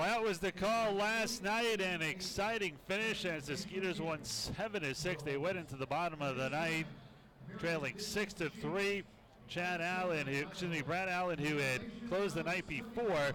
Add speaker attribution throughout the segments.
Speaker 1: Well, that was the call last night. An exciting finish as the Skeeters won 7-6. They went into the bottom of the night trailing 6-3. Brad Allen, who had closed the night before,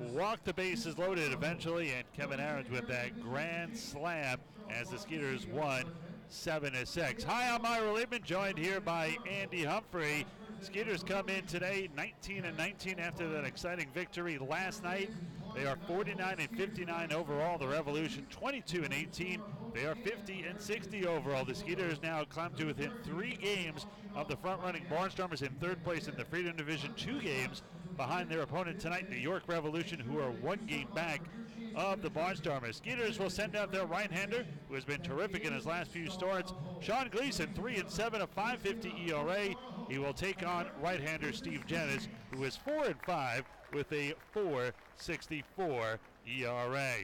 Speaker 1: walked the bases loaded eventually, and Kevin Ahrens with that grand slam as the Skeeters won 7-6. Hi, I'm Ira Liebman, joined here by Andy Humphrey. Skeeters come in today 19-19 after that exciting victory last night. They are 49-59 overall. The Revolution 22-18. They are 50-60 overall. The Skeeters now climb to within 3 games of the front-running Barnstormers in third place in the Freedom Division, 2 games behind their opponent tonight, the York Revolution, who are 1 game back of the Barnstormers. Skeeters will send out their right-hander, who has been terrific in his last few starts. Sean Gleason, 3-7, a 5.50 ERA. He will take on right-hander Steve Janis, who is 4-5 with a 4.64 ERA.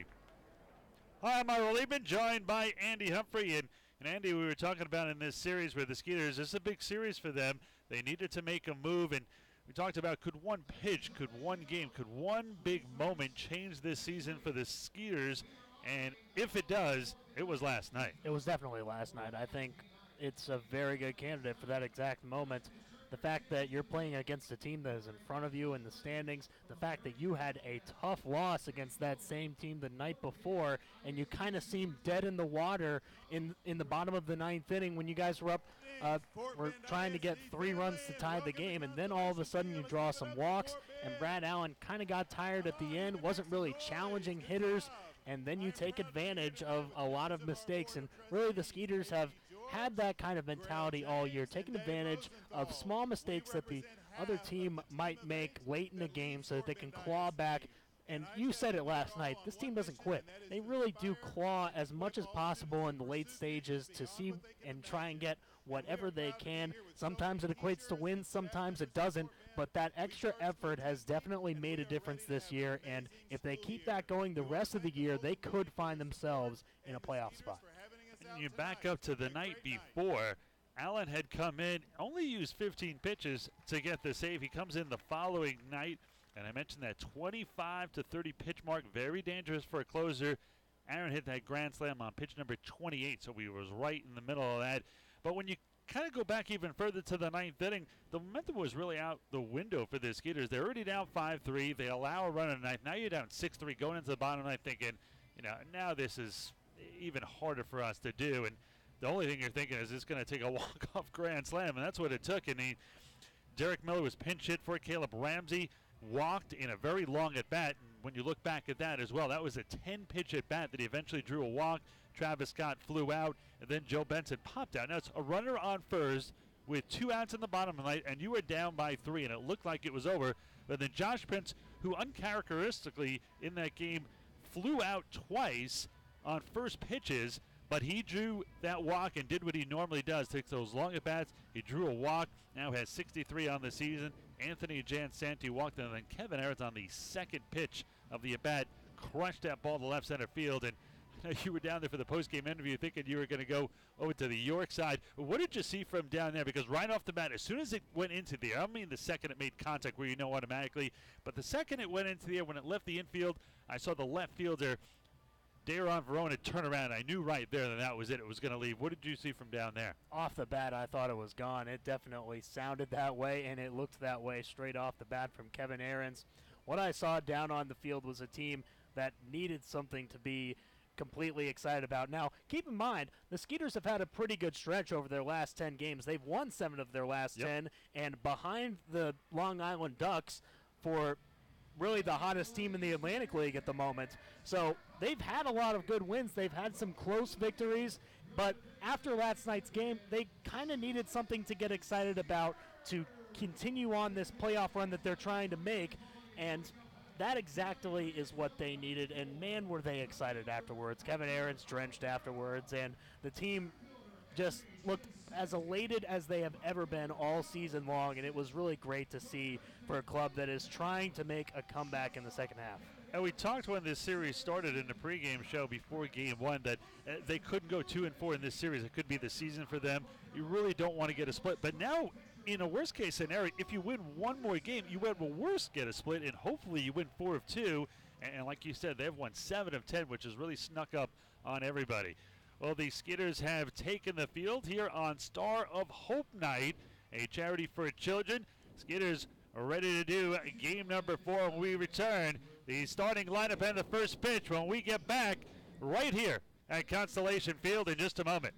Speaker 1: Hi, I'm Ira Liebman, joined by Andy Humphrey. And Andy, we were talking about in this series with the Skeeters, this is a big series for them. They needed to make a move, and we talked about could one pitch, could one game, could one big moment change this season for the Skeeters, and if it does, it was last night.
Speaker 2: It was definitely last night. I think it's a very good candidate for that exact moment. The fact that you're playing against a team that is in front of you in the standings, the fact that you had a tough loss against that same team the night before, and you kind of seemed dead in the water in the bottom of the 9th inning when you guys were up, were trying to get 3 runs to tie the game, and then all of a sudden you draw some walks, and Brad Allen kind of got tired at the end, wasn't really challenging hitters, and then you take advantage of a lot of mistakes. And really the Skeeters have had that kind of mentality all year, taking advantage of small mistakes that the other team might make late in the game so that they can claw back. And you said it last night, this team doesn't quit. They really do claw as much as possible in the late stages to see and try and get whatever they can. Sometimes it equates to wins, sometimes it doesn't, but that extra effort has definitely made a difference this year, and if they keep that going the rest of the year, they could find themselves in a playoff spot.
Speaker 1: And you back up to the night before, Allen had come in, only used 15 pitches to get the save. He comes in the following night, and I mentioned that 25 to 30 pitch mark, very dangerous for a closer. Aaron hit that grand slam on pitch number 28, so he was right in the middle of that. But when you kind of go back even further to the 9th inning, the momentum was really out the window for the Skeeters. They're already down 5-3. They allow a run in the 9th. Now you're down 6-3 going into the bottom of the 9th thinking, now this is even harder for us to do. And the only thing you're thinking is it's going to take a walk-off grand slam, and that's what it took. And Derek Miller was pinch hit for it. Caleb Ramsey walked in a very long at-bat, and when you look back at that as well, that was a 10-pitch at-bat that he eventually drew a walk. Travis Scott flew out, and then Joe Benson popped out. Now it's a runner on first with 2 outs in the bottom of the ninth, and you were down by 3, and it looked like it was over. But then Josh Prince, who uncharacteristically in that game flew out twice on first pitches, but he drew that walk and did what he normally does, takes those long at-bats. He drew a walk, now has 63 on the season. Anthony Jansanti walked, and then Kevin Ahrens on the second pitch of the at-bat crushed that ball to left center field. And you were down there for the post-game interview thinking you were going to go over to the York side. What did you see from down there? Because right off the bat, as soon as it went into the air, I don't mean the second it made contact where you know automatically, but the second it went into the air, when it left the infield, I saw the left fielder Daron Verona turn around. I knew right there that was it. It was going to leave. What did you see from down there?
Speaker 2: Off the bat, I thought it was gone. It definitely sounded that way, and it looked that way straight off the bat from Kevin Ahrens. What I saw down on the field was a team that needed something to be completely excited about. Now, keep in mind, the Skeeters have had a pretty good stretch over their last 10 games. They've won 7 of their last 10, and behind the Long Island Ducks for really the hottest team in the Atlantic League at the moment. So they've had a lot of good wins. They've had some close victories, but after last night's game, they kind of needed something to get excited about to continue on this playoff run that they're trying to make, and that exactly is what they needed, and man, were they excited afterwards. Kevin Ahrens drenched afterwards, and the team just looked as elated as they have ever been all season long, and it was really great to see for a club that is trying to make a comeback in the second half.
Speaker 1: And we talked when this series started in the pregame show before Game 1 that they couldn't go 2-4 in this series. It could be the season for them. You really don't want to get a split. But now, in a worst-case scenario, if you win one more game, you at worst get a split, and hopefully you win 4 of 2. And like you said, they've won 7 of 10, which has really snuck up on everybody. Well, the Skeeters have taken the field here on Star of Hope Night, a charity for children. Skeeters are ready to do game number 4 when we return. The starting lineup and the first pitch when we get back right here at Constellation Field in just a moment.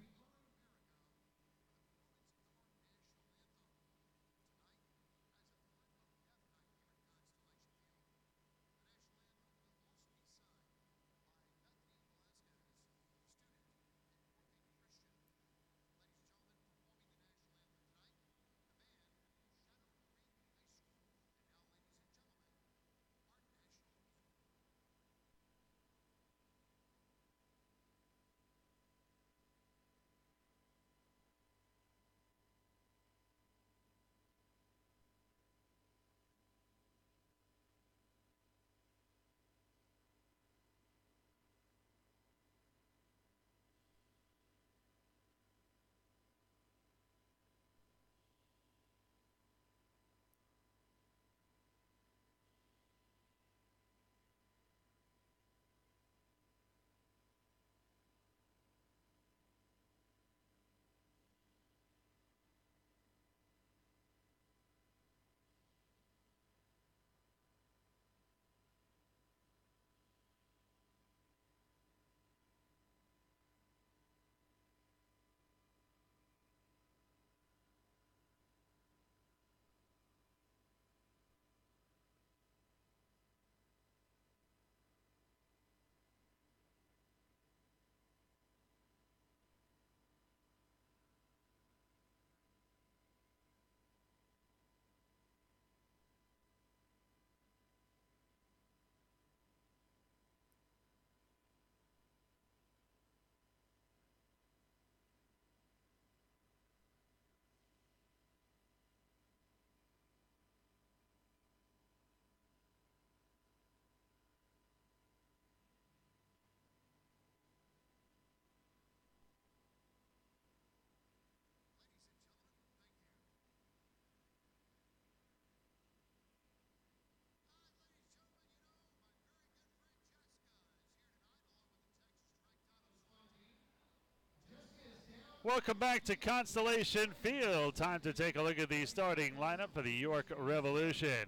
Speaker 1: Welcome back to Constellation Field. Time to take a look at the starting lineup for the York Revolution.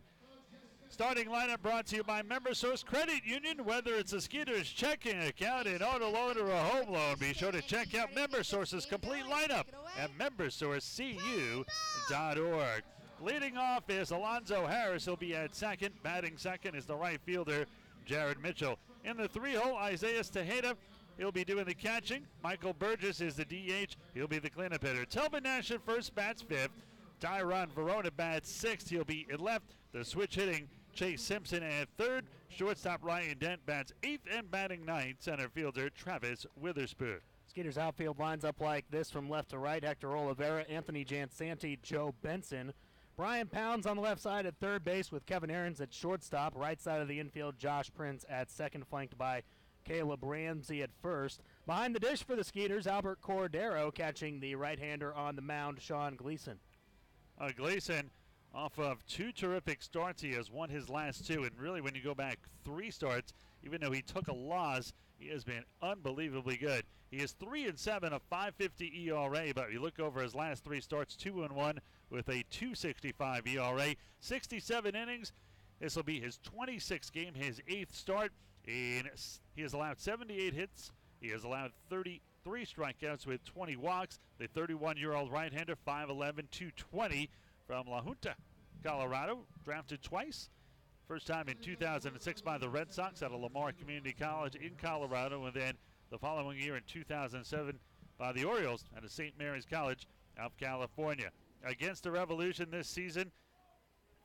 Speaker 1: Starting lineup brought to you by MemberSource Credit Union. Whether it's a Skeeters checking account, an auto loan, or a home loan, be sure to check out MemberSource's complete lineup at membersourcecu.org. Leading off is Alonzo Harris. He'll be at second. Batting second is the right fielder, Jared Mitchell. In the 3-hole, Isaiah Tejeda. He'll be doing the catching. Michael Burgess is the DH. He'll be the cleanup hitter. Telvin Nash at first, bats fifth. Tyron Verona bats sixth. He'll be at left. The switch hitting Chase Simpson at third. Shortstop Ryan Dent bats eighth, and batting ninth, center fielder Travis Witherspoon.
Speaker 2: Skeeters outfield lines up like this from left to right. Hector Oliveira, Anthony Jansanti, Joe Benson. Brian Pounds on the left side at third base with Kevin Aarons at shortstop. Right side of the infield, Josh Prince at second, flanked by Caleb Ramsey at first. Behind the dish for the Skeeters, Albert Cordero catching the right-hander on the mound, Sean Gleason.
Speaker 1: Gleason, off of 2 terrific starts, he has won his last 2, and really when you go back 3 starts, even though he took a loss, he has been unbelievably good. He is 3-7, a 5.50 ERA, but you look over his last 3 starts, 2-1 with a 2.65 ERA, 67 innings. This will be his 26th game, his 8th start. He has allowed 78 hits. He has allowed 33 strikeouts with 20 walks. The 31-year-old right-hander, 5'11", 220 from La Junta, Colorado, drafted twice. First time in 2006 by the Red Sox out of Lamar Community College in Colorado, and then the following year in 2007 by the Orioles out of St. Mary's College of California. Against the Revolution this season,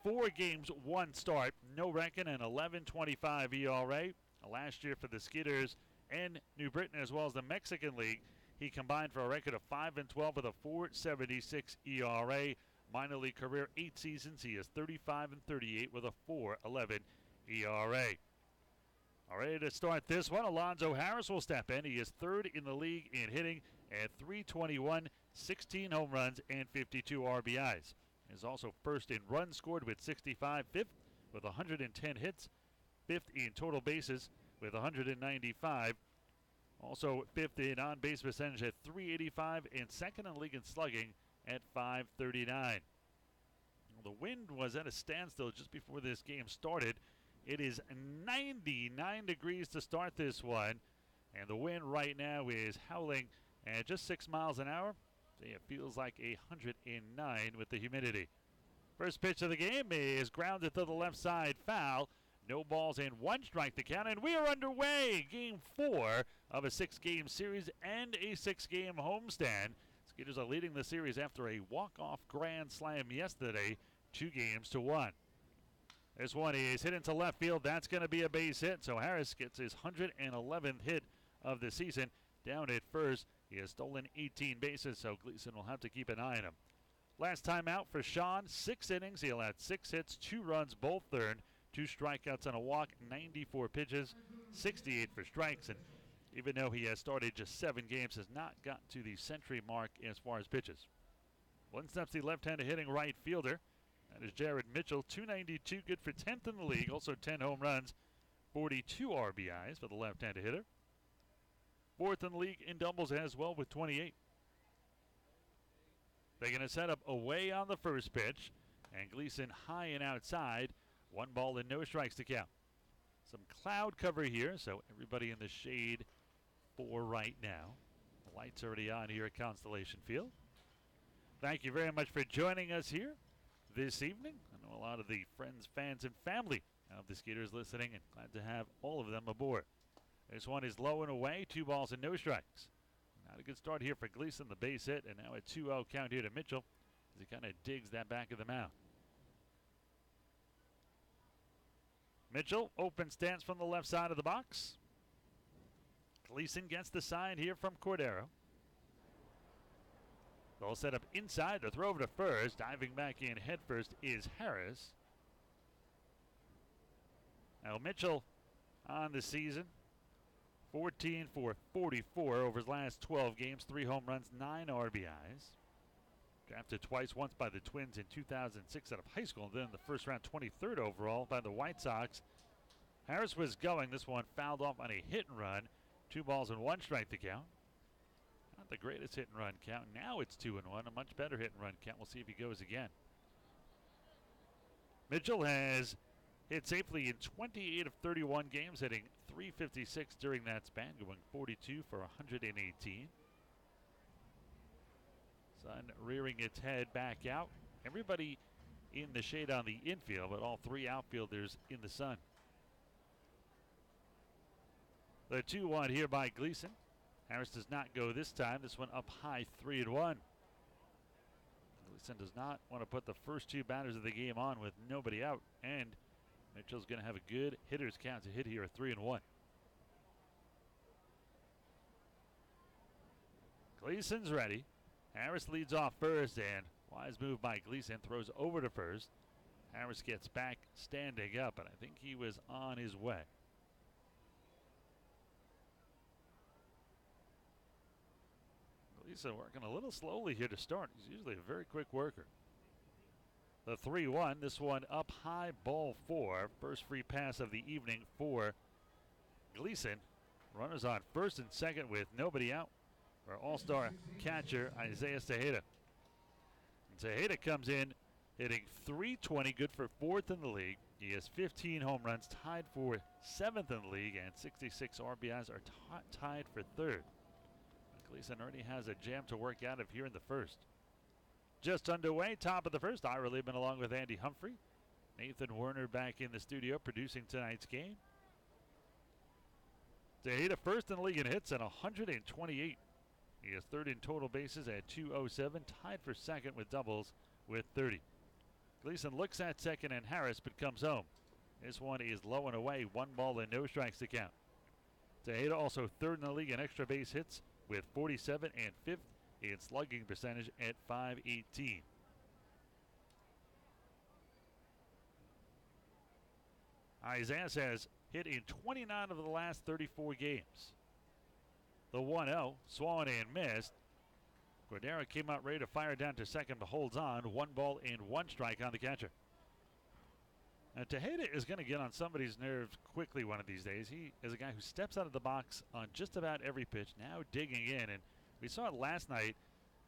Speaker 1: 4 games, 1 start, no record, and 11.25 ERA. Last year for the Skeeters and New Britain as well as the Mexican League, he combined for a record of 5-12 with a 4.76 ERA. Minor league career 8 seasons. He is 35-38 with a 4.11 ERA. All ready to start this one. Alonzo Harris will step in. He is 3rd in the league in hitting at .321, 16 home runs and 52 RBIs. He is also 1st in runs scored with 65, 5th with 110 hits, fifth in total bases with 195. Also fifth in on-base percentage at 385 and second in league in slugging at 539. The wind was at a standstill just before this game started. It is 99 degrees to start this one, and the wind right now is howling at just 6 miles an hour. It feels like 109 with the humidity. First pitch of the game is grounded to the left side, foul. No balls and 1 strike to count, and we are underway. Game 4 of a 6-game series and a 6-game homestand. Skeeters are leading the series after a walk-off grand slam yesterday, 2-1. This one is hit into left field. That's going to be a base hit, so Harris gets his 111th hit of the season. Down at first, he has stolen 18 bases, so Gleason will have to keep an eye on him. Last time out for Sean, 6 innings. He allowed 6 hits, 2 runs, both earned. 2 strikeouts and a walk, 94 pitches, 68 for strikes, and even though he has started just 7 games, has not gotten to the century mark as far as pitches. One steps the left-handed hitting right fielder. That is Jared Mitchell, 292, good for 10th in the league, also 10 home runs, 42 RBIs for the left-handed hitter. 4th in the league in doubles as well with 28. They're going to set up away on the first pitch, and Gleason high and outside. 1 ball and no strikes to count. Some cloud cover here, so everybody in the shade for right now. The light's already on here at Constellation Field. Thank you very much for joining us here this evening. I know a lot of the friends, fans, and family of the Skeeters listening, and glad to have all of them aboard. This one is low and away, 2 balls and no strikes. Not a good start here for Gleason, the base hit, and now a 2-0 count here to Mitchell as he kind of digs that back of the mound. Mitchell, open stance from the left side of the box. Gleason gets the sign here from Cordero. They'll set up inside to throw over to first. Diving back in head first is Harris. Now Mitchell on the season, 14 for 44 over his last 12 games, 3 home runs, 9 RBIs. Drafted twice, once by the Twins in 2006 out of high school, and then in the first round, 23rd overall by the White Sox. Harris was going. This one fouled off on a hit and run. 2 balls and 1 strike to count. Not the greatest hit and run count. Now it's 2-1, a much better hit and run count. We'll see if he goes again. Mitchell has hit safely in 28 of 31 games, hitting .356 during that span, going 42 for 118. Sun rearing its head back out. Everybody in the shade on the infield, but all 3 outfielders in the sun. The 2-1 here by Gleason. Harris does not go this time. This one up high, 3-1. Gleason does not want to put the first 2 batters of the game on with nobody out, and Mitchell's going to have a good hitter's count to hit here at 3-1. Gleason's ready. Harris leads off first, and wise move by Gleason, throws over to first. Harris gets back standing up, and I think he was on his way. Gleason working a little slowly here to start. He's usually a very quick worker. The 3-1, this one up high, ball 4. First free pass of the evening for Gleason. Runners on first and second with nobody out for all-star catcher Isaiah Tejeda. Tejeda comes in hitting .320, good for 4th in the league. He has 15 home runs, tied for 7th in the league, and 66 RBIs are tied for 3rd. Gleason already has a jam to work out of here in the first. Just underway, top of the first. Ira Liebman along with Andy Humphrey. Nathan Werner back in the studio producing tonight's game. Tejeda first in the league in hits at 128. He is 3rd in total bases at 207, tied for 2nd with doubles with 30. Gleason looks at second and Harris, but comes home. This one is low and away, 1 ball and no strikes to count. Tejeda also 3rd in the league in extra base hits with 47 and 5th in slugging percentage at .518. Isaiah has hit in 29 of the last 34 games. The 1-0 swung and missed. Cordero came out ready to fire down to second, but holds on. 1 ball and 1 strike on the catcher. Now, Tejeda is going to get on somebody's nerves quickly one of these days. He is a guy who steps out of the box on just about every pitch, now digging in. And we saw it last night.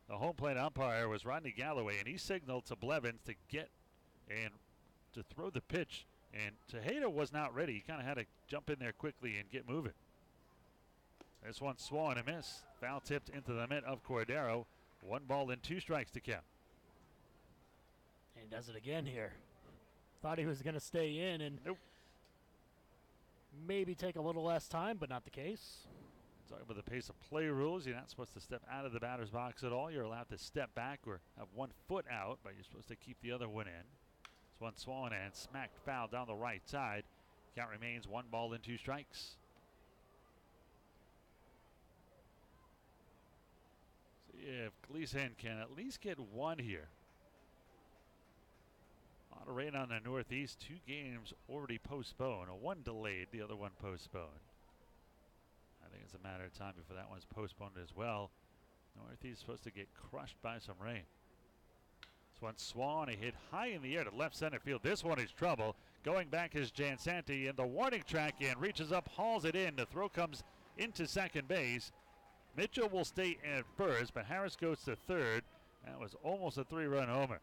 Speaker 1: The home plate umpire was Rodney Galloway, and he signaled to Blevins to get and to throw the pitch. And Tejeda was not ready. He kind of had to jump in there quickly and get moving. This one swung and a miss. Foul tipped into the mitt of Cordero. 1 ball and 2 strikes to count.
Speaker 2: And he does it again here. Thought he was going to stay in and maybe take a little less time, but not the case.
Speaker 1: Talking about the pace of play rules, you're not supposed to step out of the batter's box at all. You're allowed to step back or have 1 foot out, but you're supposed to keep the other one in. This one swung and smacked foul down the right side. Count remains 1 ball and 2 strikes. See if Gleason can at least get 1 here. A lot of rain on the Northeast. 2 games already postponed. 1 delayed, the other 1 postponed. I think it's a matter of time before that one's postponed as well. Northeast supposed to get crushed by some rain. This one swung, a hit high in the air to left center field. This one is trouble. Going back is Jansanti in the warning track and reaches up, hauls it in. The throw comes into second base. Mitchell will stay at first, but Harris goes to third. That was almost a 3-run homer.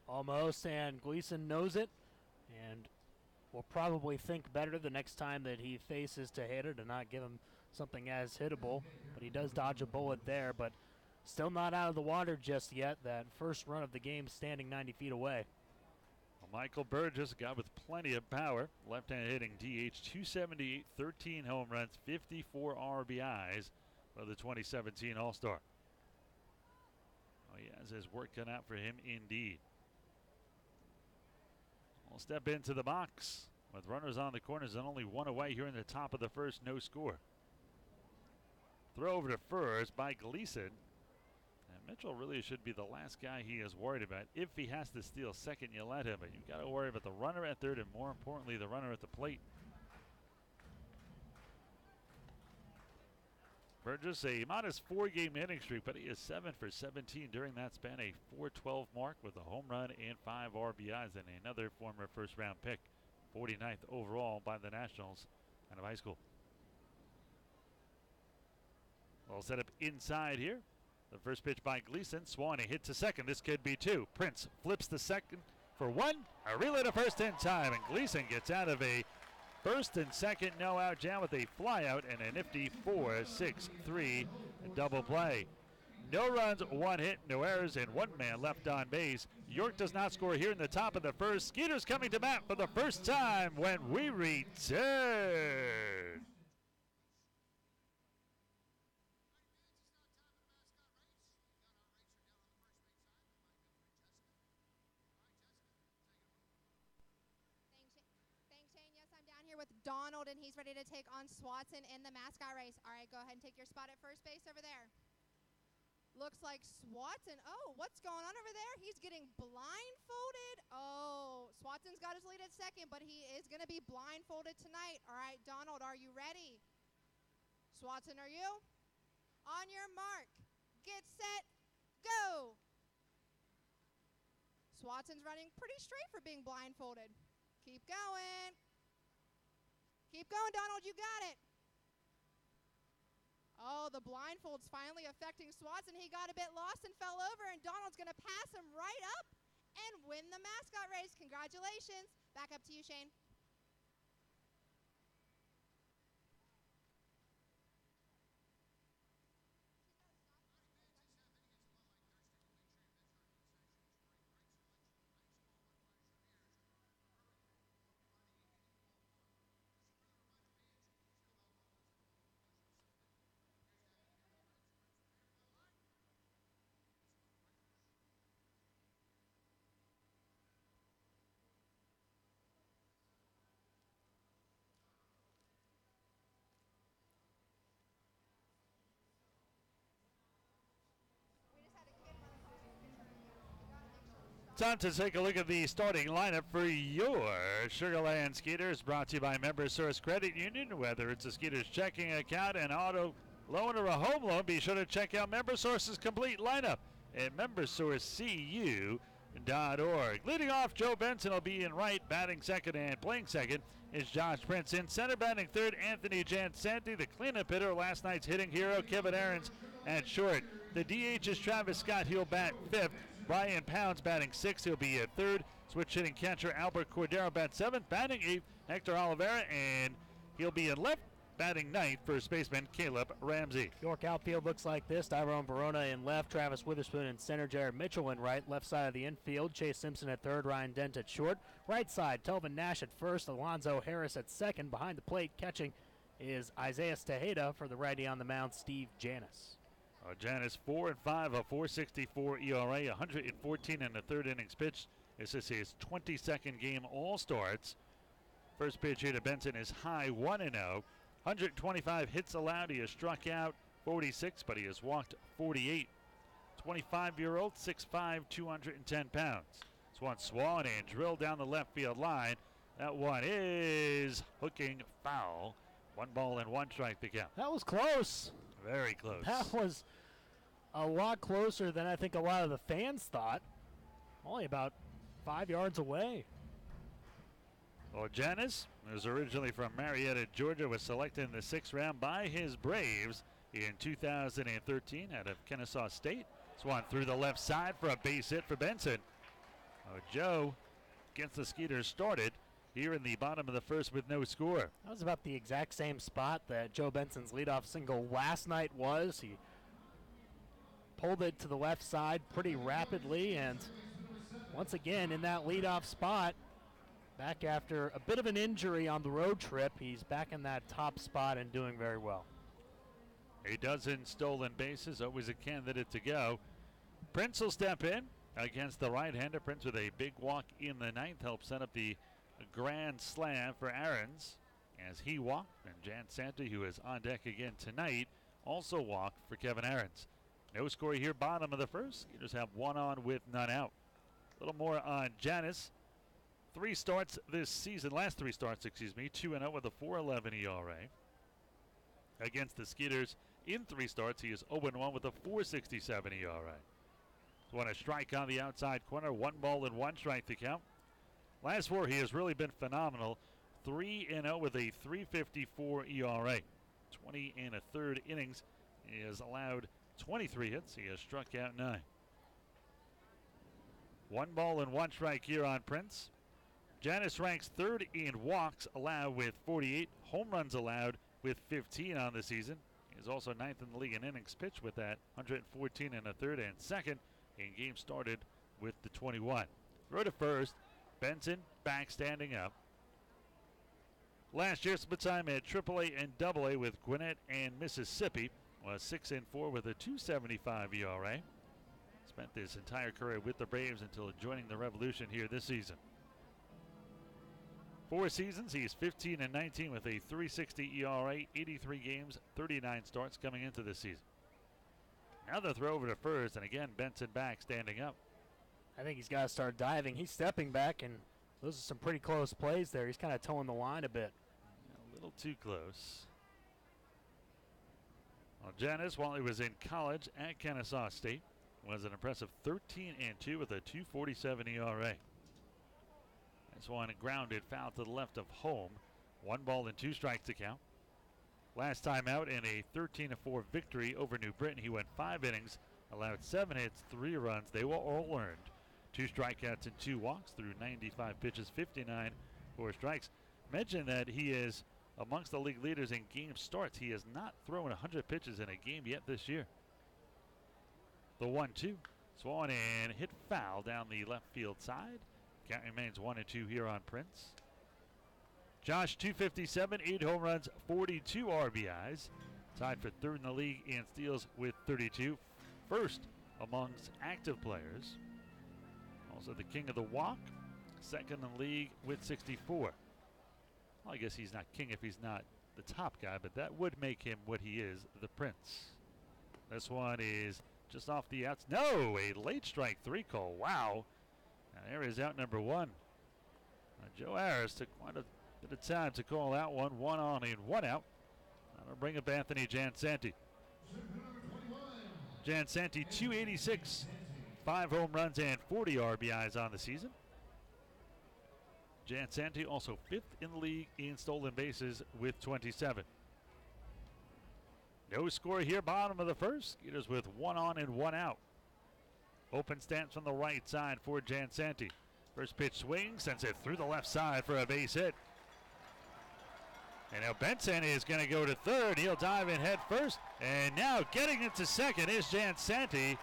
Speaker 2: Almost, and Gleason knows it, and will probably think better the next time that he faces Tejeda to not give him something as hittable. But he does dodge a bullet there, but still not out of the water just yet. That first run of the game standing 90 feet away.
Speaker 1: Well, Michael Burgess, a guy with plenty of power. Left-hand hitting DH, 278, 13 home runs, 54 RBIs for the 2017 All-Star. Oh, he has his work cut out for him indeed. We'll step into the box with runners on the corners and only 1 away here in the top of the first, no score. Throw over to first by Gleason. And Mitchell really should be the last guy he is worried about. If he has to steal second, you let him, but you've got to worry about the runner at third and more importantly, the runner at the plate. Burgess, a modest 4-game hitting streak, but he is 7 for 17 during that span, a .412 mark with a home run and 5 RBIs, and another former first-round pick, 49th overall by the Nationals out of high school. Well, set up inside here. The first pitch by Gleason. Swan, a hit to second. This could be 2. Prince flips the second for 1. A relay to first in time, and Gleason gets out of a first and second no-out jam with a flyout and a nifty 4-6-3 double play. No runs, 1 hit, no errors, and 1 man left on base. York does not score here in the top of the first. Skeeter's coming to bat for the first time when we return.
Speaker 3: With Donald, and he's ready to take on Swatson in the mascot race. All right, go ahead and take your spot at first base over there. Looks like Swatson. Oh, what's going on over there? He's getting blindfolded. Oh, Swatson's got his lead at second, but he is going to be blindfolded tonight. All right, Donald, are you ready? Swatson, are you? On your mark. Get set. Go. Swatson's running pretty straight for being blindfolded. Keep going. Keep going, Donald, you got it. Oh, the blindfold's finally affecting Swatson. He got a bit lost and fell over, and Donald's going to pass him right up and win the mascot race. Congratulations. Back up to you, Shane.
Speaker 1: Time to take a look at the starting lineup for your Sugar Land Skeeters, brought to you by Member Source Credit Union. Whether it's a Skeeters checking account, an auto loan, or a home loan, be sure to check out Member Source's complete lineup at membersourcecu.com. Leading off, Joe Benson will be in right, batting second, and playing second is Josh Prince. In center, batting third, Anthony Jansanti, the cleanup hitter, last night's hitting hero, Kevin Aarons at short. The DH is Travis Scott, he'll bat fifth. Brian Pounds batting sixth, he'll be at third. Switch hitting catcher Albert Cordero bats seventh, batting eighth, Hector Oliveira, and he'll be in left, batting ninth, first baseman Caleb Ramsey.
Speaker 2: York outfield looks like this. Tyrone Verona in left, Travis Witherspoon in center, Jared Mitchell in right. Left side of the infield, Chase Simpson at third, Ryan Dent at short. Right side, Telvin Nash at first, Alonzo Harris at second. Behind the plate, catching is Isaiah Tejeda. For the righty on the mound, Steve Janis.
Speaker 1: Janis 4-5, a 4.64 ERA, 114 in the third innings pitched. This is his 22nd game all starts. First pitch here to Benson is high 1-0. 125 hits allowed. He has struck out 46, but he has walked 48. 25-year-old, 6'5", 210 pounds. This one swung and drilled down the left field line. That one is hooking foul. 1 ball and 1 strike to count.
Speaker 2: That was close.
Speaker 1: Very close.
Speaker 2: That was a lot closer than I think a lot of the fans thought. Only about 5 yards away.
Speaker 1: Well, Janis, who was originally from Marietta, Georgia, was selected in the 6th round by his Braves in 2013 out of Kennesaw State. This one through the left side for a base hit for Benson. Joe gets the Skeeters started here in the bottom of the first with no score.
Speaker 2: That was about the exact same spot that Joe Benson's leadoff single last night was. He pulled it to the left side pretty rapidly, and once again in that leadoff spot, back after a bit of an injury on the road trip, he's back in that top spot and doing very well.
Speaker 1: A dozen stolen bases, always a candidate to go. Prince will step in against the right-hander. Prince with a big walk in the ninth helped set up the grand slam for Aarons as he walked. And Jansanti, who is on deck again tonight, also walked for Kevin Aarons. No score here, bottom of the first. Skeeters have 1 on with none out. A little more on Janis. 3 starts this season, last 3 starts, 2-0 with a 4.11 ERA. Against the Skeeters in 3 starts, he is 0-1 with a 4.67 ERA. Want a strike on the outside corner, 1 ball and 1 strike to count. Last 4, he has really been phenomenal. 3-0 with a 3.54 ERA. 20 1/3 innings. He has allowed 23 hits. He has struck out 9. 1 ball and 1 strike here on Prince. Janis ranks 3rd in walks allowed with 48. Home runs allowed with 15 on the season. He is also 9th in the league in innings pitched with that, 114 1/3, and 2nd in games started with the 21. Throw to first. Benson back standing up. Last year split time at AAA and AA with Gwinnett and Mississippi. Was 6-4 with a 2.75 ERA. Spent his entire career with the Braves until joining the Revolution here this season. 4 seasons, he is 15-19 with a 3.60 ERA, 83 games, 39 starts coming into this season. Now the throw over to first, and again Benson back standing up.
Speaker 2: I think he's got to start diving. He's stepping back, and those are some pretty close plays there. He's kind of towing the line a bit.
Speaker 1: A little too close. Well, Janis, while he was in college at Kennesaw State, was an impressive 13-2 with a 2.47 ERA. This one grounded foul to the left of home. 1 ball and 2 strikes to count. Last time out in a 13-4 victory over New Britain, he went 5 innings, allowed 7 hits, 3 runs. They were all earned. 2 strikeouts and 2 walks through 95 pitches, 59 4 strikes. Mention that he is amongst the league leaders in game starts. He has not thrown 100 pitches in a game yet this year. The 1-2. Swung and hit foul down the left field side. Count remains 1-2 here on Prince. Josh, 257, 8 home runs, 42 RBIs. Tied for 3rd in the league in steals with 32. First amongst active players. Also the king of the walk. 2nd in the league with 64. Well, I guess he's not king if he's not the top guy, but that would make him what he is, the Prince. This one is just off the outs. No, a late strike 3 call. Wow. Now there is out number 1. Joe Harris took quite a bit of time to call that one. 1 on and 1 out. That'll bring up Anthony Jansanti. Jansanti, 286, 5 home runs and 40 RBIs on the season. Jansanti also 5th in the league in stolen bases with 27. No score here, bottom of the first. Skeeters with 1 on and 1 out. Open stance from the right side for Jansanti. First pitch swings, sends it through the left side for a base hit. And now Benson is going to go to third. He'll dive in head first. And now getting into second is Jansanti.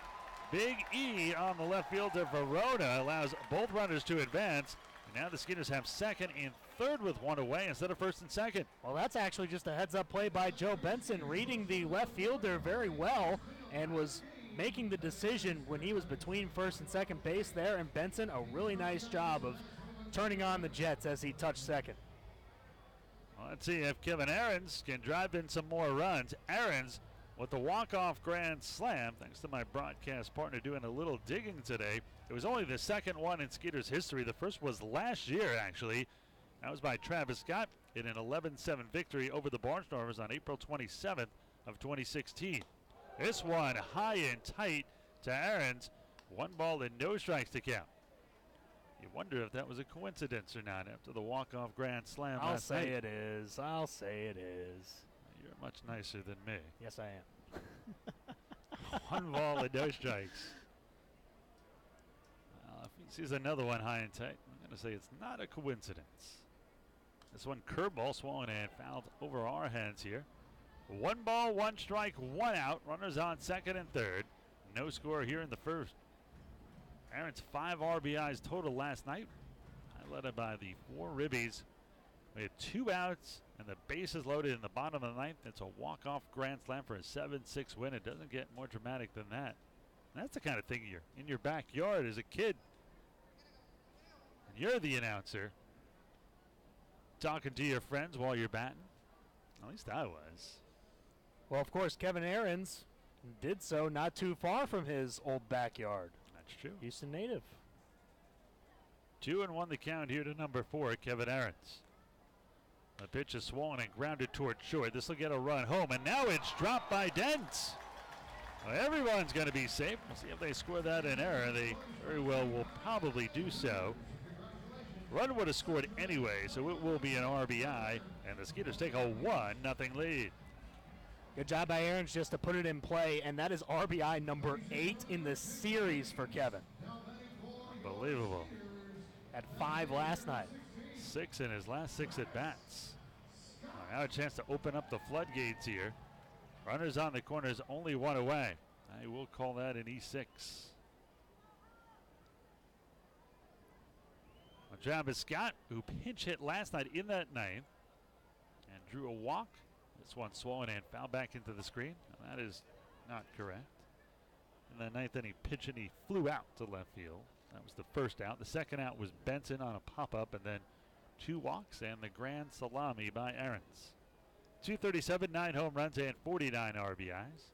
Speaker 1: Big E on the left fielder. Verona allows both runners to advance. And now the Skeeters have second and third with 1 away instead of first and second.
Speaker 2: Well, that's actually just a heads-up play by Joe Benson, reading the left fielder very well and was making the decision when he was between first and second base there. And Benson, a really nice job of turning on the Jets as he touched second.
Speaker 1: Well, let's see if Kevin Ahrens can drive in some more runs. Ahrens with the walk-off grand slam, thanks to my broadcast partner doing a little digging today. It was only the second one in Skeeters history. The first was last year, actually. That was by Travis Scott in an 11-7 victory over the Barnstormers on April 27th of 2016. This one high and tight to Ahrens. 1 ball and no strikes to count. You wonder if that was a coincidence or not after the walk-off grand slam last night.
Speaker 2: It is. I'll say it is.
Speaker 1: You're much nicer than me.
Speaker 2: Yes, I am.
Speaker 1: 1 ball and no strikes. If he sees another one high and tight, I'm going to say it's not a coincidence. This one curveball swung and fouled over our heads here. 1 ball, 1 strike, 1 out. Runners on second and third. No score here in the first. Ahrens 5 RBIs total last night, highlighted by the 4 ribbies. We had 2 outs and the bases loaded in the bottom of the 9th. It's a walk-off grand slam for a 7-6 win. It doesn't get more dramatic than that. And that's the kind of thing you're in your backyard as a kid. And you're the announcer, talking to your friends while you're batting. At least I was.
Speaker 2: Well, of course, Kevin Ahrens did so not too far from his old backyard.
Speaker 1: That's true.
Speaker 2: Houston native.
Speaker 1: 2-1 the count here to number 4, Kevin Ahrens. The pitch is swollen and grounded toward short. This will get a run home, and now it's dropped by Dents. Well, everyone's going to be safe. We'll see if they score that in error. They very well will probably do so. Run would have scored anyway, so it will be an RBI, and the Skeeters take a 1-0 lead.
Speaker 2: Good job by Ahrens just to put it in play, and that is RBI number 8 in the series for Kevin.
Speaker 1: Unbelievable.
Speaker 2: Had 5 last night.
Speaker 1: 6 in his last 6 at-bats. Now a chance to open up the floodgates here. Runners on the corners, only 1 away. I will call that an E6. Travis Scott, who pinch hit last night in that 9th and drew a walk. This one swollen and fouled back into the screen. Now that is not correct. In the 9th inning, pitch and he flew out to left field. That was the first out. The second out was Benson on a pop-up, and then 2 walks and the grand salami by Ahrens. 237, 9 home runs, and 49 RBIs.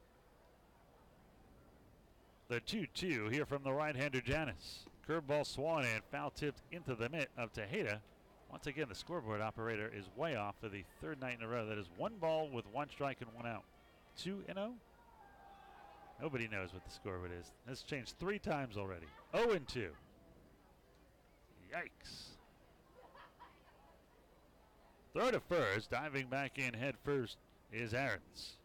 Speaker 1: The 2-2 here from the right-hander Janis. Curveball swung and foul tipped into the mitt of Tejeda. Once again, the scoreboard operator is way off for the 3rd night in a row. That is 1 ball with 1 strike and 1 out. 2-0? Nobody knows what the scoreboard is. It's changed 3 times already. 0-2. Yikes. Throw to first, diving back in head first is Ahrens.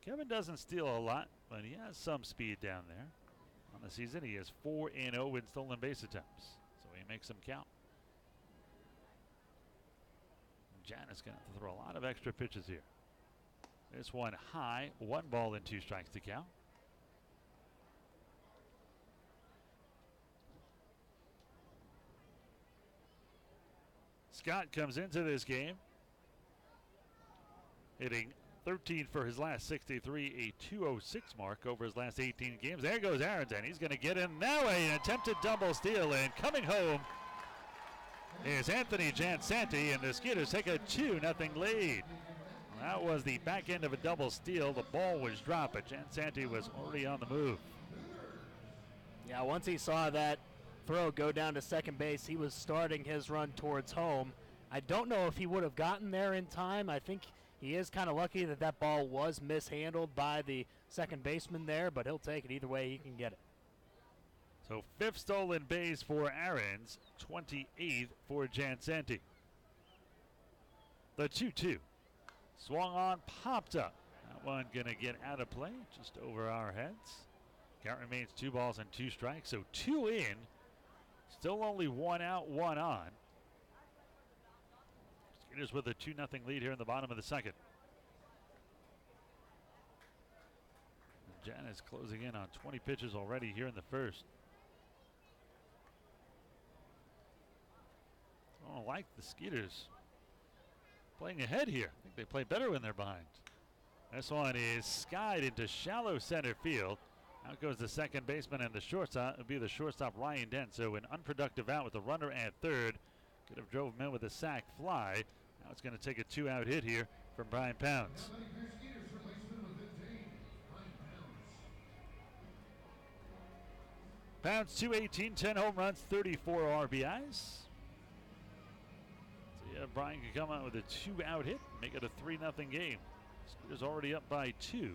Speaker 1: Kevin doesn't steal a lot, but he has some speed down there. On the season, he has 4-0 in stolen base attempts, so he makes them count. Janis going to have to throw a lot of extra pitches here. This one high, 1 ball and 2 strikes to count. Scott comes into this game hitting 13 for his last 63, a 206 mark over his last 18 games. There goes Ahrens, and he's going to get in. Now an attempted double steal, and coming home is Anthony Jansanti, and the Skeeters take a 2-0 lead. That was the back end of a double steal. The ball was dropped, but Jansanti was already on the move.
Speaker 2: Yeah, once he saw that throw go down to second base, he was starting his run towards home. I don't know if he would have gotten there in time. I think he is kind of lucky that that ball was mishandled by the second baseman there, but he'll take it either way he can get it.
Speaker 1: So 5th stolen base for Aaron's, 28th for Jansanti. The 2-2. Swung on, popped up. That one going to get out of play, just over our heads. Count remains 2 balls and 2 strikes, so 2 in. Still only 1 out, 1 on. Skeeters with a 2-0 lead here in the bottom of the second. Janice closing in on 20 pitches already here in the first. I don't like the Skeeters playing ahead here. I think they play better when they're behind. This one is skied into shallow center field. Out goes the second baseman and the shortstop. It'll be the shortstop Ryan Dent. So an unproductive out with a runner at third. Could have drove him in with a sac fly. Now it's going to take a 2-out hit here from Brian Pounds. Pounds 218, 10 home runs, 34 RBIs. So yeah, Brian can come out with a 2-out hit, make it a 3-0 game. Skeeters already up by 2.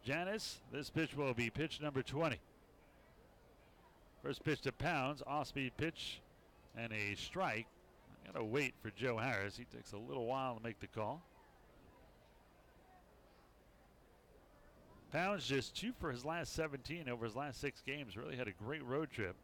Speaker 1: Janice, this pitch will be pitch number 20. First pitch to Pounds, off-speed pitch and a strike. I gotta wait for Joe Harris. He takes a little while to make the call. Pounds just 2 for his last 17 over his last 6 games. Really had a great road trip.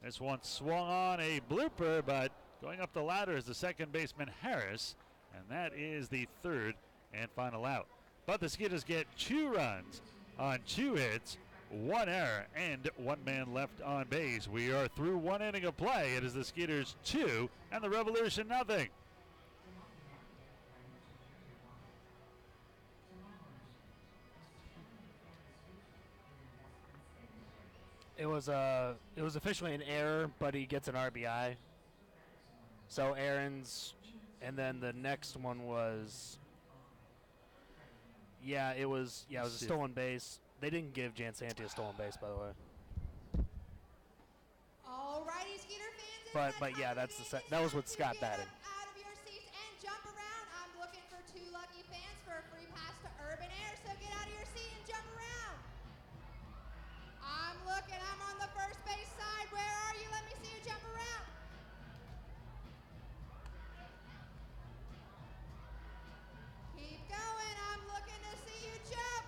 Speaker 1: This one swung on, a blooper, but going up the ladder is the second baseman Harris, and that is the 3rd and final out. But the Skeeters get 2 runs on 2 hits, 1 error, and 1 man left on base. We are through 1 inning of play. It is the Skeeters 2 and the Revolution nothing.
Speaker 2: It was officially an error, but he gets an RBI. So Aaron's, and then the next one was, it was a stolen base. They didn't give Jansanti a stolen base, by the way.
Speaker 3: Alrighty, Skeeter fans.
Speaker 2: But yeah, that was with Scott batting.
Speaker 3: Out of your seats and jump around. I'm looking for 2 lucky fans for a free pass to Urban Air. So get out of your seat and jump around. I'm looking. I'm on the first base side. Where are you? Let me see you jump around. Keep going. I'm looking to see you jump.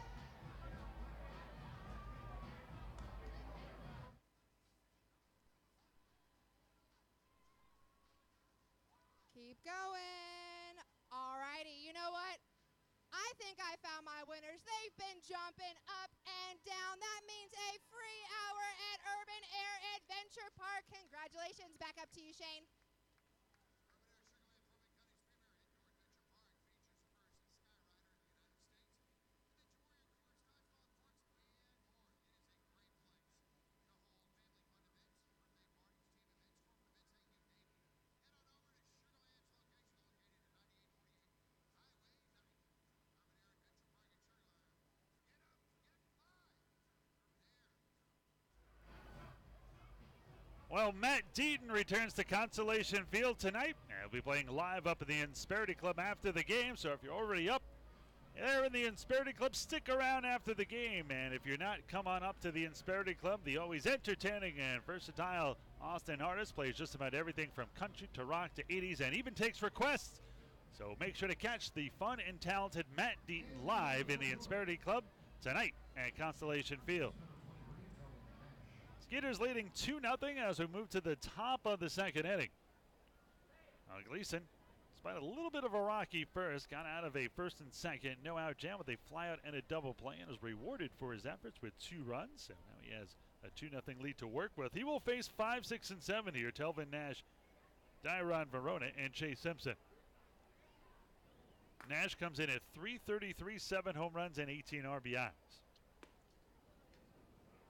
Speaker 3: Keep going. Alrighty, you know what? I think I found my winners. They've been jumping up and down. That means a free hour at Urban Air Adventure Park. Congratulations. Back up to you, Shane.
Speaker 1: Well, Matt Deaton returns to Constellation Field tonight. He'll be playing live up at the Insperity Club after the game. So if you're already up there in the Insperity Club, stick around after the game. And if you're not, come on up to the Insperity Club. The always entertaining and versatile Austin artist plays just about everything from country to rock to 80s and even takes requests. So make sure to catch the fun and talented Matt Deaton live in the Insperity Club tonight at Constellation Field. Skeeters leading 2-0 as we move to the top of the second inning. Gleason, despite a little bit of a rocky first, got out of a first and second no-out jam with a flyout and a double play and is rewarded for his efforts with 2 runs. So now he has a 2-0 lead to work with. He will face 5, 6, and 7 here. Telvin Nash, Dairon Verona, and Chase Simpson. Nash comes in at .333, 7 home runs, and 18 RBIs.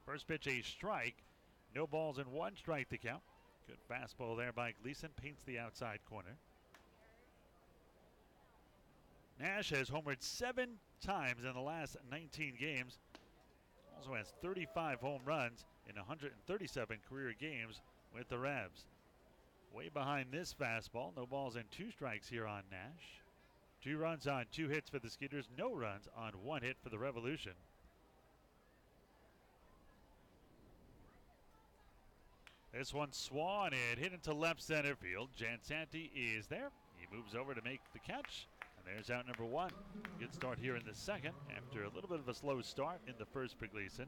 Speaker 1: First pitch, a strike. No balls and 1 strike to count. Good fastball there by Gleason. Paints the outside corner. Nash has homered 7 times in the last 19 games. Also has 35 home runs in 137 career games with the Rebs. way behind this fastball. No balls and 2 strikes here on Nash. 2 runs on 2 hits for the Skeeters. No runs on 1 hit for the Revolution. This one swung and hit into left center field. Jansanti is there. He moves over to make the catch. And there's out number 1. Good start here in the second after a little bit of a slow start in the first for Gleason.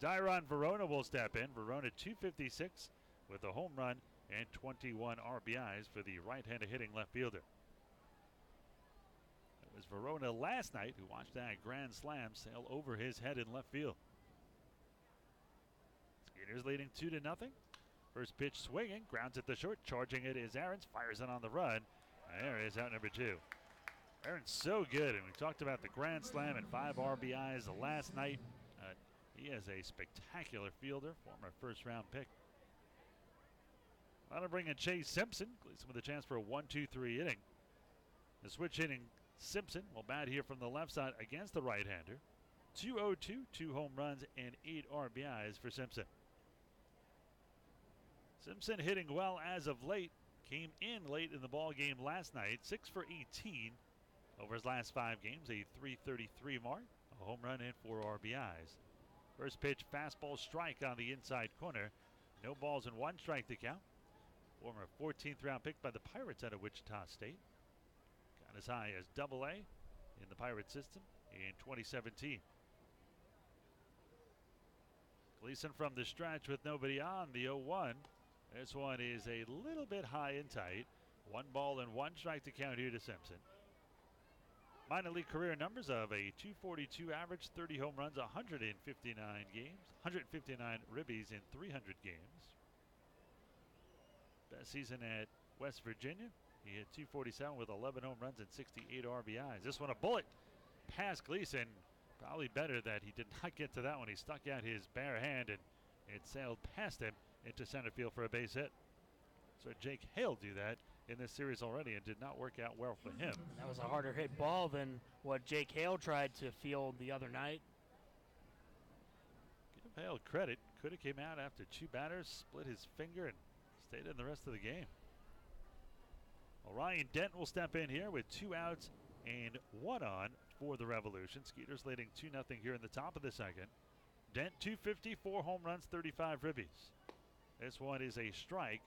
Speaker 1: Dairon Verona will step in. Verona 256 with a home run and 21 RBIs for the right-handed hitting left fielder. It was Verona last night who watched that grand slam sail over his head in left field. Skeeters leading 2-0. First pitch swinging, grounds at the short, charging it is Aarons, fires it on the run. There is out number 2. Aarons so good, and we talked about the grand slam and 5 RBIs last night. He is a spectacular fielder, former first-round pick. That'll bring in Chase Simpson. Gleason with a chance for a 1-2-3 inning. The switch hitting Simpson will bat here from the left side against the right-hander. 202, 2 home runs, and 8 RBIs for Simpson. Simpson hitting well as of late. Came in late in the ball game last night. 6 for 18 over his last 5 games. A .333 mark, a home run, and 4 RBIs. First pitch, fastball strike on the inside corner. No balls and 1 strike to count. Former 14th round pick by the Pirates out of Wichita State. Got as high as AA in the Pirate system in 2017. Gleason from the stretch with nobody on, the 0-1. This one is a little bit high and tight. 1 ball and 1 strike to count here to Simpson. Minor league career numbers of a .242 average, 30 home runs, 159 games, 159 ribbies in 300 games. Best season at West Virginia. He hit .247 with 11 home runs and 68 RBIs. This one a bullet past Gleason. Probably better that he did not get to that one. He stuck out his bare hand and it sailed past him into center field for a base hit. So Jake Hale do that in this series already and did not work out well for him.
Speaker 2: That was a harder hit ball than what Jake Hale tried to field the other night.
Speaker 1: Give Hale credit. Could have came out after 2 batters, split his finger, and stayed in the rest of the game. Well, Ryan Dent will step in here with 2 outs and 1 on for the Revolution. Skeeters leading 2-0 here in the top of the second. Dent 254 home runs, 35 ribbies. This one is a strike.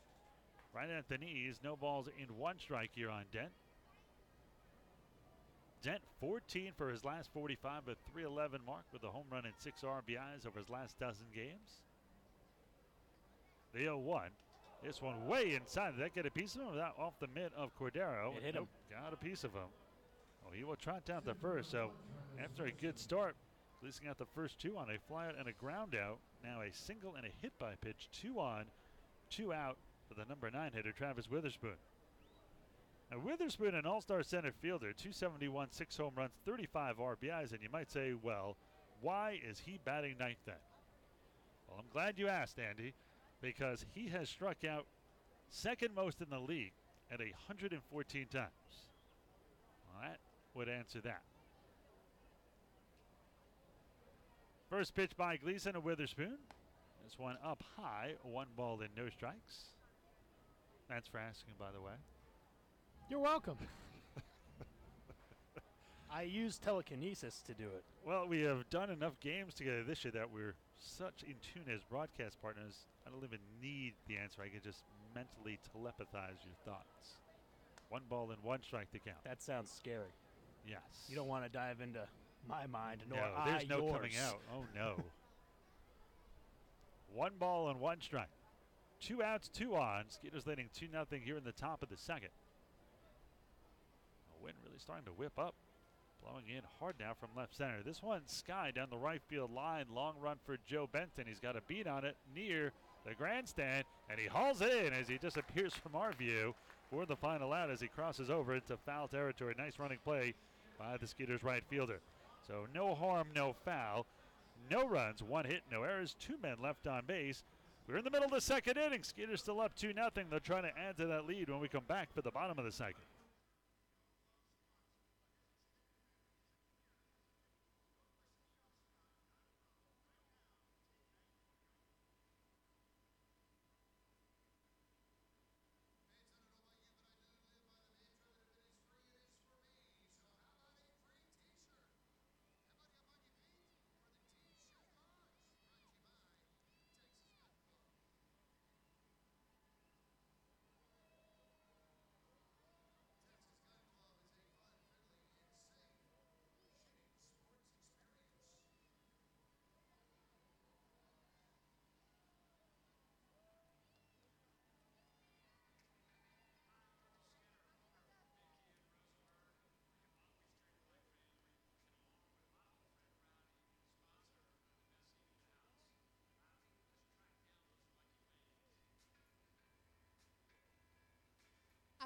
Speaker 1: Right at the knees, no balls and 1 strike here on Dent. Dent 14 for his last 45, a .311 mark with a home run and 6 RBIs over his last dozen games. The 0-1. This one way inside. Did that get a piece of him? That off the mitt of Cordero.
Speaker 2: It hit him.
Speaker 1: Got a piece of him. Oh, he will trot down the first. So after a good start, Gleason got the first 2 on a fly out and a ground out. Now a single and a hit by pitch. 2 on, 2 out for the number 9 hitter, Travis Witherspoon. Now Witherspoon, an all-star center fielder, 271, 6 home runs, 35 RBIs, and you might say, well, why is he batting 9th then? Well, I'm glad you asked, Andy, because he has struck out second most in the league at 114 times. Well, that would answer that. First pitch by Gleason to Witherspoon. This one up high, 1 ball and no strikes. That's for asking, by the way.
Speaker 2: You're welcome. I use telekinesis to do it.
Speaker 1: Well, we have done enough games together this year that we're such in tune as broadcast partners. I don't even need the answer. I can just mentally telepathize your thoughts. 1 ball and 1 strike to count.
Speaker 2: That sounds scary.
Speaker 1: Yes.
Speaker 2: You don't want to dive into my mind, nor
Speaker 1: No, there's no
Speaker 2: yours.
Speaker 1: coming out. Oh, no. 1 ball and 1 strike. 2 outs, 2 on. Skeeters leading 2-0 here in the top of the second. The wind really starting to whip up. Blowing in hard now from left center. This one sky down the right field line. Long run for Joe Benton. He's got a beat on it near the grandstand, and he hauls it in as he disappears from our view for the final out as he crosses over into foul territory. Nice running play by the Skeeters right fielder. So no harm, no foul. No runs, 1 hit, no errors, 2 men left on base. We're in the middle of the second inning. Skeeters still up 2-0. They're trying to add to that lead when we come back for the bottom of the second.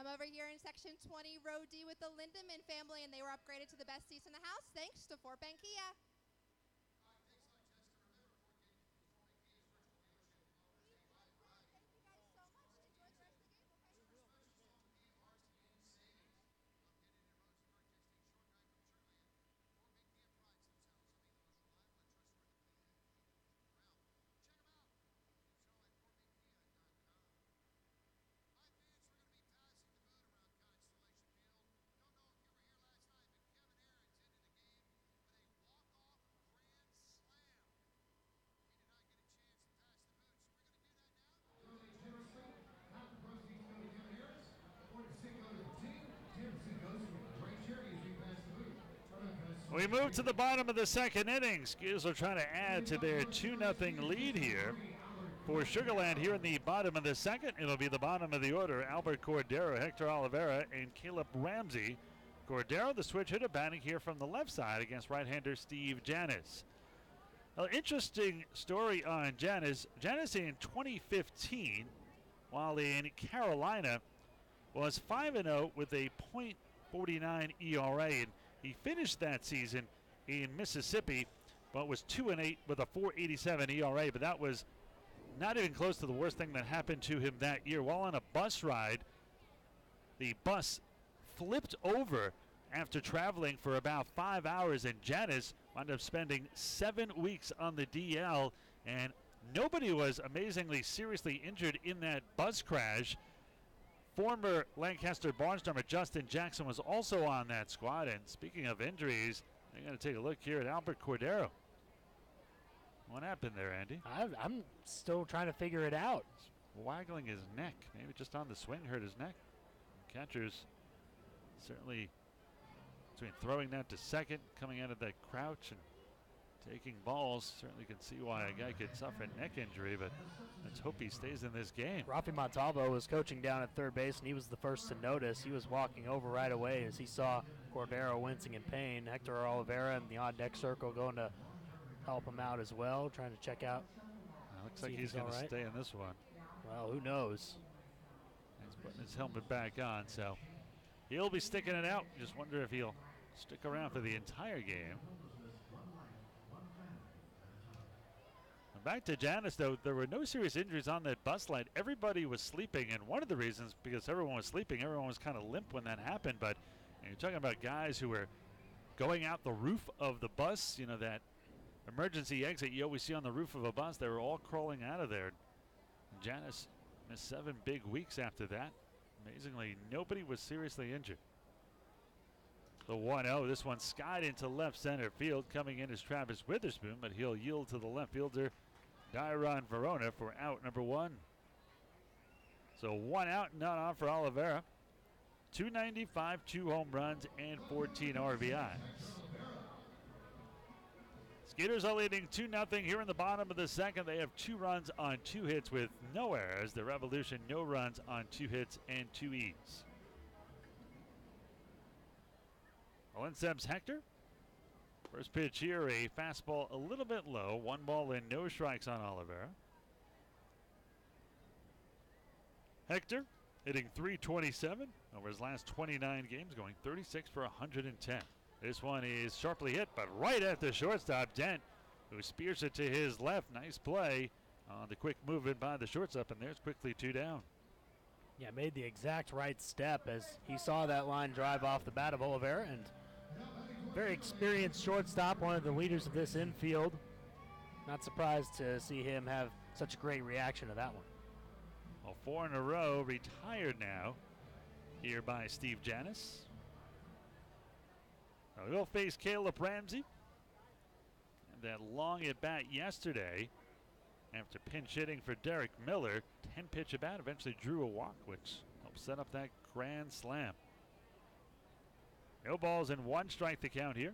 Speaker 3: over here in Section 20, Row D with the Lindemann family, and they were upgraded to the best seats in the house thanks to Fort Bend Kia.
Speaker 1: We move to the bottom of the second inning. Skeeters will try to add to their 2-0 lead here. For Sugar Land here in the bottom of the second, it'll be the bottom of the order. Albert Cordero, Hector Oliveira, and Caleb Ramsey. Cordero, the switch hitter, batting here from the left side against right-hander Steve Janis. An interesting story on Janis. Janis in 2015, while in Carolina, was 5-0 with a .49 ERA. And he finished that season in Mississippi, but was 2-8 with a .487 ERA. But that was not even close to the worst thing that happened to him that year. While on a bus ride, the bus flipped over after traveling for about 5 hours, and Janis wound up spending 7 weeks on the DL, and nobody was amazingly seriously injured in that bus crash. Former Lancaster Barnstormer Justin Jackson was also on that squad. And speaking of injuries, I'm going to take a look here at Albert Cordero. What happened there, Andy?
Speaker 2: I'm still trying to figure it out.
Speaker 1: Waggling his neck. Maybe just on the swing hurt his neck. Catchers certainly, between throwing that to second, coming out of that crouch and taking balls, certainly can see why a guy could suffer a neck injury, but let's hope he stays in this game.
Speaker 2: Rafi Montalvo was coaching down at third base, and he was the first to notice. He was walking over right away as he saw Cordero wincing in pain. Hector Oliveira in the on-deck circle going to help him out as well, trying to check out.
Speaker 1: Looks like he's going to stay in this one.
Speaker 2: Well, who knows?
Speaker 1: He's putting his helmet back on, so he'll be sticking it out. Just wonder if he'll stick around for the entire game. Back to Janis, though, there were no serious injuries on that bus line. Everybody was sleeping, and one of the reasons, because everyone was sleeping, everyone was kind of limp when that happened. But you're talking about guys who were going out the roof of the bus, you know, that emergency exit you always see on the roof of a bus. They were all crawling out of there. Janis missed 7 big weeks after that. Amazingly, nobody was seriously injured. The 1-0, this one skied into left center field. Coming in is Travis Witherspoon, but he'll yield to the left fielder, Dairon Verona, for out number 1. So 1 out, not on for Oliveira. 295, 2 home runs, and 14 RBIs. Skeeters are leading 2-0 here in the bottom of the second. They have 2 runs on 2 hits with no errors. The Revolution, no runs on 2 hits and 2 E's. Linseb's Hector. First pitch here, a fastball a little bit low. 1 ball and no strikes on Oliveira. Hector hitting .327 over his last 29 games, going 36 for 110. This one is sharply hit, but right at the shortstop, Dent, who spears it to his left. Nice play on the quick movement by the shortstop, and there's quickly 2 down.
Speaker 2: Yeah, made the exact right step as he saw that line drive off the bat of Oliveira, and very experienced shortstop, one of the leaders of this infield. Not surprised to see him have such a great reaction to that one.
Speaker 1: Well, 4 in a row, retired now here by Steve Janis. Now we'll face Caleb Ramsey. And that long at bat yesterday after pinch hitting for Derek Miller. 10-pitch at bat eventually drew a walk, which helped set up that grand slam. No balls and 1 strike to count here.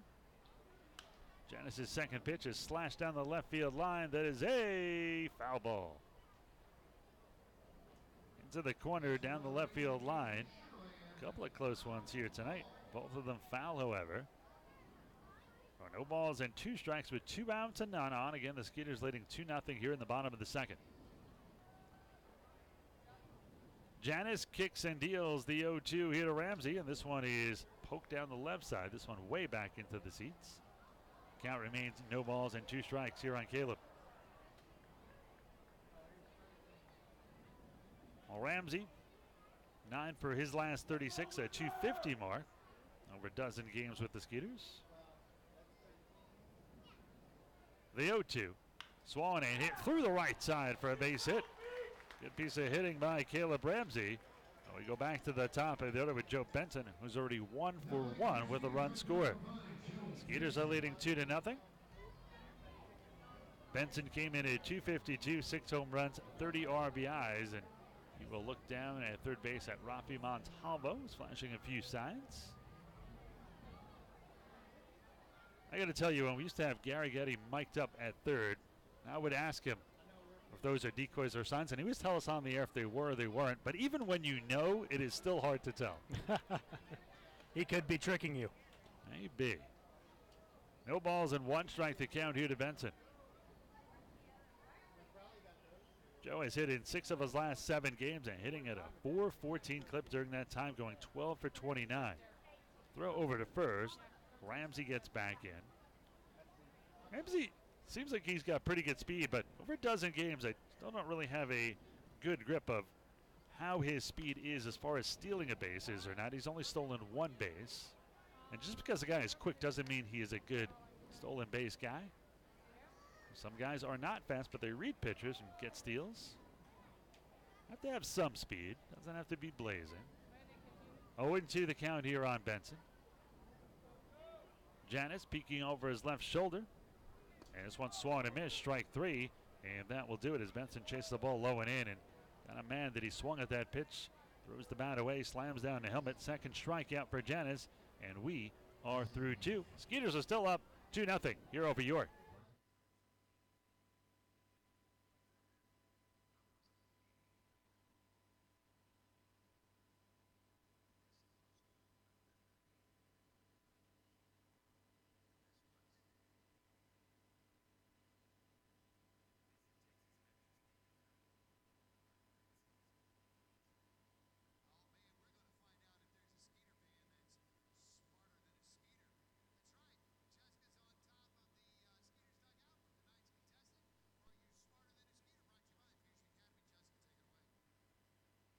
Speaker 1: Janis' second pitch is slashed down the left field line. That is a foul ball. Into the corner down the left field line. A couple of close ones here tonight. Both of them foul, however. No balls and 2 strikes with 2 outs and none on. Again, the Skeeters leading 2-0 here in the bottom of the second. Janis kicks and deals the 0-2 here to Ramsey, and this one is poked down the left side. This one way back into the seats. Count remains no balls and 2 strikes here on Caleb. Well, Ramsey, 9 for his last 36, a 250 mark. Over a dozen games with the Skeeters. The 0-2. Swan and hit through the right side for a base hit. Good piece of hitting by Caleb Ramsey. We go back to the top of the order with Joe Benson, who's already 1 for 1 with a run scored. Skeeters are leading 2-0. Benson came in at 252, 6 home runs, 30 RBIs, and you will look down at third base at Rafi Montalvo, who's flashing a few signs. I got to tell you, when we used to have Gary Getty mic'd up at third, I would ask him if those are decoys or signs, and he would tell us on the air if they were or they weren't. But even when you know, it is still hard to tell.
Speaker 2: He could be tricking you.
Speaker 1: Maybe. No balls and 1 strike to count here to Benson. Joe has hit in 6 of his last 7 games and hitting at a .414 clip during that time, going 12 for 29. Throw over to first. Ramsey gets back in. Ramsey seems like he's got pretty good speed, but over a dozen games, I still don't really have a good grip of how his speed is as far as stealing a base is or not. He's only stolen 1 base. And just because a guy is quick doesn't mean he is a good stolen base guy. Some guys are not fast, but they read pitchers and get steals. Have to have some speed. Doesn't have to be blazing. 0-2 the count here on Benson. Janis peeking over his left shoulder. And this one swung and missed, strike 3. And that will do it as Benson chases the ball low and in. And got a man that he swung at that pitch. Throws the bat away, slams down the helmet. Second strikeout for Janis. And we are through 2. Skeeters are still up 2-0 here over York.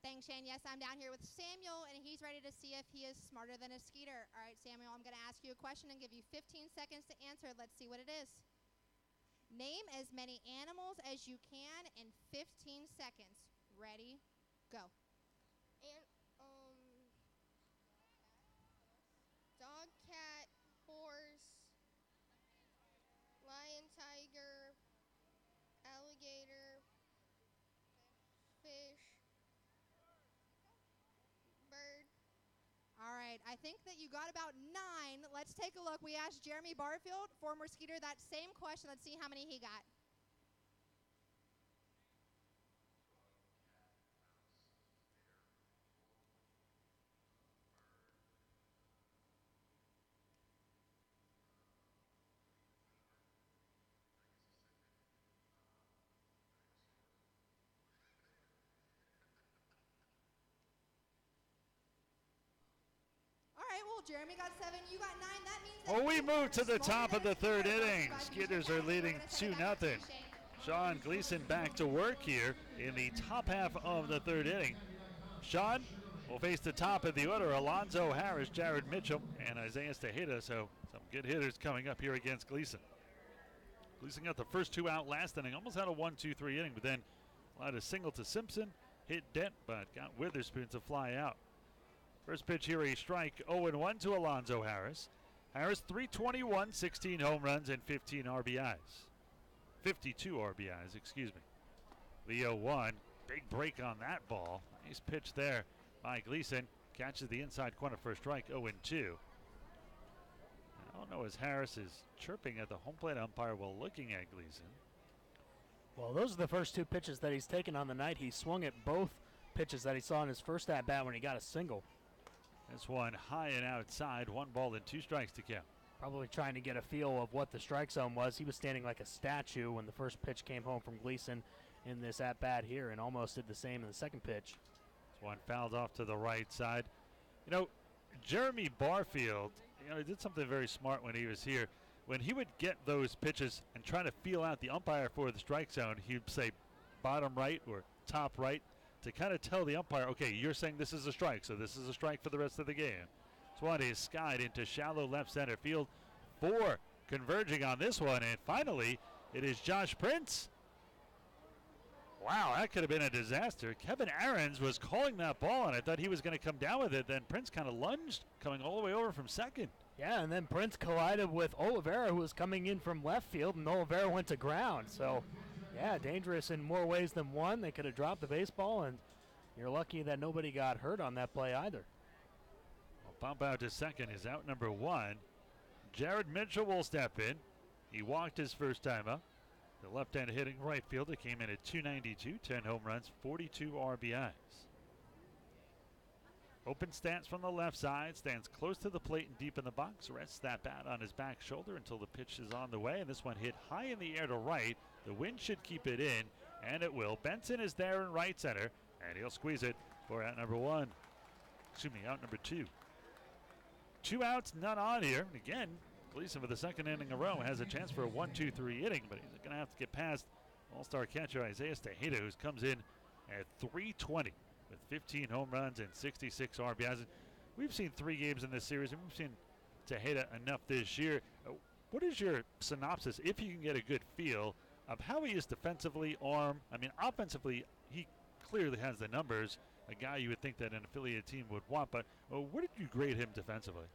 Speaker 3: Thanks, Shane. Yes, I'm down here with Samuel, and he's ready to see if he is smarter than a Skeeter. All right, Samuel, I'm going to ask you a question and give you 15 seconds to answer. Let's see what it is. Name as many animals as you can in 15 seconds. Ready, go.
Speaker 4: Dog, cat, horse, lion, tiger, alligator, fish, bird.
Speaker 3: All right, I think that you got about 9. Let's take a look. We asked Jeremy Barfield, former Skeeter, that same question. Let's see how many he got. Well, Jeremy got 7, you got 9. That means that
Speaker 1: we move to the
Speaker 3: smaller
Speaker 1: top of
Speaker 3: than
Speaker 1: the third
Speaker 3: Skeeter.
Speaker 1: inning. Skeeters are leading 2-0. Sean Gleason back to work here in the top half of the third inning. Sean will face the top of the order. Alonzo Harris, Jared Mitchell, and Isaiah Tejeda. So some good hitters coming up here against Gleason. Gleason got the first 2 out last inning. Almost had a 1-2-3 inning, but then allowed a single to Simpson, hit Dent, but got Witherspoon to fly out. First pitch here, a strike, 0-1 to Alonzo Harris. Harris, 321, 16 home runs, and 15 RBIs. 52 RBIs, excuse me. The 0-1, big break on that ball. Nice pitch there by Gleason. Catches the inside corner for a strike, 0-2. I don't know as Harris is chirping at the home plate umpire while looking at Gleason.
Speaker 2: Well, those are the first 2 pitches that he's taken on the night. He swung at both pitches that he saw in his first at-bat when he got a single.
Speaker 1: This one high and outside, 1 ball and 2 strikes to count.
Speaker 2: Probably trying to get a feel of what the strike zone was. He was standing like a statue when the first pitch came home from Gleason in this at-bat here, and almost did the same in the second pitch.
Speaker 1: This one fouled off to the right side. You know, Jeremy Barfield, he did something very smart when he was here. When he would get those pitches and try to feel out the umpire for the strike zone, he'd say bottom right or top right to kind of tell the umpire, okay, you're saying this is a strike, so this is a strike for the rest of the game. This one is skied into shallow left center field. 4 converging on this one, and finally it is Josh Prince. Wow, that could have been a disaster. Kevin Aarons was calling that ball, and I thought he was going to come down with it. Then Prince kind of lunged, coming all the way over from second.
Speaker 2: Yeah, and then Prince collided with Oliveira, who was coming in from left field, and Oliveira went to ground. So, yeah, dangerous in more ways than one. They could have dropped the baseball, and you're lucky that nobody got hurt on that play either.
Speaker 1: Well, bump out to second is out number 1. Jared Mitchell will step in. He walked his first time up. The left-hand hitting right fielder came in at 292, 10 home runs, 42 RBIs. Open stance from the left side, stands close to the plate and deep in the box, rests that bat on his back shoulder until the pitch is on the way, and this one hit high in the air to right. The wind should keep it in, and it will. Benson is there in right center, and he'll squeeze it for out number 1. Excuse me, out number 2. 2 outs, none on here. And again, Gleason for the second inning in a row has a chance for a 1-2-3 inning, but he's going to have to get past all-star catcher Isaiah Tejeda, who comes in at 320 with 15 home runs and 66 RBIs. We've seen 3 games in this series, and we've seen Tejeda enough this year. What is your synopsis, if you can get a good feel, of how he is defensively, offensively, he clearly has the numbers, a guy you would think that an affiliated team would want, but what did you grade him defensively?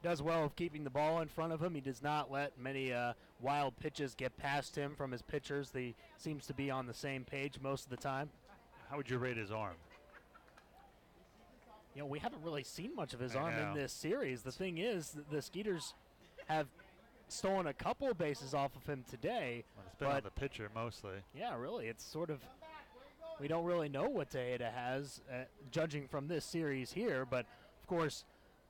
Speaker 2: Does well of keeping the ball in front of him. He does not let many wild pitches get past him from his pitchers. He seems to be on the same page most of the time.
Speaker 1: How would you rate his arm?
Speaker 2: We haven't really seen much of his arm in this series. The thing is, the Skeeters have stolen a couple of bases off of him today.
Speaker 1: Well, it's been on the pitcher mostly.
Speaker 2: Yeah, really. It's sort of, we don't really know what Tejeda has, judging from this series here, but of course,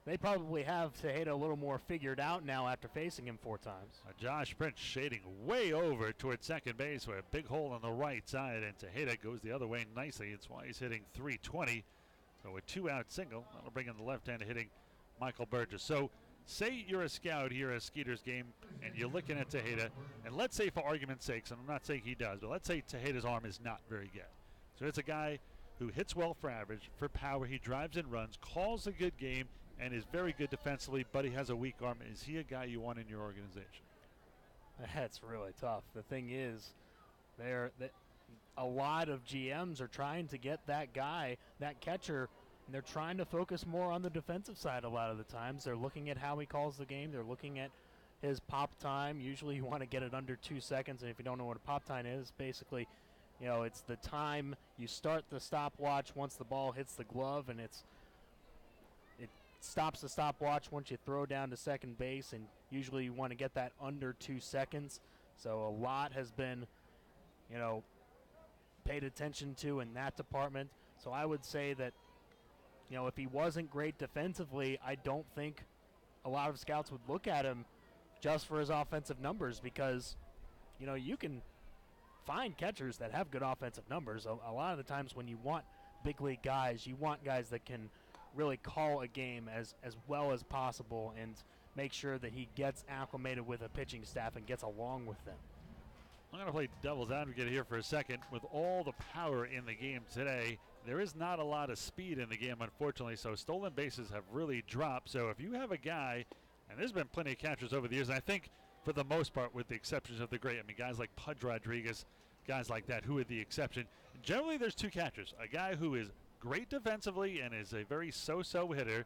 Speaker 2: they probably have Tejeda a little more figured out now after facing him 4 times.
Speaker 1: Josh Prince shading way over towards second base with a big hole on the right side, and Tejeda goes the other way nicely. It's why he's hitting 320. So a 2-out single. That'll bring in the left-handed hitting Michael Burgess. So say you're a scout here at Skeeters game, and you're looking at Tejeda, and let's say for argument's sakes, and I'm not saying he does, but let's say Tejeda's arm is not very good. So it's a guy who hits well for average, for power, he drives and runs, calls a good game, and is very good defensively, but he has a weak arm. Is he a guy you want in your organization?
Speaker 2: That's really tough. The thing is, a lot of GMs are trying to get that guy, that catcher, and they're trying to focus more on the defensive side a lot of the times. They're looking at how he calls the game. They're looking at his pop time. Usually you want to get it under 2 seconds, and if you don't know what a pop time is, basically, it's the time you start the stopwatch once the ball hits the glove, and it stops the stopwatch once you throw down to second base, and usually you want to get that under 2 seconds. So a lot has been, paid attention to in that department. So I would say that, if he wasn't great defensively, I don't think a lot of scouts would look at him just for his offensive numbers, because, you can find catchers that have good offensive numbers. A lot of the times when you want big league guys, you want guys that can really call a game as well as possible and make sure that he gets acclimated with a pitching staff and gets along with them.
Speaker 1: I'm going to play devil's advocate here for a second. With all the power in the game today, there is not a lot of speed in the game, unfortunately, so stolen bases have really dropped. So if you have a guy, and there's been plenty of catchers over the years, and I think for the most part, with the exceptions of the great, guys like Pudge Rodriguez, guys like that, who are the exception. Generally, there's 2 catchers, a guy who is great defensively and is a very so-so hitter,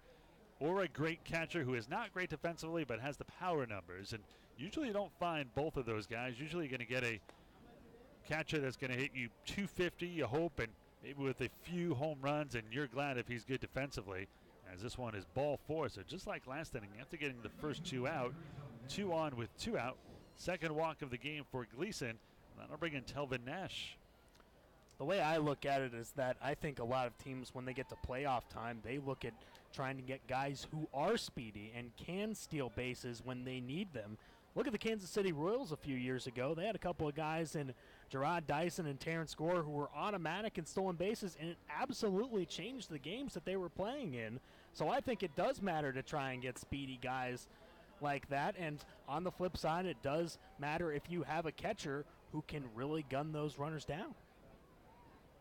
Speaker 1: or a great catcher who is not great defensively but has the power numbers. And usually you don't find both of those guys. Usually you're going to get a catcher that's going to hit you 250, you hope, and maybe with a few home runs, and you're glad if he's good defensively, as this one is ball 4. So just like last inning, after getting the first 2 out, 2 on with 2 out, second walk of the game for Gleason. That'll bring in Telvin Nash.
Speaker 2: The way I look at it is that I think a lot of teams, when they get to playoff time, they look at trying to get guys who are speedy and can steal bases when they need them. Look at the Kansas City Royals a few years ago. They had a couple of guys in Gerard Dyson and Terrence Gore, who were automatic in stolen bases, and it absolutely changed the games that they were playing in. So I think it does matter to try and get speedy guys like that. And on the flip side, it does matter if you have a catcher who can really gun those runners down.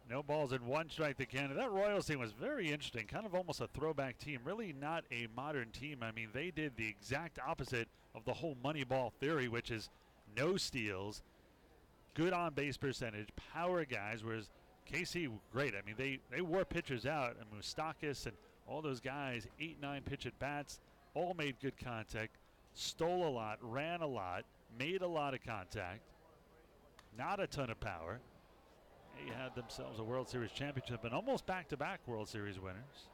Speaker 1: No balls and 1 strike to Canada. That Royals team was very interesting, kind of almost a throwback team, really not a modern team. I mean, they did the exact opposite of the whole Moneyball theory, which is no steals, good on-base percentage, power guys, whereas KC, great. I mean, they wore pitchers out, and Moustakas and all those guys, 8-9 pitch at bats, all made good contact, stole a lot, ran a lot, made a lot of contact, not a ton of power. They had themselves a World Series championship and almost back-to-back World Series winners.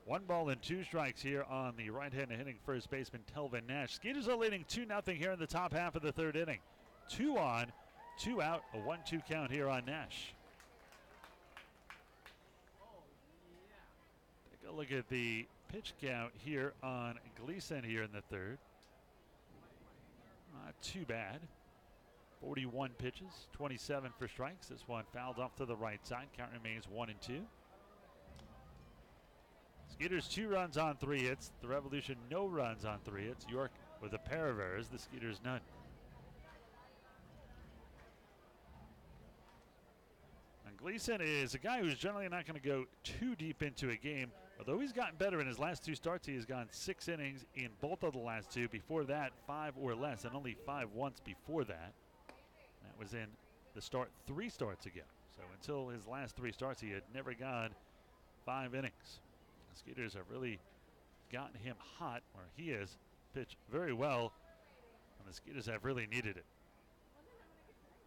Speaker 1: 1 ball and 2 strikes here on the right-handed hitting first baseman Telvin Nash. Skeeters are leading 2-0 here in the top half of the 3rd inning. 2 on, 2 out, a 1-2 count here on Nash. Take a look at the pitch count here on Gleason here in the 3rd. Not too bad. 41 pitches, 27 for strikes. This one fouled off to the right side. Count remains 1-2. Skeeters 2 runs on 3 hits. The Revolution no runs on 3 hits. York with a pair of errors. The Skeeters none. And Gleason is a guy who's generally not going to go too deep into a game. Although he's gotten better in his last 2 starts, he has gone 6 innings in both of the last 2. Before that, 5 or less, and only 5 once before that. That was in the start 3 starts ago. So until his last 3 starts, he had never gone 5 innings. The Skeeters have really gotten him hot, where he has pitched very well, and the Skeeters have really needed it.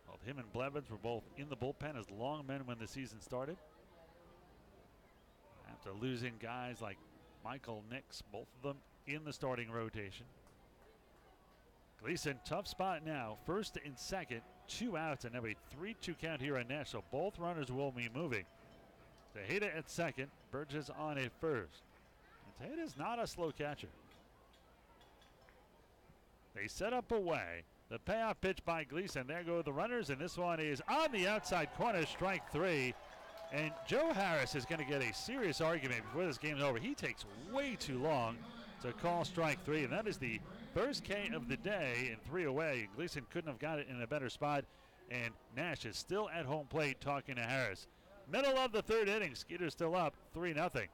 Speaker 1: Well, him and Blevins were both in the bullpen as long men when the season started. After losing guys like Michael Nix, both of them in the starting rotation. Gleason, tough spot now. 1st and 2nd, 2 outs, and now a 3-2 count here on Nash. So both runners will be moving. Tejeda at 2nd, Burgess on at 1st. And Tejeda's not a slow catcher. They set up away. The payoff pitch by Gleason. There go the runners, and this one is on the outside corner, strike 3. And Joe Harris is going to get a serious argument before this game's over. He takes way too long to call strike 3, and that is the first K of the day and 3 away. Gleason couldn't have got it in a better spot, and Nash is still at home plate talking to Harris. Middle of the 3rd inning, Skeeters still up 3-0.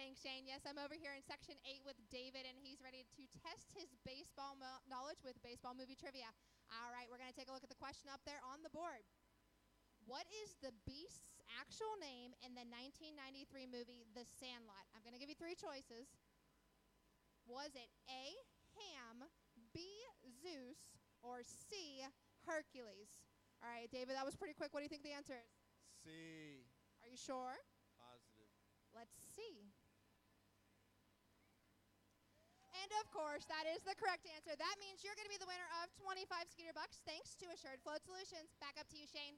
Speaker 3: Thanks, Shane. Yes, I'm over here in Section 8 with David, and he's ready to test his baseball knowledge with baseball movie trivia. All right, we're going to take a look at the question up there on the board. What is the Beast's actual name in the 1993 movie The Sandlot? I'm going to give you 3 choices. Was it A, Ham, B, Zeus, or C, Hercules? All right, David, that was pretty quick. What do you think the answer is?
Speaker 5: C.
Speaker 3: Are you sure?
Speaker 5: Positive.
Speaker 3: Let's see. And of course, that is the correct answer. That means you're going to be the winner of 25 Skeeter bucks thanks to Assured Float Solutions. Back up to you, Shane.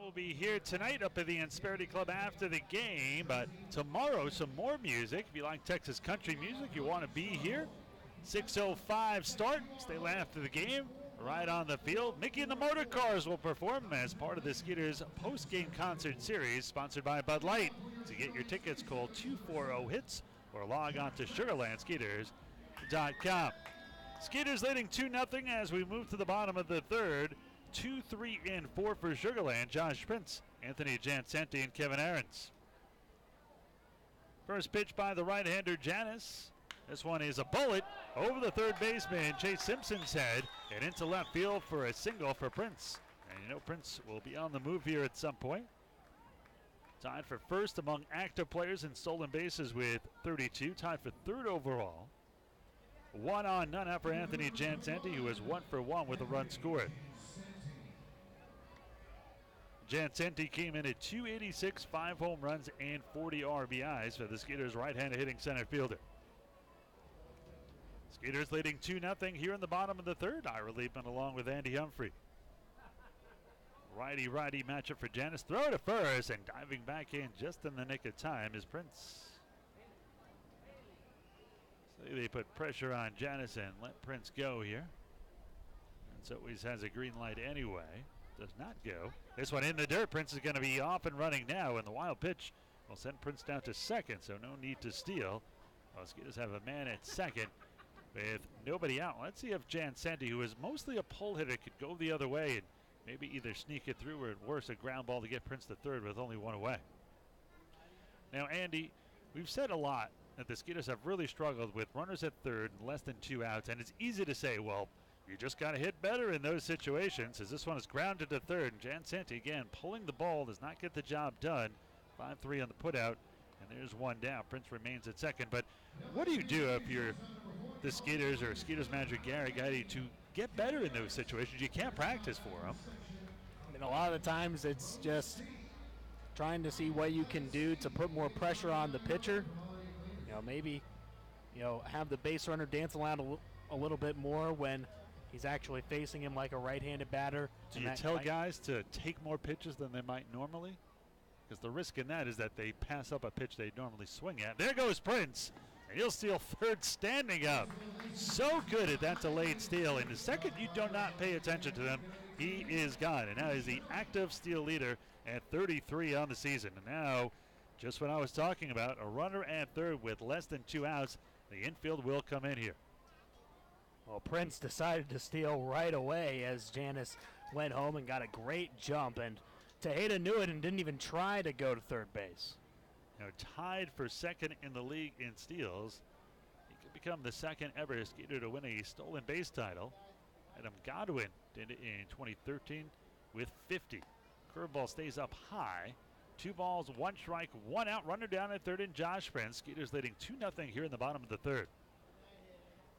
Speaker 1: Will be here tonight up at the Insperity Club after the game, but tomorrow some more music. If you like Texas country music, you want to be here. 6:05 start. Stay after the game. right on the field. Mickey and the Motor Cars will perform as part of the Skeeters post-game concert series sponsored by Bud Light. To get your tickets, call 240-HITS or log on to SugarlandSkeeters.com. Skeeters leading 2-0 as we move to the bottom of the third. 2, 3, and 4 for Sugarland. Josh Prince, Anthony Jancenti, and Kevin Ahrens. First pitch by the right-hander Janis. This one is a bullet over the third baseman Chase Simpson's head and into left field for a single for Prince. And you know Prince will be on the move here at some point. Tied for first among active players in stolen bases with 32. Tied for third overall. 1 on, none out for Anthony Jancenti, who is 1 for 1 with a run scored. Jancenti came in at 286, 5 home runs, and 40 RBIs for the Skeeters right-handed hitting center fielder. Skeeters leading 2-0 here in the bottom of the third. Ira Liebman along with Andy Humphrey. Righty-righty matchup for Janis. Throw to first, and diving back in just in the nick of time is Prince. So they put pressure on Janis and let Prince go here. Prince always has a green light anyway. Does not go. This one in the dirt. Prince is going to be off and running now, and the wild pitch will send Prince down to second, so no need to steal. Skeeters have a man at second with nobody out. Let's see if Jancenti, who is mostly a pull hitter, could go the other way and maybe either sneak it through or at worst a ground ball to get Prince to third with only 1 away. Now, Andy, we've said a lot that the Skeeters have really struggled with runners at third and less than 2 outs, and it's easy to say, well, you just got to hit better in those situations, as this one is grounded to third, and Jancenti, again, pulling the ball, does not get the job done. 5-3 on the putout, and there's 1 down. Prince remains at second, but what do you do if you're the Skeeters or Skeeters manager Gary Guidy to get better in those situations? You can't practice for them.
Speaker 2: I mean, a lot of the times it's just trying to see what you can do to put more pressure on the pitcher. You know, maybe, have the base runner dance around a little bit more when he's actually facing him like a right-handed batter.
Speaker 1: Do you tell guys to take more pitches than they might normally? Because the risk in that is that they pass up a pitch they normally swing at. There goes Prince. And he'll steal third standing up. So good at that delayed steal. And the second you do not pay attention to him, he is gone. And now he's the active steal leader at 33 on the season. And now, just what I was talking about, a runner at third with less than 2 outs. The infield will come in here.
Speaker 2: Well, Prince decided to steal right away as Janis went home and got a great jump. And Tejeda knew it and didn't even try to go to third base.
Speaker 1: Now tied for second in the league in steals. He could become the second ever Skeeter to win a stolen base title. Adam Godwin did it in 2013 with 50. Curveball stays up high. 2 balls, 1 strike, 1 out. Runner down at third in Josh Prince. Skeeters leading 2-0 here in the bottom of the third.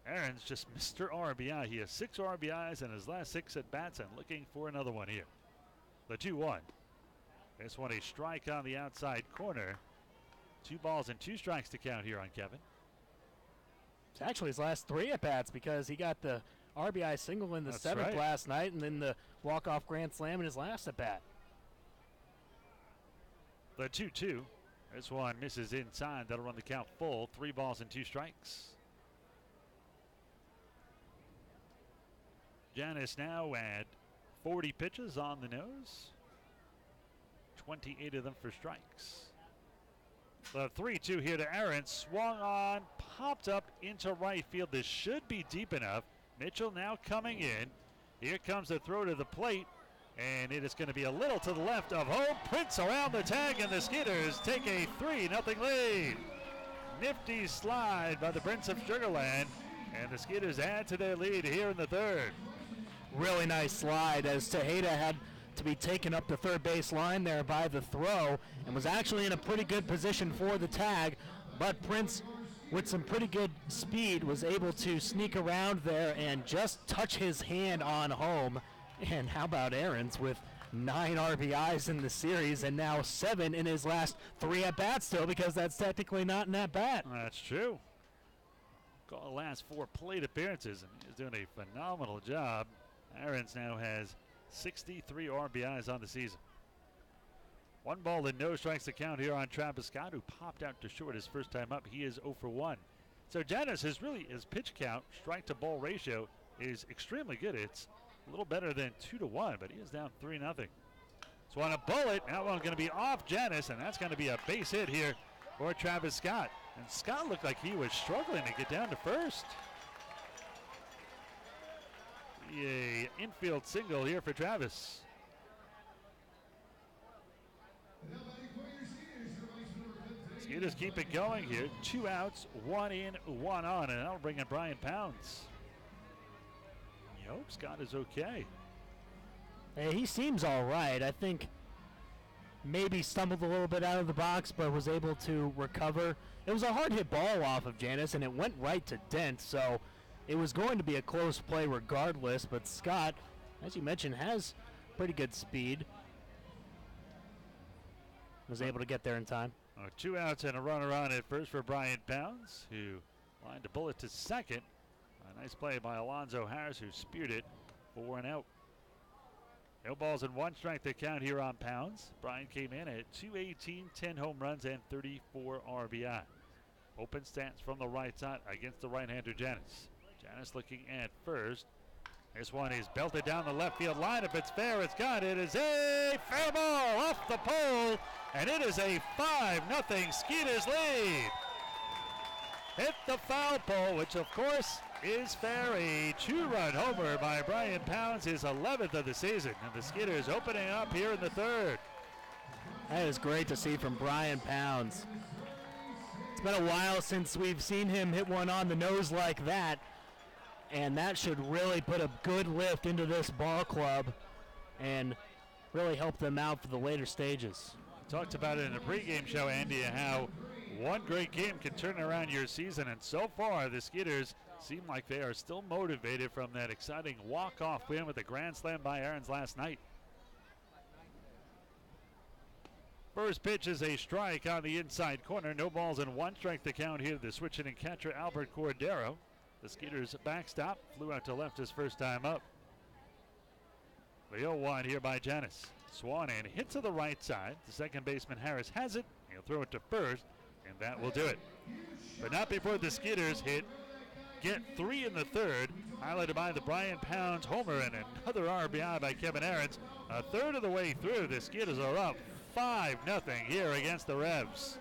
Speaker 1: Aaron's just Mr. RBI. He has 6 RBIs in his last 6 at bats and looking for another one here. The 2-1. This one a strike on the outside corner. 2 balls and 2 strikes to count here on Kevin.
Speaker 2: It's actually his last 3 at-bats because he got the RBI single in the 7th last night and then the walk-off grand slam in his last at-bat.
Speaker 1: The 2-2. This one misses inside. That'll run the count full. 3 balls and 2 strikes. Janis now at 40 pitches on the nose. 28 of them for strikes. The 3-2 here to Aaron. Swung on, popped up into right field. This should be deep enough. Mitchell now coming in. Here comes the throw to the plate, and it is going to be a little to the left of home. Prince around the tag, and the Skeeters take a 3-0 lead. Nifty slide by the Prince of Sugarland, and the Skeeters add to their lead here in the third.
Speaker 2: Really nice slide as Tejeda had to be taken up the third base line there by the throw and was actually in a pretty good position for the tag, but Prince with some pretty good speed was able to sneak around there and just touch his hand on home. And how about Ahrens with 9 RBIs in the series and now 7 in his last 3 at-bats still, because that's technically not an at-bat.
Speaker 1: That's true. Call the last 4 plate appearances, and he's doing a phenomenal job. Ahrens now has 63 RBIs on the season. 1 ball and no strikes to count here on Travis Scott, who popped out to short his first time up. He is 0 for 1. So Janis his pitch count, strike to ball ratio is extremely good. It's a little better than 2-1, but he is down 3-0. So on a bullet, that one's going to be off Janis, and that's going to be a base hit here for Travis Scott. And Scott looked like he was struggling to get down to first. A infield single here for Travis. Skeeters keep it going here. 2 outs, 1 in, 1 on, and that'll bring in Brian Pounds. You hope Scott is okay.
Speaker 2: Hey, he seems all right. I think maybe stumbled a little bit out of the box, but was able to recover. It was a hard hit ball off of Janis, and it went right to Dent, so it was going to be a close play regardless, but Scott, as you mentioned, has pretty good speed. Was able to get there in time.
Speaker 1: 2 outs and a runner on at first for Brian Pounds, who lined a bullet to second. A nice play by Alonzo Harris, who speared it for an out. No balls and 1 strike to count here on Pounds. Brian came in at 218, 10 home runs, and 34 RBI. Open stance from the right side against the right-hander Janis. Janis looking at first. This one is belted down the left field line. If it's fair, it's got. It is a fair ball off the pole, and it is a 5-0 Skeeters lead. Hit the foul pole, which of course is fair. A 2-run homer by Brian Pounds, his 11th of the season, and the Skeeters opening up here in the 3rd.
Speaker 2: That is great to see from Brian Pounds. It's been a while since we've seen him hit one on the nose like that, and that should really put a good lift into this ball club and really help them out for the later stages.
Speaker 1: Talked about it in the pregame show, Andy, how one great game can turn around your season, and so far the Skeeters seem like they are still motivated from that exciting walk-off win with a grand slam by Aaron's last night. First pitch is a strike on the inside corner. No balls and 1 strike to count here. The switch hitting catcher Albert Cordero. The Skeeters backstop, flew out to left his first time up. The 0-1 here by Janis. Swung in, hit to the right side. The second baseman Harris has it. He'll throw it to first, and that will do it. But not before the Skeeters get 3 in the 3rd, highlighted by the Brian Pounds homer and another RBI by Kevin Aarons. A third of the way through, the Skeeters are up 5-0 here against the Revs.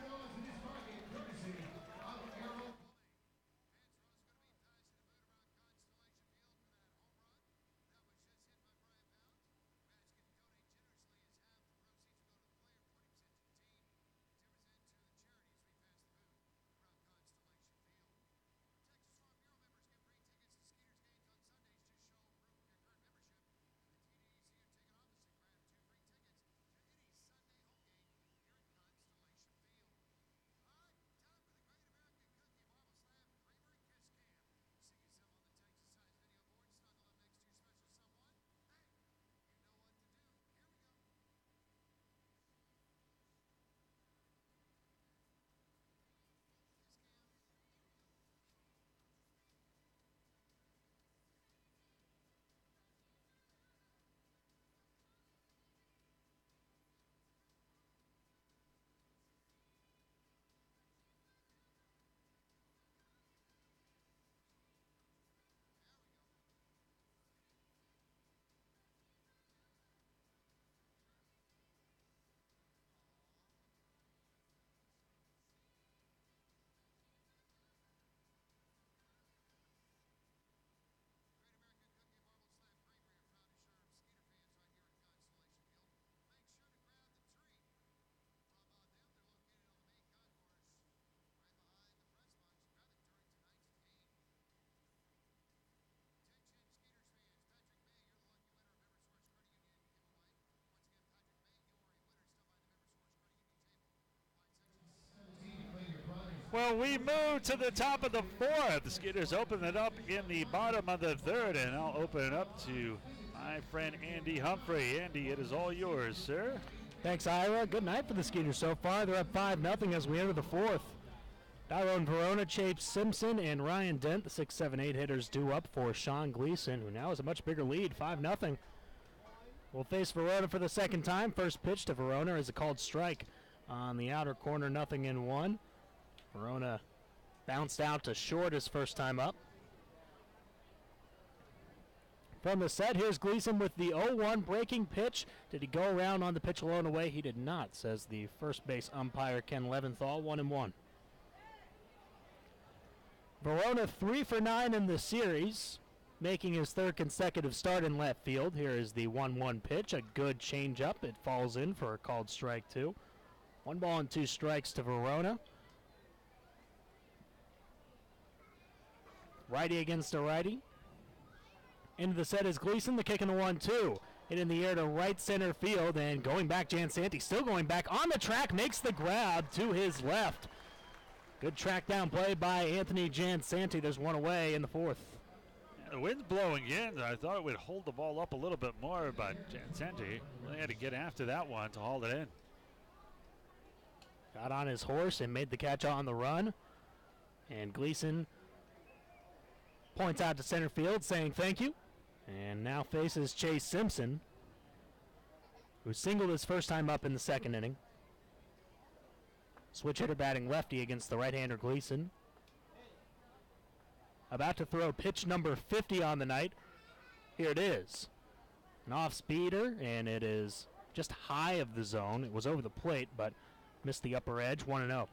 Speaker 1: Well, we move to the top of the 4th. The Skeeters open it up in the bottom of the 3rd, and I'll open it up to my friend Andy Humphrey. Andy, it is all yours, sir.
Speaker 2: Thanks, Ira. Good night for the Skeeters so far. They're up 5-0 as we enter the 4th. Tyrone Verona, Chase Simpson, and Ryan Dent, the 6, 7, 8 hitters, due up for Sean Gleason, who now has a much bigger lead, 5-0. We'll face Verona for the second time. First pitch to Verona is a called strike on the outer corner, 0-1. Verona bounced out to short his first time up. from the set. Here's Gleason with the 0-1 breaking pitch. Did he go around on the pitch alone away? He did not, says the first base umpire, Ken Leventhal. 1-1. Verona 3 for 9 in the series, making his third consecutive start in left field. Here is the 1-1 pitch, a good changeup. It falls in for a called strike 2. 1 ball and 2 strikes to Verona. Righty against a righty. Into the set is Gleason, the kick in the 1-2. Hit in the air to right center field, and going back, Jansanti still going back on the track, makes the grab to his left. Good track down play by Anthony Jansanti. There's one away in the fourth.
Speaker 1: Yeah, the wind's blowing in. I thought it would hold the ball up a little bit more, but Jansanti really had to get after that one to haul it in.
Speaker 2: Got on his horse and made the catch on the run. And Gleason points out to center field saying thank you. And now faces Chase Simpson, who singled his first time up in the second inning. Switch hitter batting lefty against the right-hander Gleason. About to throw pitch number 50 on the night. Here it is. An off-speeder, and it is just high of the zone. It was over the plate, but missed the upper edge. 1-0.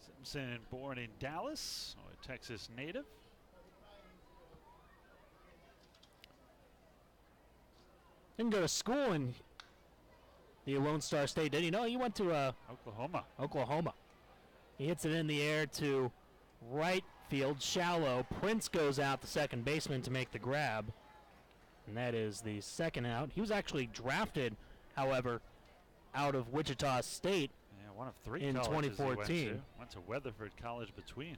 Speaker 1: Simpson, born in Dallas, a Texas native.
Speaker 2: Didn't go to school in the Lone Star State, did he? No, he went to Oklahoma. He hits it in the air to right field, shallow. Prince goes out, the second baseman, to make the grab. And that is the second out. He was actually drafted, however, out of Wichita State.
Speaker 1: Yeah, one of 3
Speaker 2: in
Speaker 1: colleges
Speaker 2: 2014.
Speaker 1: he went to Weatherford College between.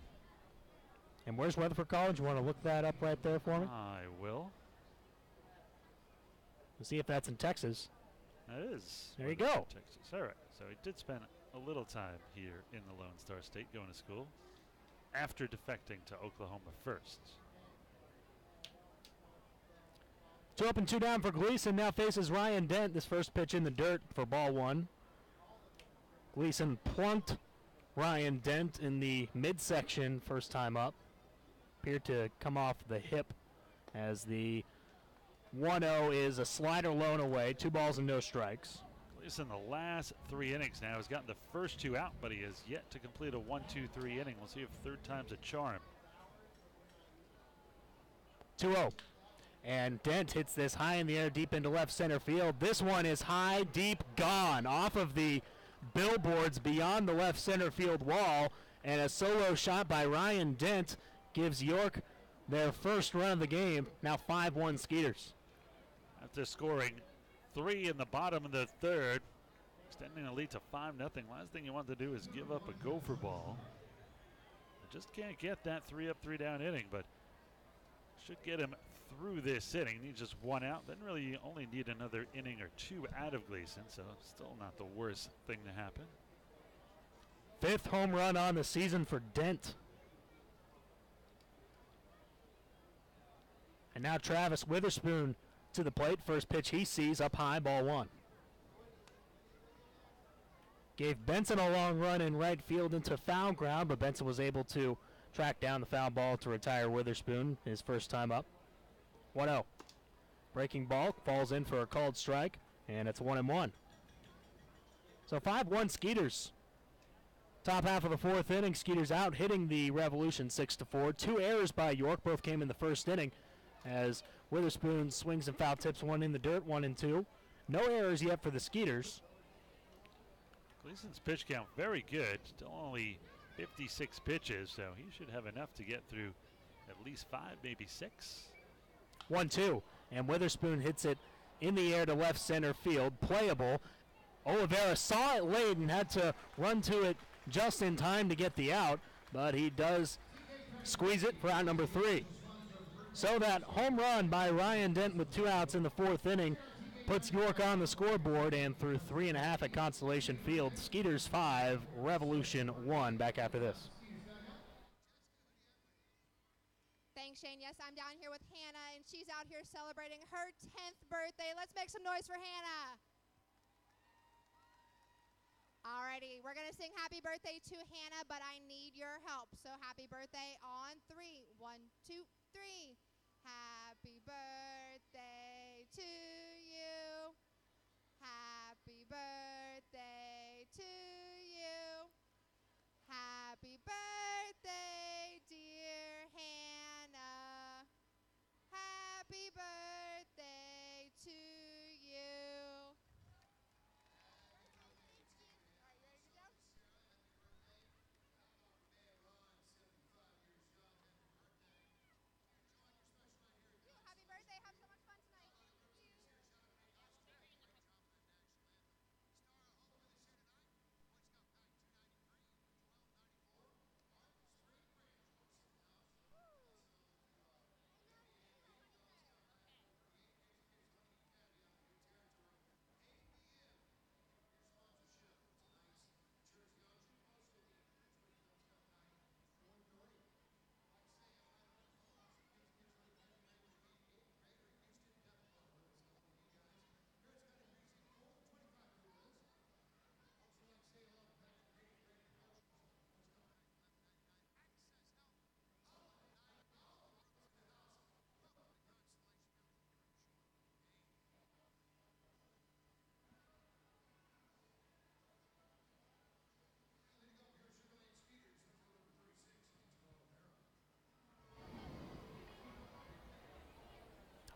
Speaker 2: And where's Weatherford College? You want to look that up right there for me?
Speaker 1: I will.
Speaker 2: We'll see if that's in Texas.
Speaker 1: That is.
Speaker 2: There you go.
Speaker 1: Texas. All right. So he did spend a little time here in the Lone Star State going to school after defecting to Oklahoma first.
Speaker 2: 2 up and 2 down for Gleason. Now faces Ryan Dent. This first pitch in the dirt for ball 1. Gleason plunked Ryan Dent in the midsection first time up. Appeared to come off the hip as the 1-0 is a slider lone away. 2 balls and no strikes.
Speaker 1: Gleason, the last 3 innings now, has gotten the first 2 out, but he has yet to complete a 1-2-3 inning. We'll see if third time's a charm.
Speaker 2: 2-0. And Dent hits this high in the air, deep into left center field. This one is high, deep, gone off of the billboards beyond the left center field wall. And a solo shot by Ryan Dent gives York their first run of the game. Now 5-1 Skeeters.
Speaker 1: After scoring 3 in the bottom of the third, extending the lead to 5-0. Last thing you want to do is give up a gopher ball. You just can't get that 3 up, 3 down inning, but should get him through this inning. Needs just 1 out. Then really you only need another inning or 2 out of Gleason, so still not the worst thing to happen.
Speaker 2: 5th home run on the season for Dent. And now Travis Witherspoon to the plate. First pitch he sees up high, ball 1. Gave Benson a long run in right field into foul ground, but Benson was able to track down the foul ball to retire Witherspoon his first time up. 1-0. Breaking ball falls in for a called strike, and it's 1-1. So 5-1 Skeeters. Top half of the 4th inning, Skeeters out, hitting the Revolution 6-4. 2 errors by York, both came in the first inning, as Witherspoon swings and foul tips, 1 in the dirt, 1 and 2. No errors yet for the Skeeters.
Speaker 1: Gleason's pitch count very good. Still only 56 pitches, so he should have enough to get through at least 5, maybe 6.
Speaker 2: 1-2, and Witherspoon hits it in the air to left center field, playable. Oliveira saw it late and had to run to it just in time to get the out, but he does squeeze it for out number 3. So that home run by Ryan Dent with 2 outs in the 4th inning puts York on the scoreboard, and through 3.5 at Constellation Field, Skeeters 5, Revolution 1. Back after this.
Speaker 3: Thanks, Shane. Yes, I'm down here with Hannah, and she's out here celebrating her 10th birthday. Let's make some noise for Hannah. Alrighty, we're going to sing happy birthday to Hannah, but I need your help. So happy birthday on 3. 1, 2, 3. Happy birthday to you. Happy birthday to you. Happy birthday, dear Hannah. Happy birthday to you. All right, you ready to go? Happy birthday. Have so much fun tonight.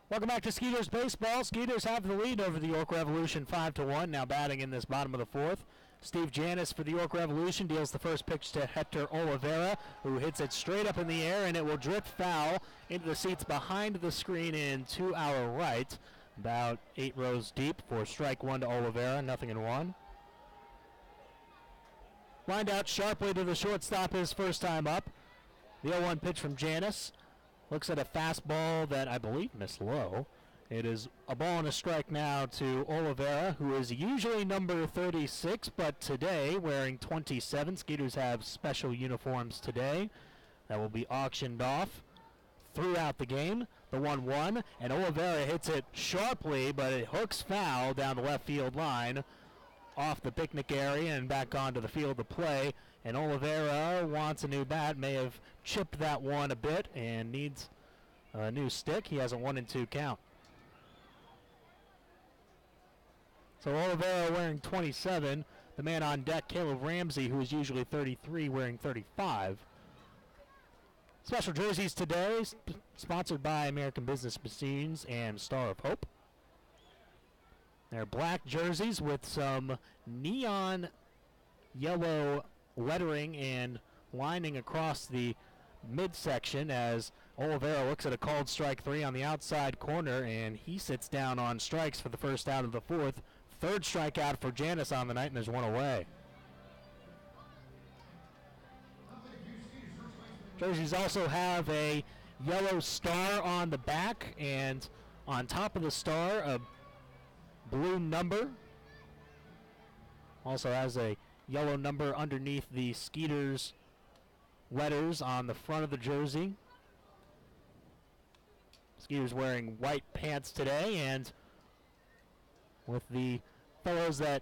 Speaker 2: Welcome back to Skeeters Baseball. Skeeters have the lead over the York Revolution 5-1. Now batting in this bottom of the fourth. Steve Janis for the York Revolution deals the first pitch to Hector Oliveira, who hits it straight up in the air, and it will drift foul into the seats behind the screen in to our right, about 8 rows deep for strike one to Oliveira, 0-1. Lined out sharply to the shortstop his first time up. The 0-1 pitch from Janis. Looks at a fastball that I believe missed low. It is a ball and a strike now to Oliveira, who is usually number 36, but today wearing 27. Skeeters have special uniforms today that will be auctioned off throughout the game. The 1-1, and Oliveira hits it sharply, but it hooks foul down the left field line off the picnic area and back onto the field to play. And Oliveira wants a new bat, may have chipped that one a bit and needs a new stick. He has a 1-2 count. So Oliveira wearing 27. The man on deck, Caleb Ramsey, who is usually 33, wearing 35. Special jerseys today, sponsored by American Business Machines and Star of Hope. They're black jerseys with some neon yellow lettering and lining across the midsection as Oliveira looks at a called strike 3 on the outside corner, and he sits down on strikes for the first out of the fourth. Third strikeout for Janis on the night, and there's one away. Jerseys also have a yellow star on the back, and on top of the star, a blue number. Also has a yellow number underneath the Skeeters letters on the front of the jersey. Skeeters wearing white pants today, and with the fellows that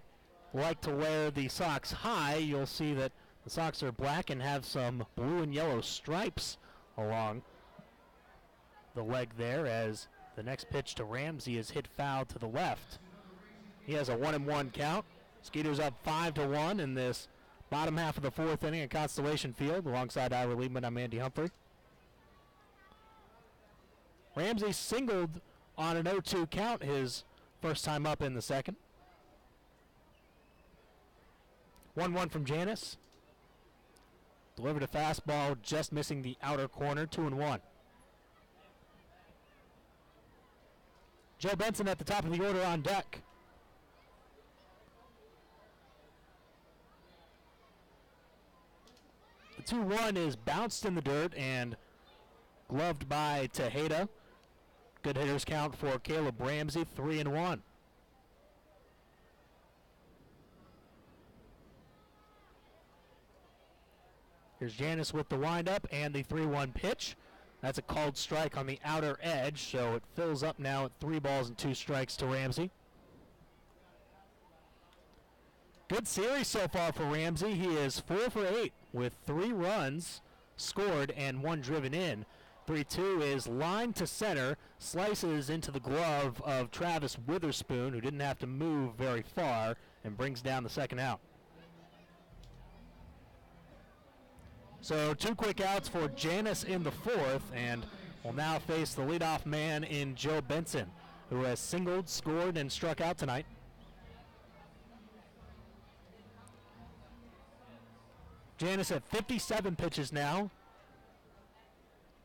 Speaker 2: like to wear the socks high, you'll see that the socks are black and have some blue and yellow stripes along the leg there, as the next pitch to Ramsey is hit foul to the left. He has a 1-1 count. Skeeters up 5-1 in this bottom half of the fourth inning at Constellation Field. Alongside Ira Liebman, I'm Andy Humphrey. Ramsey singled on an 0-2 count his first time up in the second. 1-1 from Janis. Delivered a fastball, just missing the outer corner, 2-1. Joe Benson at the top of the order on deck. The 2-1 is bounced in the dirt and gloved by Tejeda. Good hitters count for Caleb Ramsey, 3-1. Here's Janis with the windup and the 3-1 pitch. That's a called strike on the outer edge, so it fills up now at 3 balls and 2 strikes to Ramsey. Good series so far for Ramsey. He is 4 for 8 with 3 runs scored and 1 driven in. 3-2 is line to center, slices into the glove of Travis Witherspoon, who didn't have to move very far, and brings down the second out. So 2 quick outs for Janus in the 4th, and will now face the leadoff man in Joe Benson, who has singled, scored, and struck out tonight. Janus at 57 pitches now.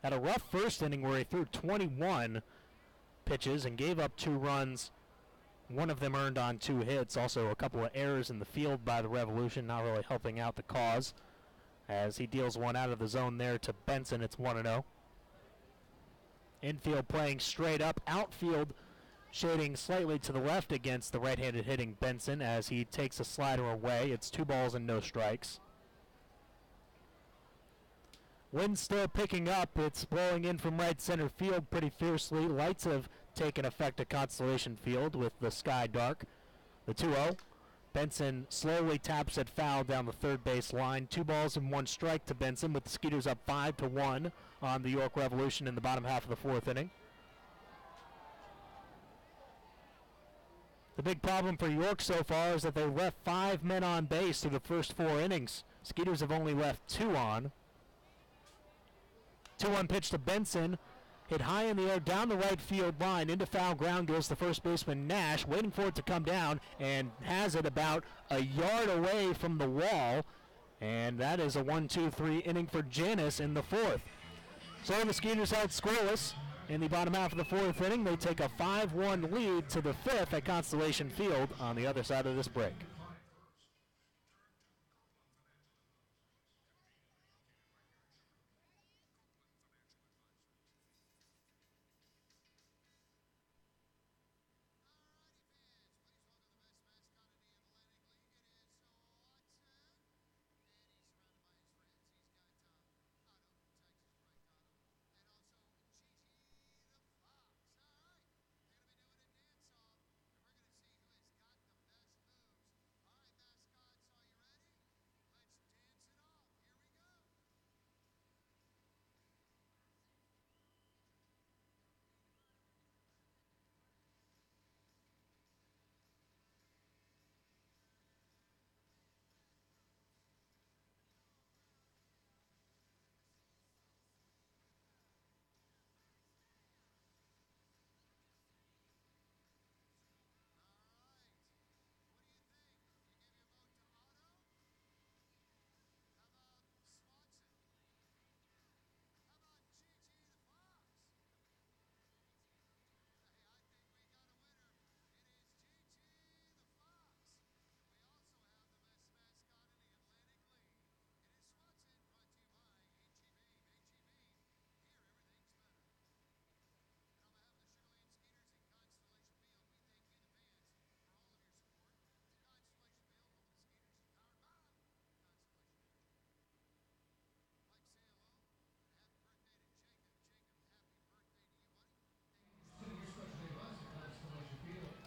Speaker 2: Had a rough first inning where he threw 21 pitches and gave up 2 runs. One of them earned on 2 hits. Also a couple of errors in the field by the Revolution, not really helping out the cause. As he deals one out of the zone there to Benson, it's 1-0. Infield playing straight up. Outfield shading slightly to the left against the right-handed hitting Benson as he takes a slider away. It's 2 balls and no strikes. Wind still picking up. It's blowing in from right center field pretty fiercely. Lights have taken effect at Constellation Field with the sky dark. The 2-0. Benson slowly taps it foul down the third base line. 2 balls and 1 strike to Benson, with the Skeeters up 5-1 on the York Revolution in the bottom half of the 4th inning. The big problem for York so far is that they left 5 men on base through the first 4 innings. Skeeters have only left 2 on. 2-1 pitch to Benson, hit high in the air down the right field line. Into foul ground goes the first baseman Nash, waiting for it to come down, and has it about a yard away from the wall. And that is a 1-2-3 inning for Janus in the 4th. So the Skeeters held scoreless in the bottom half of the 4th inning. They take a 5-1 lead to the 5th at Constellation Field on the other side of this break.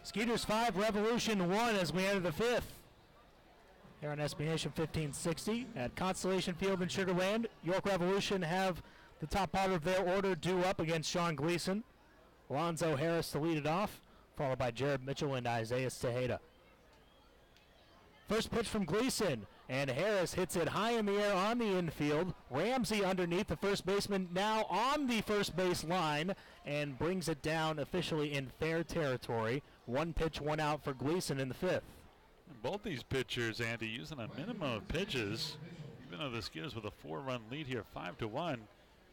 Speaker 2: Skeeters 5, Revolution 1 as we enter the 5th. Here on SB Nation 1560 at Constellation Field in Sugar Land. York Revolution have the top part of their order due up against Sean Gleason. Alonzo Harris to lead it off, followed by Jared Mitchell and Isaiah Tejeda. First pitch from Gleason, and Harris hits it high in the air on the infield. Ramsey underneath the first baseman, now on the first base line, and brings it down officially in fair territory. 1 pitch, 1 out for Gleason in the 5th.
Speaker 1: And both these pitchers, Andy, using a minimum of pitches, even though the Skeeters with a 4-run lead here, 5-1.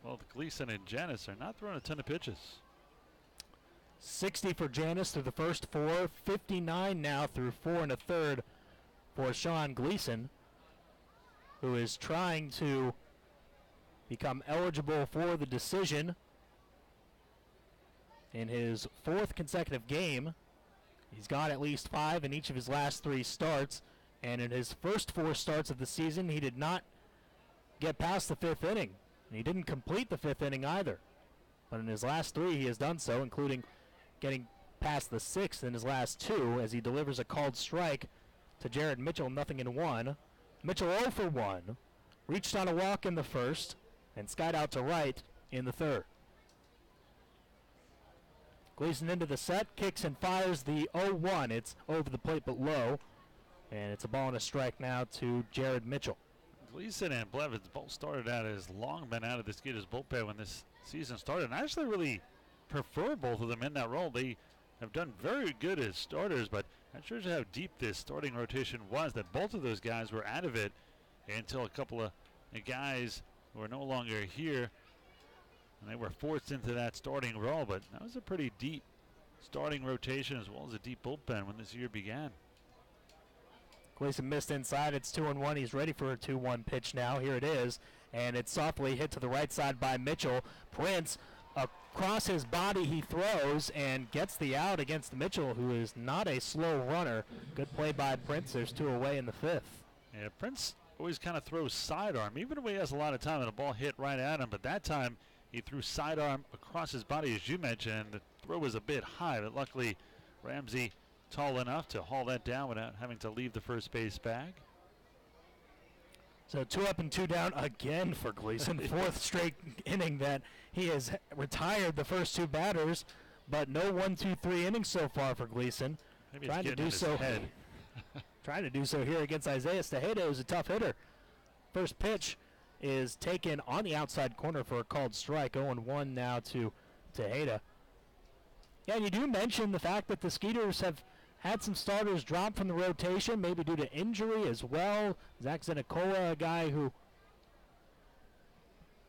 Speaker 1: Both Gleason and Janus are not throwing a ton of pitches.
Speaker 2: 60 for Janus through the first 4, 59 now through 4 1/3 for Sean Gleason, who is trying to become eligible for the decision in his 4th consecutive game. He's got at least 5 in each of his last 3 starts, and in his first 4 starts of the season, he did not get past the 5th inning, and he didn't complete the 5th inning either. But in his last 3, he has done so, including getting past the 6th in his last 2, as he delivers a called strike to Jared Mitchell, 0-1. Mitchell 0 for 1, reached on a walk in the 1st, and skied out to right in the 3rd. Gleason into the set, kicks and fires the 0-1. It's over the plate but low. And it's a ball and a strike now to Jared Mitchell.
Speaker 1: Gleason and Blevins both started out as longmen out of the Skeeters bullpen when this season started. And I actually really prefer both of them in that role. They have done very good as starters, but that shows you how deep this starting rotation was, that both of those guys were out of it until a couple of guys who are no longer here, and they were forced into that starting role. But that was a pretty deep starting rotation as well as a deep bullpen when this year began.
Speaker 2: Gleason missed inside. It's 2-1. He's ready for a 2-1 pitch now. Here it is. And it's softly hit to the right side by Mitchell. Prince across his body he throws and gets the out against Mitchell, who is not a slow runner. Good play by Prince. There's 2 away in the 5th.
Speaker 1: Yeah, Prince always kind of throws sidearm, even when he has a lot of time and a ball hit right at him. But that time he threw sidearm across his body, as you mentioned. The throw was a bit high, but luckily Ramsey tall enough to haul that down without having to leave the first base bag.
Speaker 2: So 2 up and 2 down again for Gleason. 4th straight inning that he has retired the first 2 batters, but no 1-2-3 innings so far for Gleason.
Speaker 1: Maybe
Speaker 2: Trying to do so. Trying to do so here against Isaiah Tejeda, who's a tough hitter. First pitch is taken on the outside corner for a called strike. 0-1 now to Tejeda. Yeah, and you do mention the fact that the Skeeters have had some starters drop from the rotation, maybe due to injury as well. Zach Zenicola, a guy who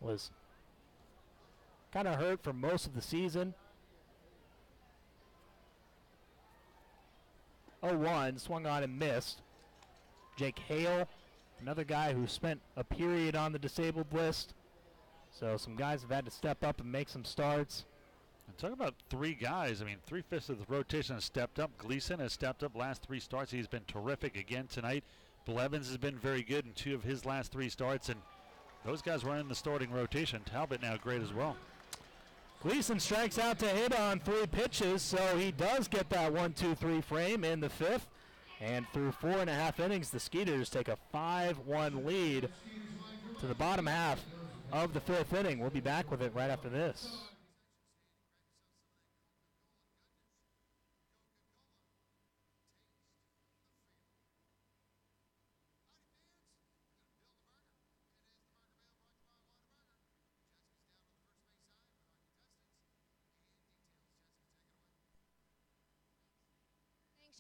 Speaker 2: was kind of hurt for most of the season. 0-1, swung on and missed. Jake Hale, another guy who spent a period on the disabled list. So some guys have had to step up and make some starts.
Speaker 1: And talk about 3 guys. I mean, 3/5 of the rotation has stepped up. Gleason has stepped up last 3 starts. He's been terrific again tonight. Blevins has been very good in 2 of his last 3 starts, and those guys were in the starting rotation. Talbot now great as well.
Speaker 2: Gleason strikes out to hit on 3 pitches, so he does get that 1-2-3 frame in the 5th. And through 4.5 innings, the Skeeters take a 5-1 lead to the bottom half of the 5th inning. We'll be back with it right after this.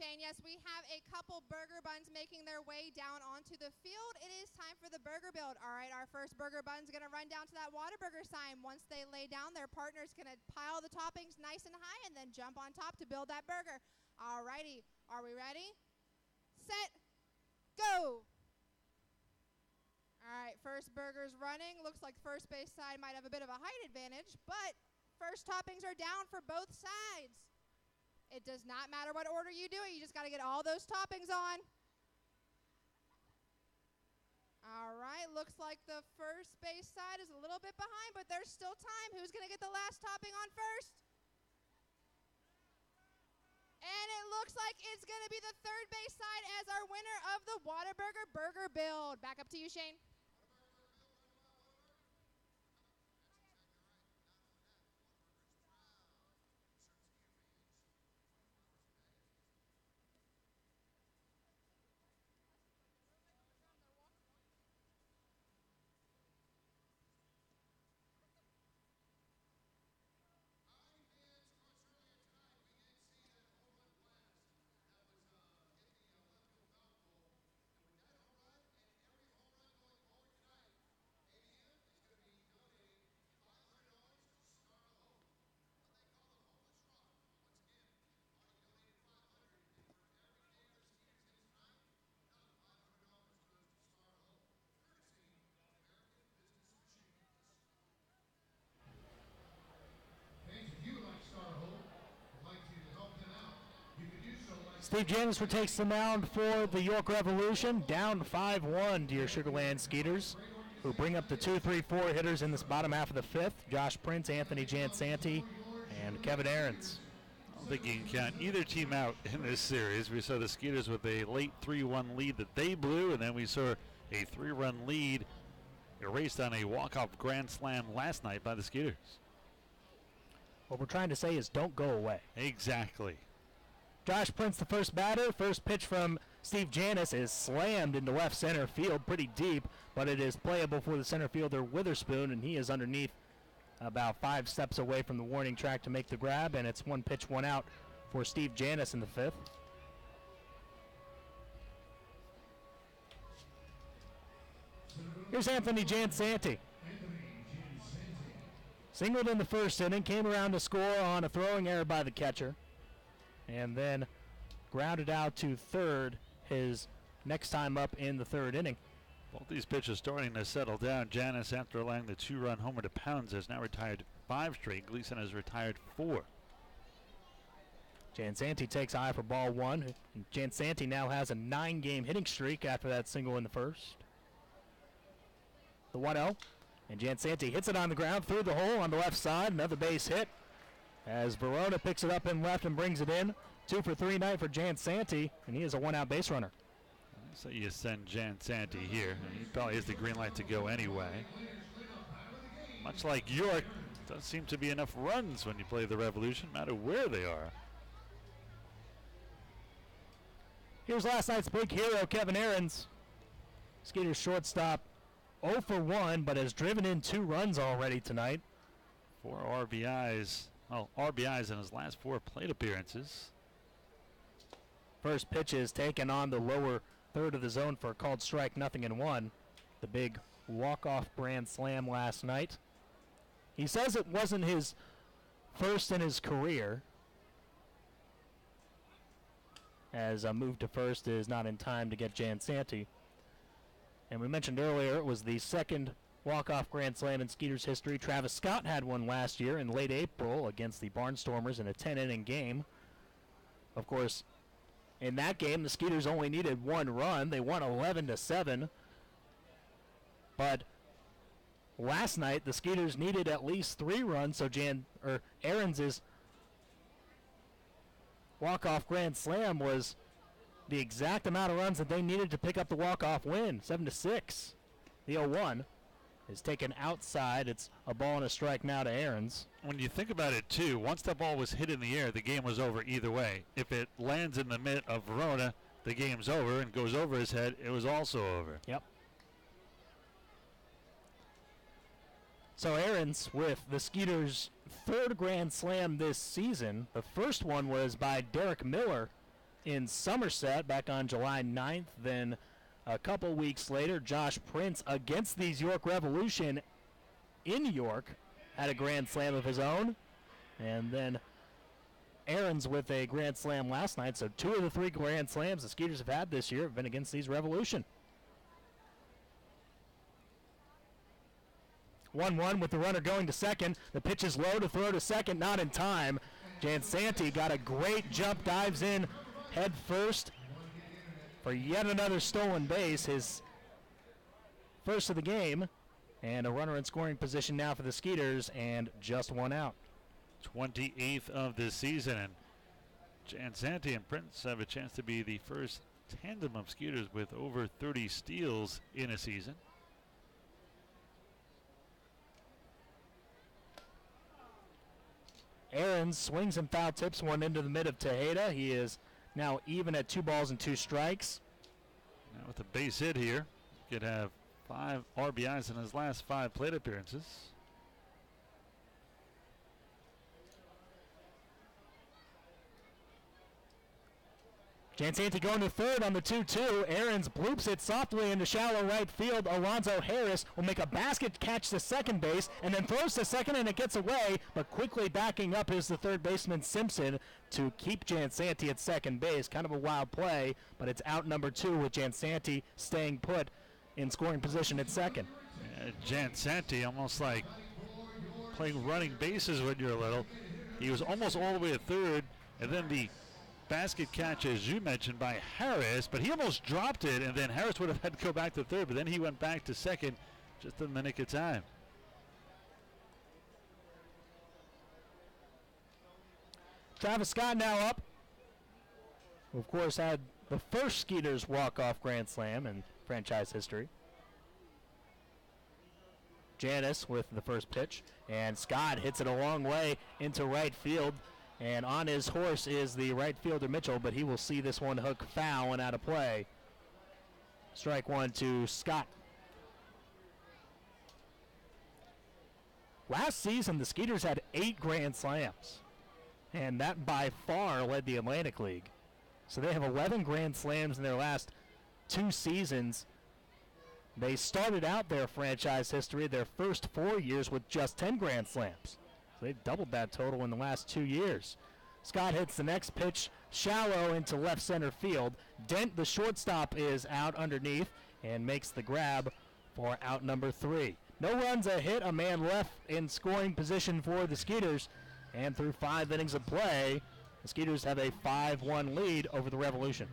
Speaker 3: Shane, yes, we have a couple burger buns making their way down onto the field. It is time for the burger build. All right, our first burger bun's going to run down to that Whataburger sign. Once they lay down, their partner's going to pile the toppings nice and high and then jump on top to build that burger. All righty, are we ready? Set, go. All right, first burger's running. Looks like first base side might have a bit of a height advantage, but first toppings are down for both sides. It does not matter what order you do it. You just got to get all those toppings on. All right, looks like the first base side is a little bit behind, but there's still time. Who's going to get the last topping on first? And it looks like it's going to be the third base side as our winner of the Whataburger Burger Build. Back up to you, Shane.
Speaker 2: Steve Janisford takes the mound for the York Revolution, down 5-1 to your Sugar Land Skeeters, who bring up the 2-3-4 hitters in this bottom half of the 5th. Josh Prince, Anthony Jansanti, and Kevin Ahrens.
Speaker 1: I don't think you can count either team out in this series. We saw the Skeeters with a late 3-1 lead that they blew, and then we saw a 3-run lead erased on a walk-off grand slam last night by the Skeeters.
Speaker 2: What we're trying to say is don't go away.
Speaker 1: Exactly.
Speaker 2: Josh Prince, the first batter. First pitch from Steve Janis is slammed into left center field pretty deep, but it is playable for the center fielder Witherspoon, and he is underneath about 5 steps away from the warning track to make the grab, and it's 1 pitch, 1 out for Steve Janis in the 5th. Here's Anthony Jansanti. Singled in the first inning, came around to score on a throwing error by the catcher, and then grounded out to third his next time up in the 3rd inning.
Speaker 1: Both these pitches starting to settle down. Janis, after allowing the 2-run homer to Pounds, has now retired 5 straight. Gleason has retired 4.
Speaker 2: Jansanti takes high for ball 1. And Jansanti now has a 9-game hitting streak after that single in the first. The 1-0. And Jansanti hits it on the ground through the hole on the left side. Another base hit as Verona picks it up in left and brings it in. 2 for 3 night for Jansanti, and he is a 1-out base runner.
Speaker 1: So you send Jansanti here. He probably has the green light to go anyway. Much like York, does seem to be enough runs when you play the Revolution, no matter where they are.
Speaker 2: Here's last night's big hero, Kevin Ahrens. Skeeter's shortstop, 0 for 1, but has driven in 2 runs already tonight.
Speaker 1: 4 RBIs. Well, RBIs in his last 4 plate appearances.
Speaker 2: First pitch is taken on the lower third of the zone for a called strike, 0-1. The big walk-off grand slam last night. He says it wasn't his first in his career, as a move to first is not in time to get Jansanti. And we mentioned earlier it was the 2nd walk-off grand slam in Skeeter's history. Travis Scott had one last year in late April against the Barnstormers in a 10-inning game. Of course, in that game, the Skeeters only needed 1 run. They won 11-7. But last night, the Skeeters needed at least 3 runs, so Ahrens' walk-off grand slam was the exact amount of runs that they needed to pick up the walk-off win, 7-6. The 0-1 is taken outside. It's a ball and a strike now to Ahrens.
Speaker 1: When you think about it, too, once that ball was hit in the air, the game was over either way. If it lands in the mitt of Verona, the game's over, and goes over his head, it was also over.
Speaker 2: Yep. So Ahrens with the Skeeters' 3rd grand slam this season. The first one was by Derek Miller in Somerset back on July 9th. Then a couple weeks later, Josh Prince against these York Revolution in York had a grand slam of his own. And then Ahrens with a grand slam last night. So 2 of the 3 grand slams the Skeeters have had this year have been against these Revolution. 1-1 with the runner going to second. The pitch is low to throw to second, not in time. Jansanti got a great jump, dives in head first for yet another stolen base, his first of the game. And a runner in scoring position now for the Skeeters, and just 1 out.
Speaker 1: 28th of this season, and Jansanti and Prince have a chance to be the first tandem of Skeeters with over 30 steals in a season.
Speaker 2: Ahrens swings and foul tips one into the mid of Tejeda. He is now even at 2 balls and 2 strikes.
Speaker 1: Now with a base hit here, could have 5 RBIs in his last 5 plate appearances.
Speaker 2: Jansanti going to third on the 2-2. Ahrens bloops it softly into shallow right field. Alonzo Harris will make a basket catch to second base and then throws to second, and it gets away, but quickly backing up is the third baseman Simpson to keep Jansanti at second base. Kind of a wild play, but it's out number 2 with Jansanti staying put in scoring position at second.
Speaker 1: Jansanti almost like playing running bases when you're little. He was almost all the way at third, and then the basket catch, as you mentioned, by Harris, but he almost dropped it, and then Harris would have had to go back to third, but then he went back to second just in the nick of time.
Speaker 2: Travis Scott now up. Who, of course, had the first Skeeters walk-off grand slam in franchise history. Janice with the first pitch, and Scott hits it a long way into right field, and on his horse is the right fielder Mitchell, but he will see this one hook foul and out of play. Strike one to Scott. Last season, the Skeeters had 8 grand slams, and that by far led the Atlantic League. So they have 11 grand slams in their last 2 seasons. They started out their franchise history, their first 4 years, with just 10 grand slams. So they've doubled that total in the last 2 years. Scott hits the next pitch shallow into left center field. Dent, the shortstop, is out underneath and makes the grab for out number 3. No runs, a hit, a man left in scoring position for the Skeeters. And through 5 innings of play, the Skeeters have a 5-1 lead over the Revolution.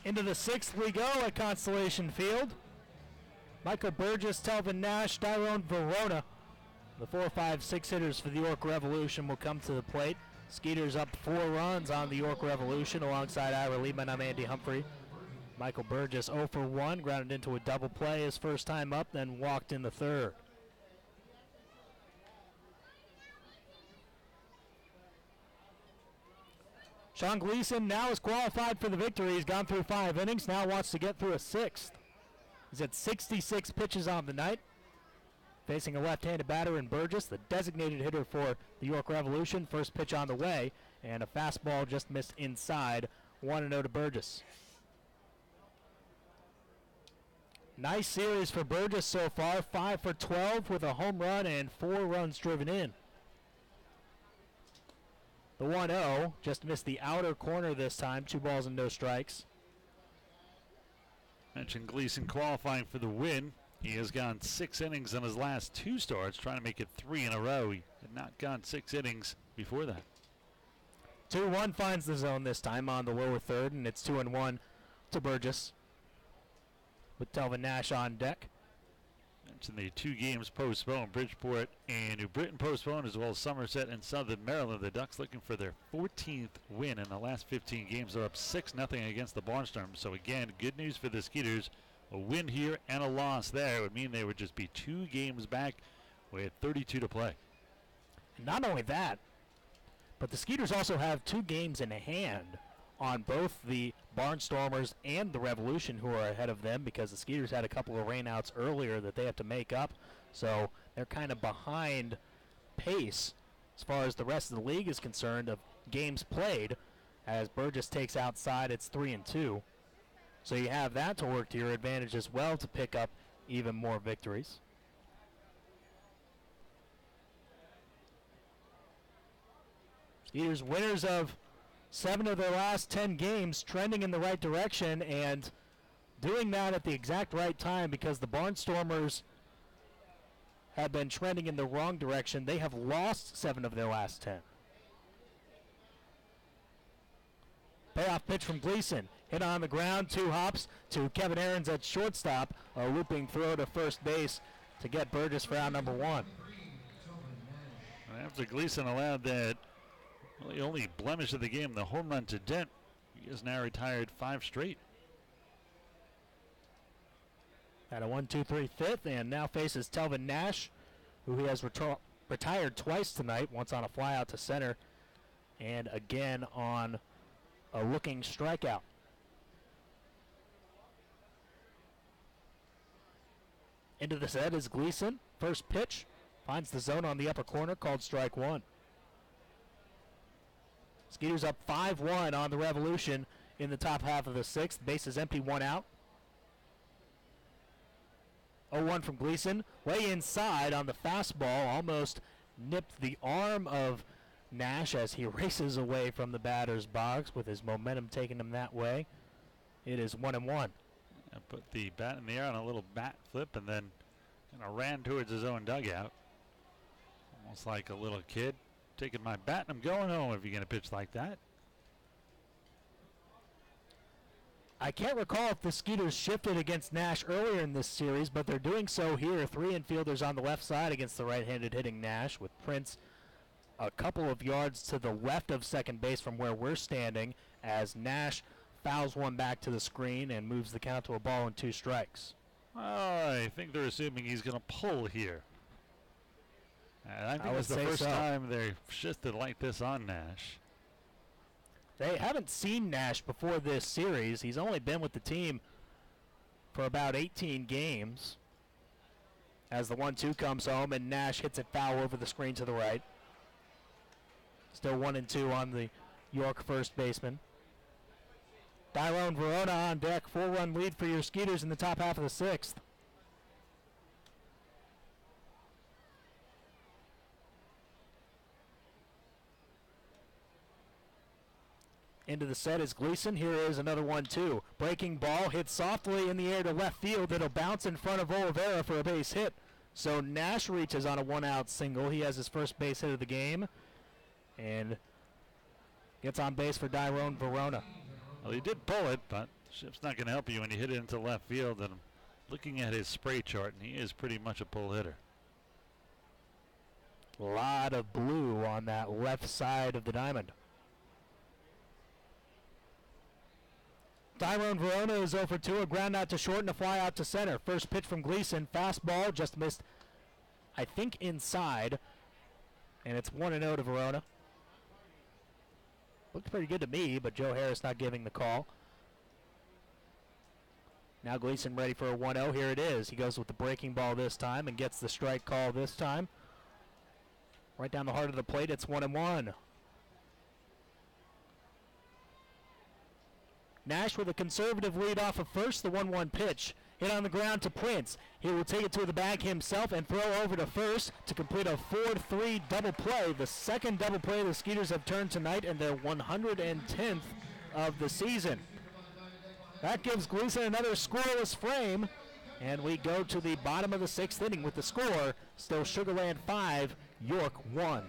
Speaker 2: Into the 6th we go at Constellation Field. Michael Burgess, Telvin Nash, Tyrone Verona. The 4, 5, 6 hitters for the York Revolution will come to the plate. Skeeters up 4 runs on the York Revolution alongside Ira Lehman. I'm Andy Humphrey. Michael Burgess 0 for 1, grounded into a double play his first time up, then walked in the 3rd. Sean Gleason now is qualified for the victory. He's gone through 5 innings, now wants to get through a 6th. He's at 66 pitches on the night. Facing a left-handed batter in Burgess, the designated hitter for the York Revolution. First pitch on the way, and a fastball just missed inside. 1-0 to Burgess. Nice series for Burgess so far. 5 for 12 with a home run and 4 runs driven in. The 1-0 just missed the outer corner this time. 2 balls and no strikes.
Speaker 1: Mentioned Gleason qualifying for the win. He has gone 6 innings in his last 2 starts, trying to make it 3 in a row. He had not gone 6 innings before that.
Speaker 2: 2-1 finds the zone this time on the lower 3rd, and it's 2-1 to Burgess with Telvin Nash on deck.
Speaker 1: Mentioned the 2 games postponed. Bridgeport and New Britain postponed, as well as Somerset and Southern Maryland. The Ducks looking for their 14th win in the last 15 games. They're up 6-0 against the Barnstormers. So again, good news for the Skeeters. A win here and a loss there would mean they would just be 2 games back with 32 to play.
Speaker 2: And not only that, but the Skeeters also have 2 games in hand on both the Barnstormers and the Revolution, who are ahead of them, because the Skeeters had a couple of rainouts earlier that they have to make up. So they're kind of behind pace as far as the rest of the league is concerned of games played. As Burgess takes outside, it's 3-2. So you have that to work to your advantage as well to pick up even more victories. Skeeters winners of 7 of their last 10 games, trending in the right direction, and doing that at the exact right time, because the Barnstormers have been trending in the wrong direction. They have lost 7 of their last 10. Payoff pitch from Gleason. Hit on the ground, 2 hops to Kevin Aarons at shortstop. A looping throw to first base to get Burgess for out number 1.
Speaker 1: And after Gleason allowed that really only blemish of the game, the home run to Dent, he has now retired 5 straight.
Speaker 2: At a 1-2-3 fifth, and now faces Telvin Nash, who he has retired twice tonight, once on a fly out to center, and again on a looking strikeout. Into the set is Gleason. First pitch finds the zone on the upper corner, called strike 1. Skeeters up 5-1 on the Revolution in the top half of the 6th. Base is empty, 1 out. 0-1 from Gleason. Way inside on the fastball. Almost nipped the arm of Nash as he races away from the batter's box with his momentum taking him that way. It is 1-1.
Speaker 1: And put the bat in the air on a little bat flip and then kind of ran towards his own dugout. Almost like a little kid taking my bat and I'm going home if you're going to pitch like that.
Speaker 2: I can't recall if the Skeeters shifted against Nash earlier in this series, but they're doing so here. 3 infielders on the left side against the right-handed hitting Nash, with Prince a couple of yards to the left of second base from where we're standing, as Nash fouls one back to the screen and moves the count to a ball and 2 strikes.
Speaker 1: I think they're assuming he's going to pull here. And I think
Speaker 2: would
Speaker 1: it's the
Speaker 2: say
Speaker 1: first
Speaker 2: so.
Speaker 1: time they've shifted like this on Nash.
Speaker 2: They haven't seen Nash before this series. He's only been with the team for about 18 games. As the 1-2 comes home and Nash hits it foul over the screen to the right. Still 1-2 on the York first baseman. Tyrone Verona on deck. 4-run lead for your Skeeters in the top half of the 6th. Into the set is Gleason. Here is another 1-2. Breaking ball hit softly in the air to left field. It'll bounce in front of Oliveira for a base hit. So Nash reaches on a 1-out single. He has his first base hit of the game. And gets on base for Tyrone Verona.
Speaker 1: Well, he did pull it, but the shift's not going to help you when you hit it into left field. And I'm looking at his spray chart, and he is pretty much a pull hitter.
Speaker 2: A lot of blue on that left side of the diamond. Tyrone Verona is 0 for 2, a ground out to short and a fly out to center. First pitch from Gleason, fastball, just missed, I think, inside. And it's 1-0 to Verona. Looked pretty good to me, but Joe Harris not giving the call. Now Gleason ready for a 1-0. Here it is. He goes with the breaking ball this time and gets the strike call this time. Right down the heart of the plate, it's 1-1. Nash with a conservative lead off of first, the 1-1 pitch. Hit on the ground to Prince. He will take it to the bag himself and throw over to first to complete a 4-3 double play. The second double play the Skeeters have turned tonight and their 110th of the season. That gives Gleason another scoreless frame, and we go to the bottom of the 6th inning with the score still Sugarland 5, York 1.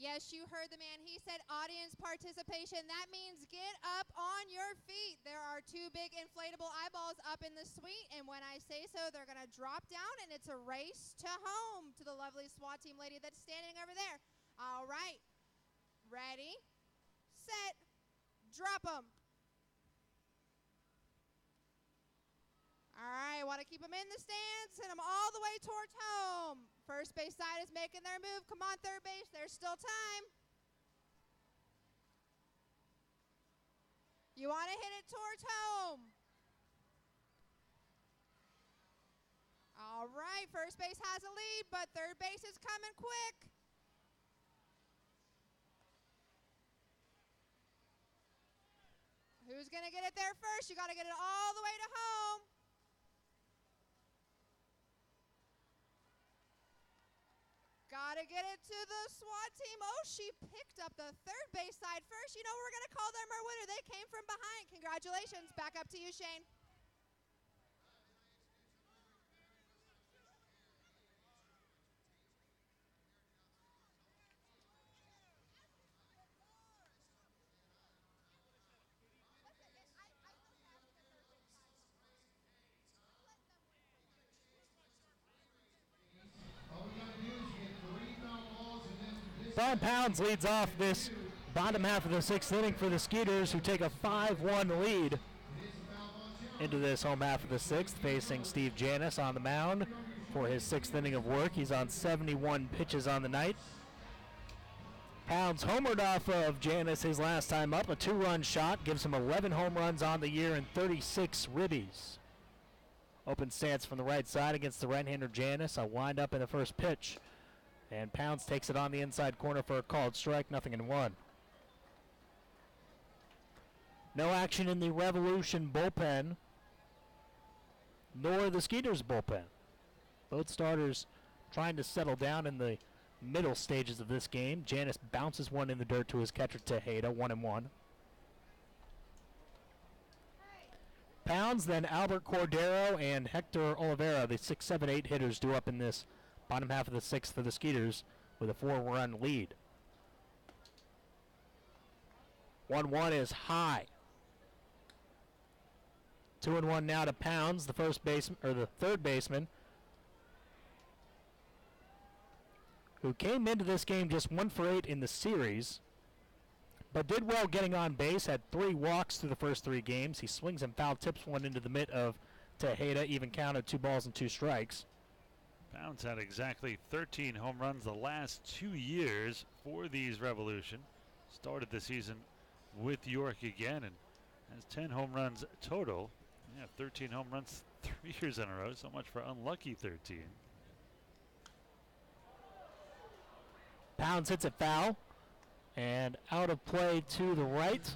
Speaker 3: Yes, you heard the man. He said audience participation. That means get up on your feet. There are 2 big inflatable eyeballs up in the suite, and when I say so, they're going to drop down, and it's a race to home to the lovely SWAT team lady that's standing over there. All right. Ready, set, drop them. All right, want to keep them in the stands, send them all the way towards home. First base side is making their move. Come on, third base, there's still time. You want to hit it towards home. All right, first base has a lead, but third base is coming quick. Who's going to get it there first? You got to get it all the way to home. Gotta get it to the SWAT team. Oh, she picked up the third base side first. You know, we're going to call them our winner. They came from behind. Congratulations. Back up to you, Shane.
Speaker 2: Brian Pounds leads off this bottom half of the sixth inning for the Skeeters, who take a 5-1 lead into this home half of the sixth, facing Steve Janis on the mound for his sixth inning of work. He's on 71 pitches on the night. Pounds homered off of Janis his last time up, a 2-run shot, gives him 11 home runs on the year and 36 ribbies. Open stance from the right side against the right-hander Janis. A wind up in the first pitch. And Pounds takes it on the inside corner for a called strike, 0-1. No action in the Revolution bullpen, nor the Skeeters bullpen. Both starters trying to settle down in the middle stages of this game. Janis bounces one in the dirt to his catcher Tejeda, 1-1. Pounds, then Albert Cordero and Hector Oliveira, the 6, 7, 8 hitters, due up in this bottom half of the sixth for the Skeeters with a 4-run lead. 1-1 is high. 2-1 now to Pounds, the first baseman or the third baseman, who came into this game just 1 for 8 in the series, but did well getting on base. Had 3 walks through the first 3 games. He swings and foul tips one into the mitt of Tejeda, even counted 2 balls and 2 strikes.
Speaker 1: Pounds had exactly 13 home runs the last 2 years for these Revolution. Started the season with York again and has 10 home runs total. Yeah, 13 home runs 3 years in a row. So much for unlucky 13.
Speaker 2: Pounds hits it foul and out of play to the right.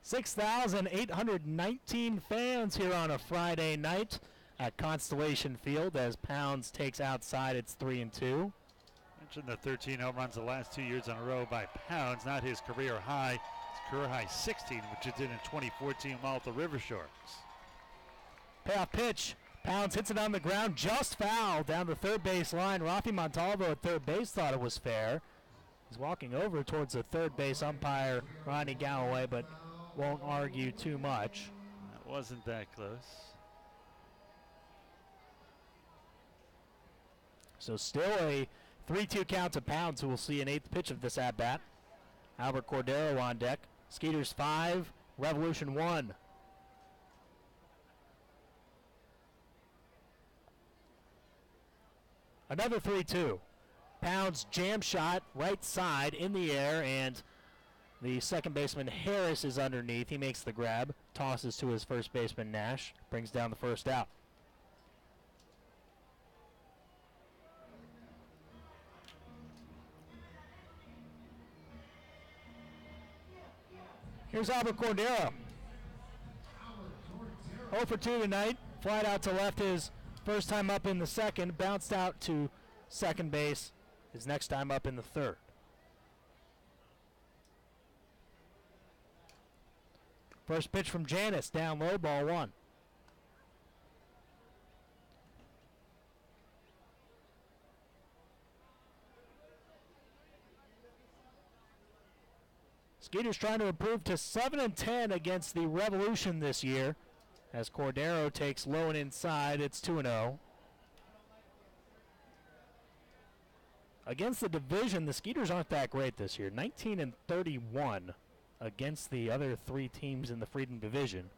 Speaker 2: $6,819 fans here on a Friday night at Constellation Field as Pounds takes outside. It's 3-2.
Speaker 1: Mentioned the 13 home runs the last 2 years in a row by Pounds, not his career high. His career high 16, which it did in 2014 while at the River Sharks.
Speaker 2: Payoff pitch. Pounds hits it on the ground, just foul down the third base line. Rafi Montalvo at third base thought it was fair. He's walking over towards the third base umpire, Ronnie Galloway, but won't argue too much.
Speaker 1: That wasn't that close.
Speaker 2: So still a 3-2 count to Pounds, who will see an 8th pitch of this at-bat. Albert Cordero on deck. Skeeters 5, Revolution 1. Another 3-2. Pounds jam shot right side in the air, and the second baseman Harris is underneath. He makes the grab, tosses to his first baseman Nash, brings down the first out. Here's Albert Cordero. 0 for 2 tonight. Flied out to left his first time up in the second. Bounced out to second base his next time up in the third. First pitch from Janis, down low, ball 1. Skeeters trying to improve to 7-10 against the Revolution this year. As Cordero takes low and inside, it's 2-0. Against the division, the Skeeters aren't that great this year. 19-31 against the other 3 teams in the Freedom Division.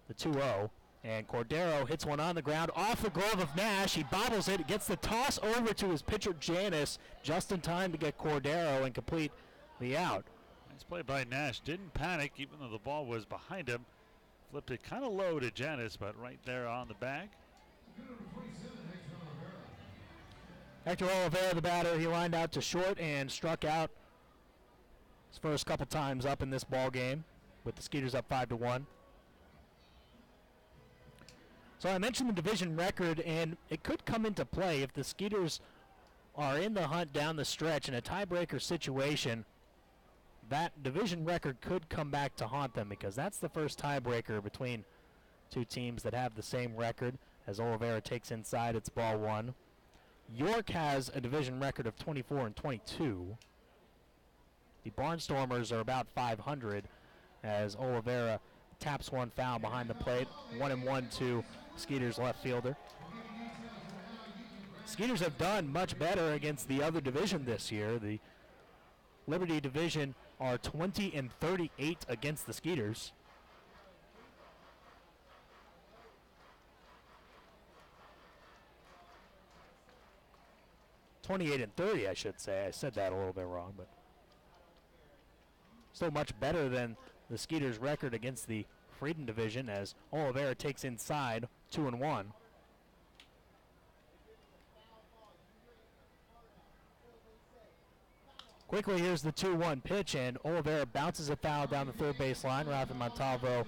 Speaker 2: The 2-0. And Cordero hits one on the ground off the glove of Nash. He bobbles it, gets the toss over to his pitcher Janis just in time to get Cordero and complete the out.
Speaker 1: Nice play by Nash. Didn't panic even though the ball was behind him. Flipped it kind of low to Janis, but right there on the bag. Hector
Speaker 2: Oliveira, the batter, he lined out to short and struck out His first couple times up in this ball game, with the Skeeters up 5-1. So I mentioned the division record, and it could come into play if the Skeeters are in the hunt down the stretch in a tiebreaker situation. That division record could come back to haunt them, because that's the first tiebreaker between two teams that have the same record, as Oliveira takes inside its ball one. York has a division record of 24-22. The Barnstormers are about 500, as Oliveira taps one foul behind the plate. 1-1 to Skeeters' left fielder. Skeeters have done much better against the other division this year. The Liberty division are 20-38 against the Skeeters. (28-30), I should say. I said that a little bit wrong, but still much better than the Skeeters' record against the Freedom division, as Oliveira takes inside 2-1. Quickly, here's the 2-1 pitch, and Oliveira bounces a foul down the third baseline. Rafa Montalvo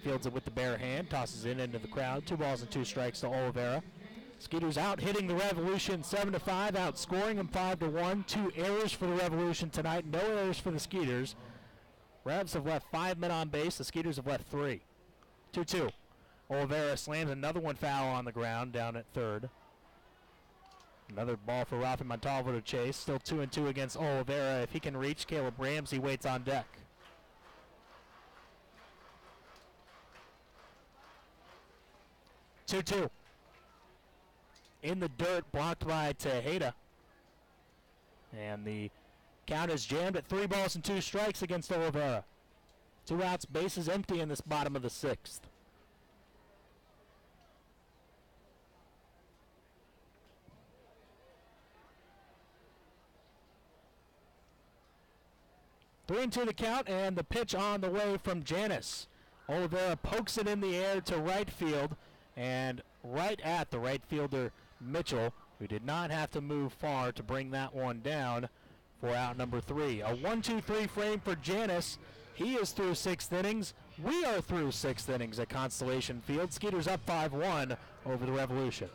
Speaker 2: fields it with the bare hand, tosses it into the crowd. 2 balls and 2 strikes to Oliveira. Skeeters out hitting the Revolution 7-5, outscoring them 5-1. 2 errors for the Revolution tonight, no errors for the Skeeters. Revs have left 5 men on base, the Skeeters have left 3. 2-2. Oliveira slams another one foul on the ground down at third. Another ball for Rafa Montalvo to chase. Still 2-2 against Oliveira. If he can reach, Caleb Ramsey waits on deck. Two. In the dirt, blocked by Tejeda. And the count is jammed at 3 balls and 2 strikes against Oliveira. 2 outs, bases empty in this bottom of the 6th. Three and 2 the count, and the pitch on the way from Janis. Oliveira pokes it in the air to right field, and right at the right fielder Mitchell, who did not have to move far to bring that one down for out number 3. A 1-2-3 frame for Janis. He is through 6th innings. We are through 6th innings at Constellation Field. Skeeters up 5-1 over the Revolution.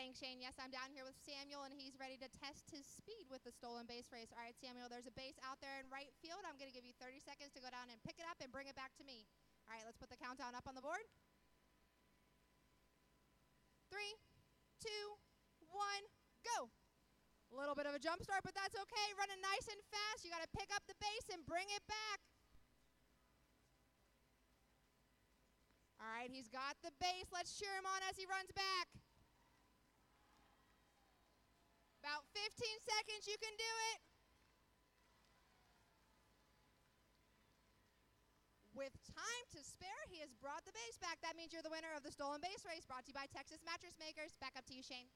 Speaker 3: Thanks, Shane. Yes, I'm down here with Samuel, and he's ready to test his speed with the stolen base race. All right, Samuel, there's a base out there in right field. I'm going to give you 30 seconds to go down and pick it up and bring it back to me. All right, let's put the countdown up on the board. 3, 2, 1, go. A little bit of a jump start, but that's okay. Running nice and fast. You got to pick up the base and bring it back. All right, he's got the base. Let's cheer him on as he runs back. About 15 seconds, you can do it. With time to spare, he has brought the base back. That means you're the winner of the stolen base race, brought to you by Texas Mattress Makers. Back up to you, Shane.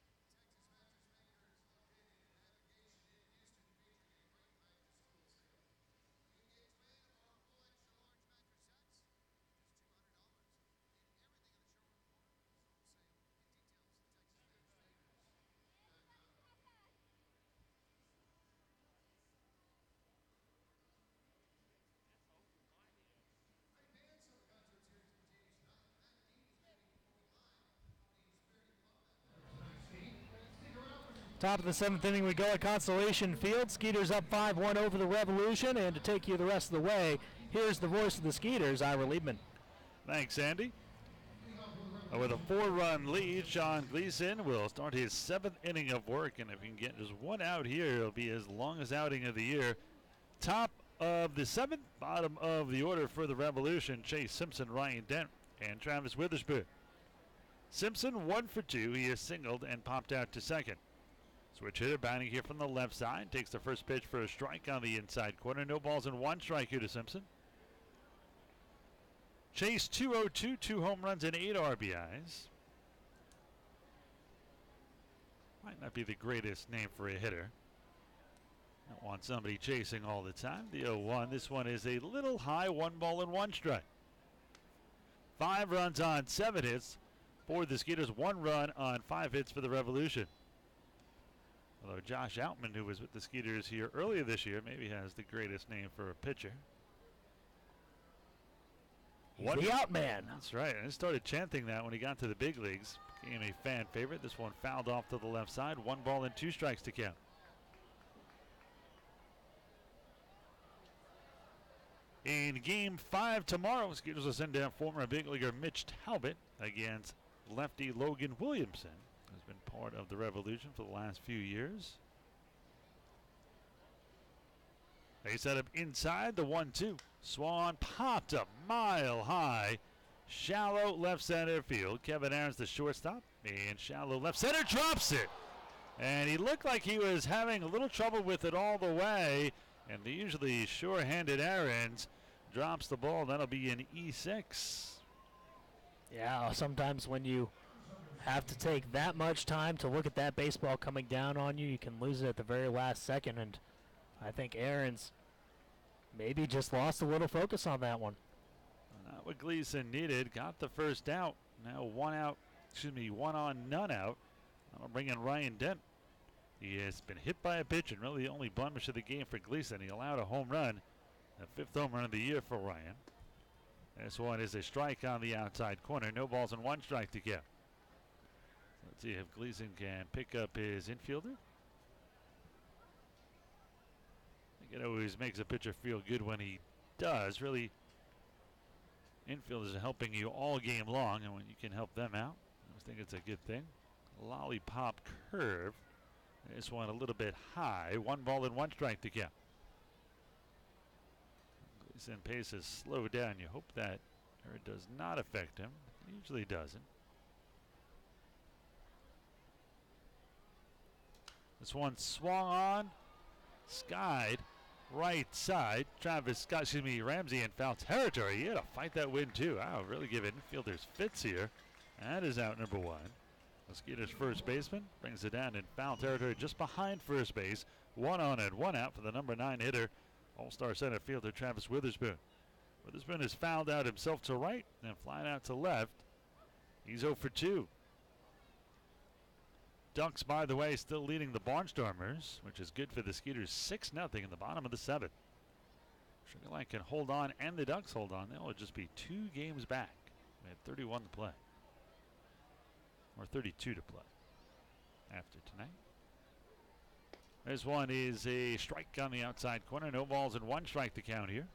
Speaker 2: Top of the 7th inning we go at Constellation Field. Skeeters up 5-1 over the Revolution, and to take you the rest of the way, here's the voice of the Skeeters, Ira Liebman.
Speaker 1: Thanks, Andy. With a 4-run lead, Sean Gleason will start his 7th inning of work, and if he can get just 1 out here, it'll be his longest outing of the year. Top of the 7th, bottom of the order for the Revolution, Chase Simpson, Ryan Dent, and Travis Witherspoon. Simpson 1 for 2. He is singled and popped out to second. Switch hitter batting here from the left side. Takes the first pitch for a strike on the inside corner. No balls and one strike here to Simpson. Chase 202, 2 home runs and 8 RBIs. Might not be the greatest name for a hitter. Don't want somebody chasing all the time. The 0-1. This one is a little high. 1 ball and 1 strike. 5 runs on 7 hits for the Skeeters. 1 run on 5 hits for the Revolution. Although Josh Outman, who was with the Skeeters here earlier this year, maybe has the greatest name for a pitcher.
Speaker 2: He's the Outman.
Speaker 1: That's right. And I started chanting that when he got to the big leagues. Became a fan favorite. This one fouled off to the left side. 1 ball and 2 strikes to count. In Game 5 tomorrow, Skeeters will send down former big leaguer Mitch Talbot against lefty Logan Williamson, who's been part of the Revolution for the last few years. They set up inside the 1-2. Swan popped a mile high. Shallow left center field. Kevin Aaron's the shortstop. And shallow left center drops it. And he looked like he was having a little trouble with it all the way. And the usually sure-handed Aaron's drops the ball. That'll be an E6.
Speaker 2: Yeah, sometimes when you have to take that much time to look at that baseball coming down on you, you can lose it at the very last second. And I think Aaron's maybe just lost a little focus on that one.
Speaker 1: Not what Gleason needed. Got the first out. Now 1 out. Excuse me, 1 on, none out. I'll bring in Ryan Dent. He has been hit by a pitch, and really the only blemish of the game for Gleason. He allowed a home run, the 5th home run of the year for Ryan. This one is a strike on the outside corner. No balls and 1 strike to get. Let's see if Gleason can pick up his infielder. I think it always makes a pitcher feel good when he does. Really, infielders are helping you all game long, and when you can help them out, I think it's a good thing. Lollipop curve. This one a little bit high. 1 ball and 1 strike to count. Gleason pace has slowed down. You hope that or it does not affect him. It usually doesn't. This one swung on, skied, right side. Ramsey in foul territory. He had to fight that win too. Wow, really giving infielders fits here. That is out number 1. The Skeeters first baseman brings it down in foul territory just behind first base. 1 on and 1 out for the number 9 hitter, All-Star center fielder Travis Witherspoon. Witherspoon has fouled out himself to right and flying out to left. He's 0 for 2. Ducks, by the way, still leading the Barnstormers, which is good for the Skeeters. 6-0 in the bottom of the 7th. Sugar Land can hold on and the Ducks hold on. They'll just be 2 games back. We had 31 to play. Or 32 to play after tonight. This one is a strike on the outside corner. No balls and 1 strike to count here.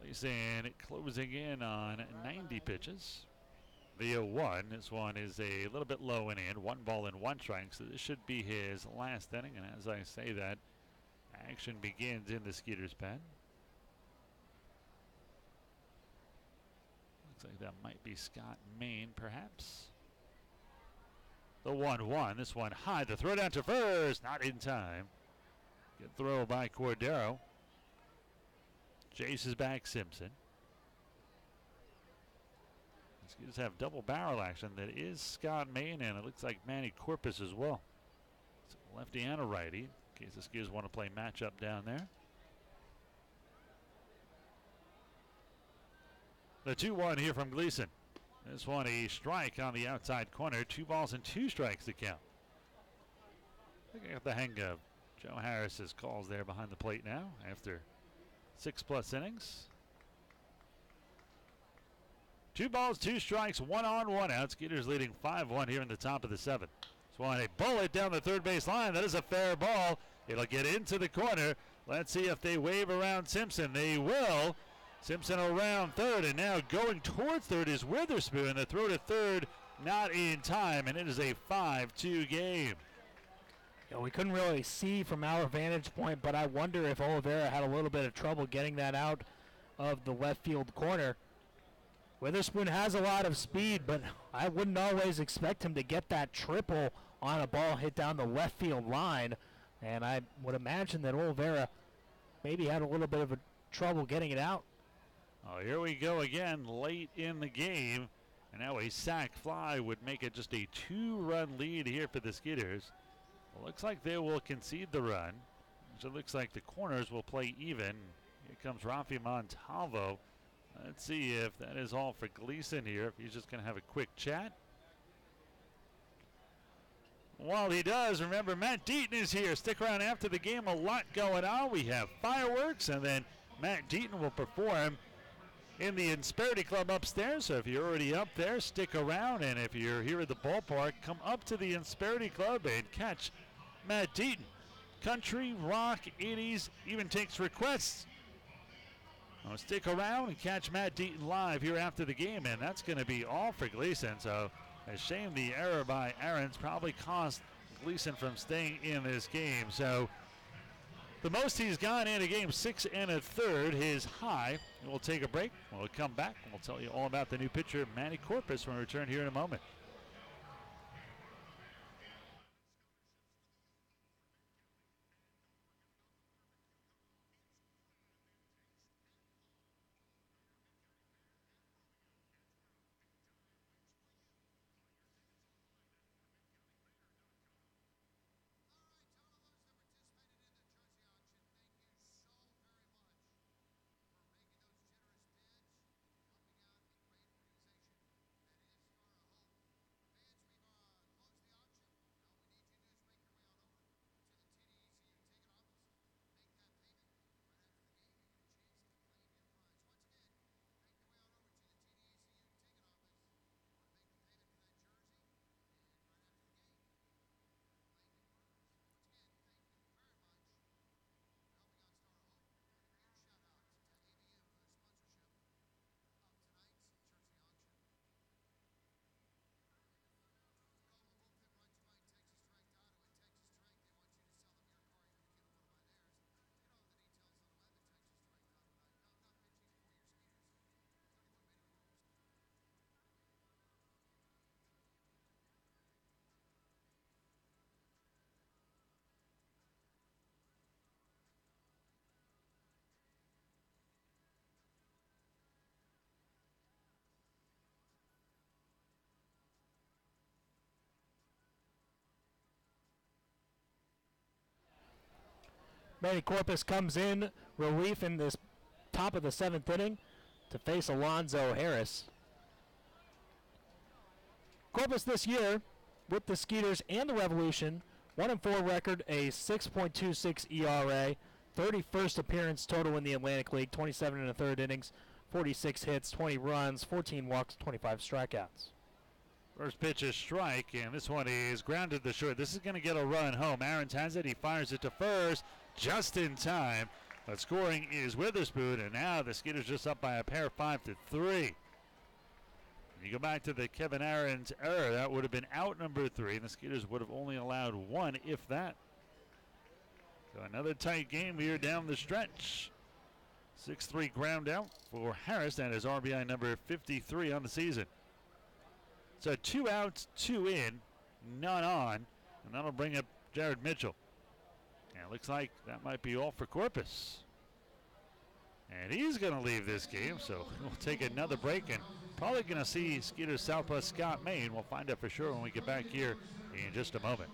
Speaker 1: Gleason closing in on 90 pitches. The 0-1. This one is a little bit low and in. 1 ball and 1 strike. So this should be his last inning. And as I say that, action begins in the Skeeters pen. Looks like that might be Scott Main, perhaps. The 1-1. This one high. The throw down to first. Not in time. Good throw by Cordero. Chases back Simpson. The Skeeters have double barrel action. That is Scott Main, and it looks like Manny Corpus as well. So lefty and a righty, in case the Skeeters want to play matchup down there. The 2-1 here from Gleason. This one a strike on the outside corner. 2 balls and 2 strikes to count. I think I got the hang of Joe Harris's calls there behind the plate now after 6+ innings. 2 balls, 2 strikes, 1 on, 1 out. Skeeters leading 5-1 here in the top of the 7th. This one a bullet down the third base line. That is a fair ball. It'll get into the corner. Let's see if they wave around Simpson. They will. Simpson around third, and now going towards third is Witherspoon. The throw to third not in time, and it is a 5-2 game.
Speaker 2: You know, we couldn't really see from our vantage point, but I wonder if Oliveira had a little bit of trouble getting that out of the left field corner. Witherspoon has a lot of speed, but I wouldn't always expect him to get that triple on a ball hit down the left field line. And I would imagine that Oliveira maybe had a little bit of trouble getting it out.
Speaker 1: Oh, here we go again late in the game. And now a sac fly would make it just a 2-run lead here for the Skidders. Well, looks like they will concede the run. So it looks like the corners will play even. Here comes Rafi Montalvo. Let's see if that is all for Gleason here, if he's just going to have a quick chat. While he does, remember Matt Deaton is here. Stick around after the game, a lot going on. We have fireworks, and then Matt Deaton will perform in the Insperity Club upstairs. So if you're already up there, stick around, and if you're here at the ballpark, come up to the Insperity Club and catch Matt Deaton. Country, rock, 80s, even takes requests. Well, stick around and catch Matt Deaton live here after the game, and that's going to be all for Gleason. So a shame the error by Ahrens probably cost Gleason from staying in this game. So the most he's gone in a game, 6 1/3, his high. We'll take a break. We'll come back, and we'll tell you all about the new pitcher, Manny Corpus, when we return here in a moment.
Speaker 2: Manny Corpus comes in relief in this top of the 7th inning to face Alonzo Harris. Corpus this year with the Skeeters and the Revolution, 1-4 record, a 6.26 ERA, 31st appearance total in the Atlantic League, 27 1/3 innings, 46 hits, 20 runs, 14 walks, 25 strikeouts.
Speaker 1: First pitch is strike, and this one is grounded to short. This is going to get a run home. Ahrens has it. He fires it to first just in time. But scoring is Witherspoon, and now the Skidders just up by a pair, 5-3. You go back to the Kevin Ahrens error. That would have been out number 3, and the Skidders would have only allowed 1, if that. So another tight game here down the stretch. 6-3 ground out for Harris. That is RBI number 53 on the season. So 2 outs, 2 in, none on, and that'll bring up Jared Mitchell. And it looks like that might be all for Corpus. And he's going to leave this game, so we'll take another break and probably going to see Skeeters Southwest Scott Main. We'll find out for sure when we get back here in just a moment.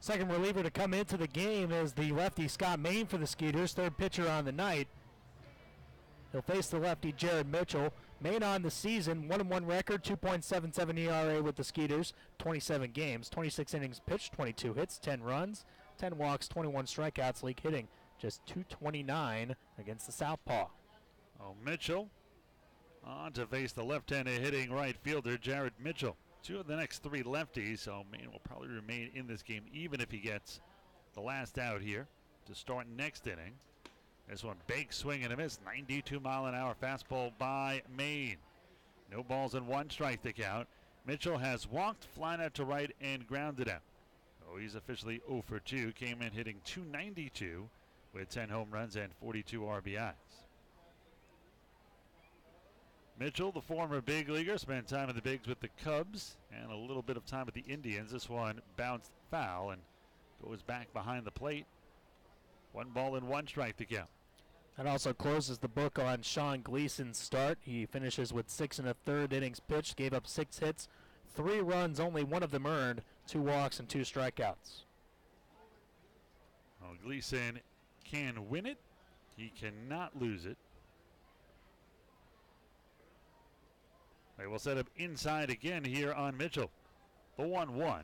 Speaker 2: Second reliever to come into the game is the lefty Scott Main for the Skeeters, third pitcher on the night. He'll face the lefty Jared Mitchell. Main on the season, 1-1 record, 2.77 ERA with the Skeeters, 27 games, 26 innings pitched, 22 hits, 10 runs, 10 walks, 21 strikeouts, league hitting just .229 against the Southpaw.
Speaker 1: Oh, Mitchell on to face the left-handed hitting right fielder Jared Mitchell. Two of the next three lefties, so Maine will probably remain in this game even if he gets the last out here to start next inning. This one, big swing and a miss, 92-mile-an-hour fastball by Maine. No balls and one strike to count. Mitchell has walked, flying out to right, and grounded out. Oh, he's officially 0 for 2. Came in hitting .292 with 10 home runs and 42 RBIs. Mitchell, the former big leaguer, spent time in the bigs with the Cubs and a little bit of time with the Indians. This one bounced foul and goes back behind the plate. 1 ball and 1 strike to count.
Speaker 2: That also closes the book on Sean Gleason's start. He finishes with 6 1/3 innings pitched, gave up 6 hits, 3 runs, only 1 of them earned, 2 walks and 2 strikeouts.
Speaker 1: Well, Gleason can win it. He cannot lose it. They will set up inside again here on Mitchell. The 1-1.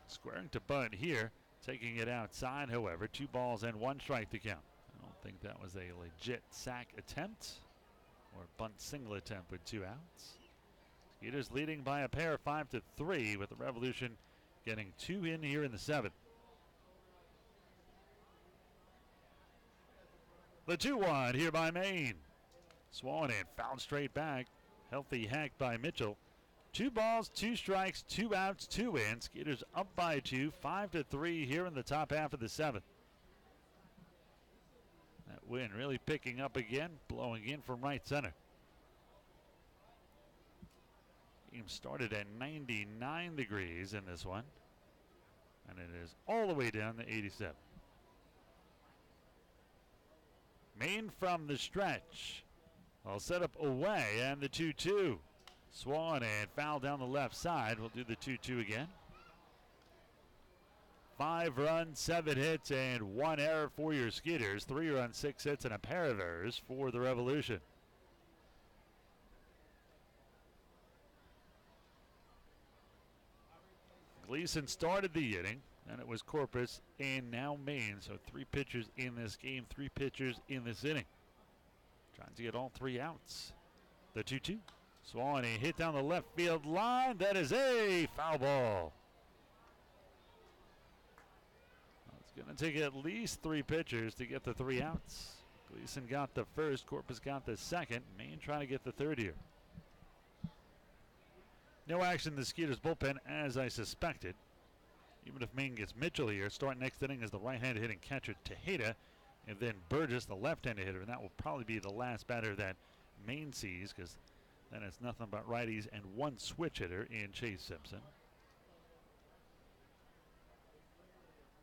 Speaker 1: Squaring to bunt here. Taking it outside, however. 2 balls and 1 strike to count. I don't think that was a legit sack attempt or bunt single attempt with 2 outs. Skeeters leading by a pair, 5-3, with the Revolution getting 2 in here in the 7th. The 2-1 here by Maine. Swung in, fouled straight back. Healthy hack by Mitchell. 2 balls, 2 strikes, 2 outs, 2 in. Skeeters up by 2, 5-3 here in the top half of the 7th. That wind really picking up again, blowing in from right center. Game started at 99 degrees in this one, and it is all the way down to 87. Maine from the stretch. I'll set up away, and the 2-2. Swung and foul down the left side. We'll do the 2-2 again. 5 runs, 7 hits, and 1 error for your Skeeters. 3 runs, 6 hits, and a pair of errors for the Revolution. Gleason started the inning, and it was Corpus and now Maine. So 3 pitchers in this game, 3 pitchers in this inning. Trying to get all 3 outs. The 2-2. Swung, a hit down the left field line. That is a foul ball. It's going to take at least 3 pitchers to get the 3 outs. Gleason got the first. Corpus got the second. Maine trying to get the third here. No action in the Skeeters bullpen, as I suspected. Even if Maine gets Mitchell here, start next inning as the right-handed hitting catcher Tejeda, and then Burgess, the left-handed hitter, and that will probably be the last batter that Maine sees, because then it's nothing but righties and 1 switch hitter in Chase Simpson.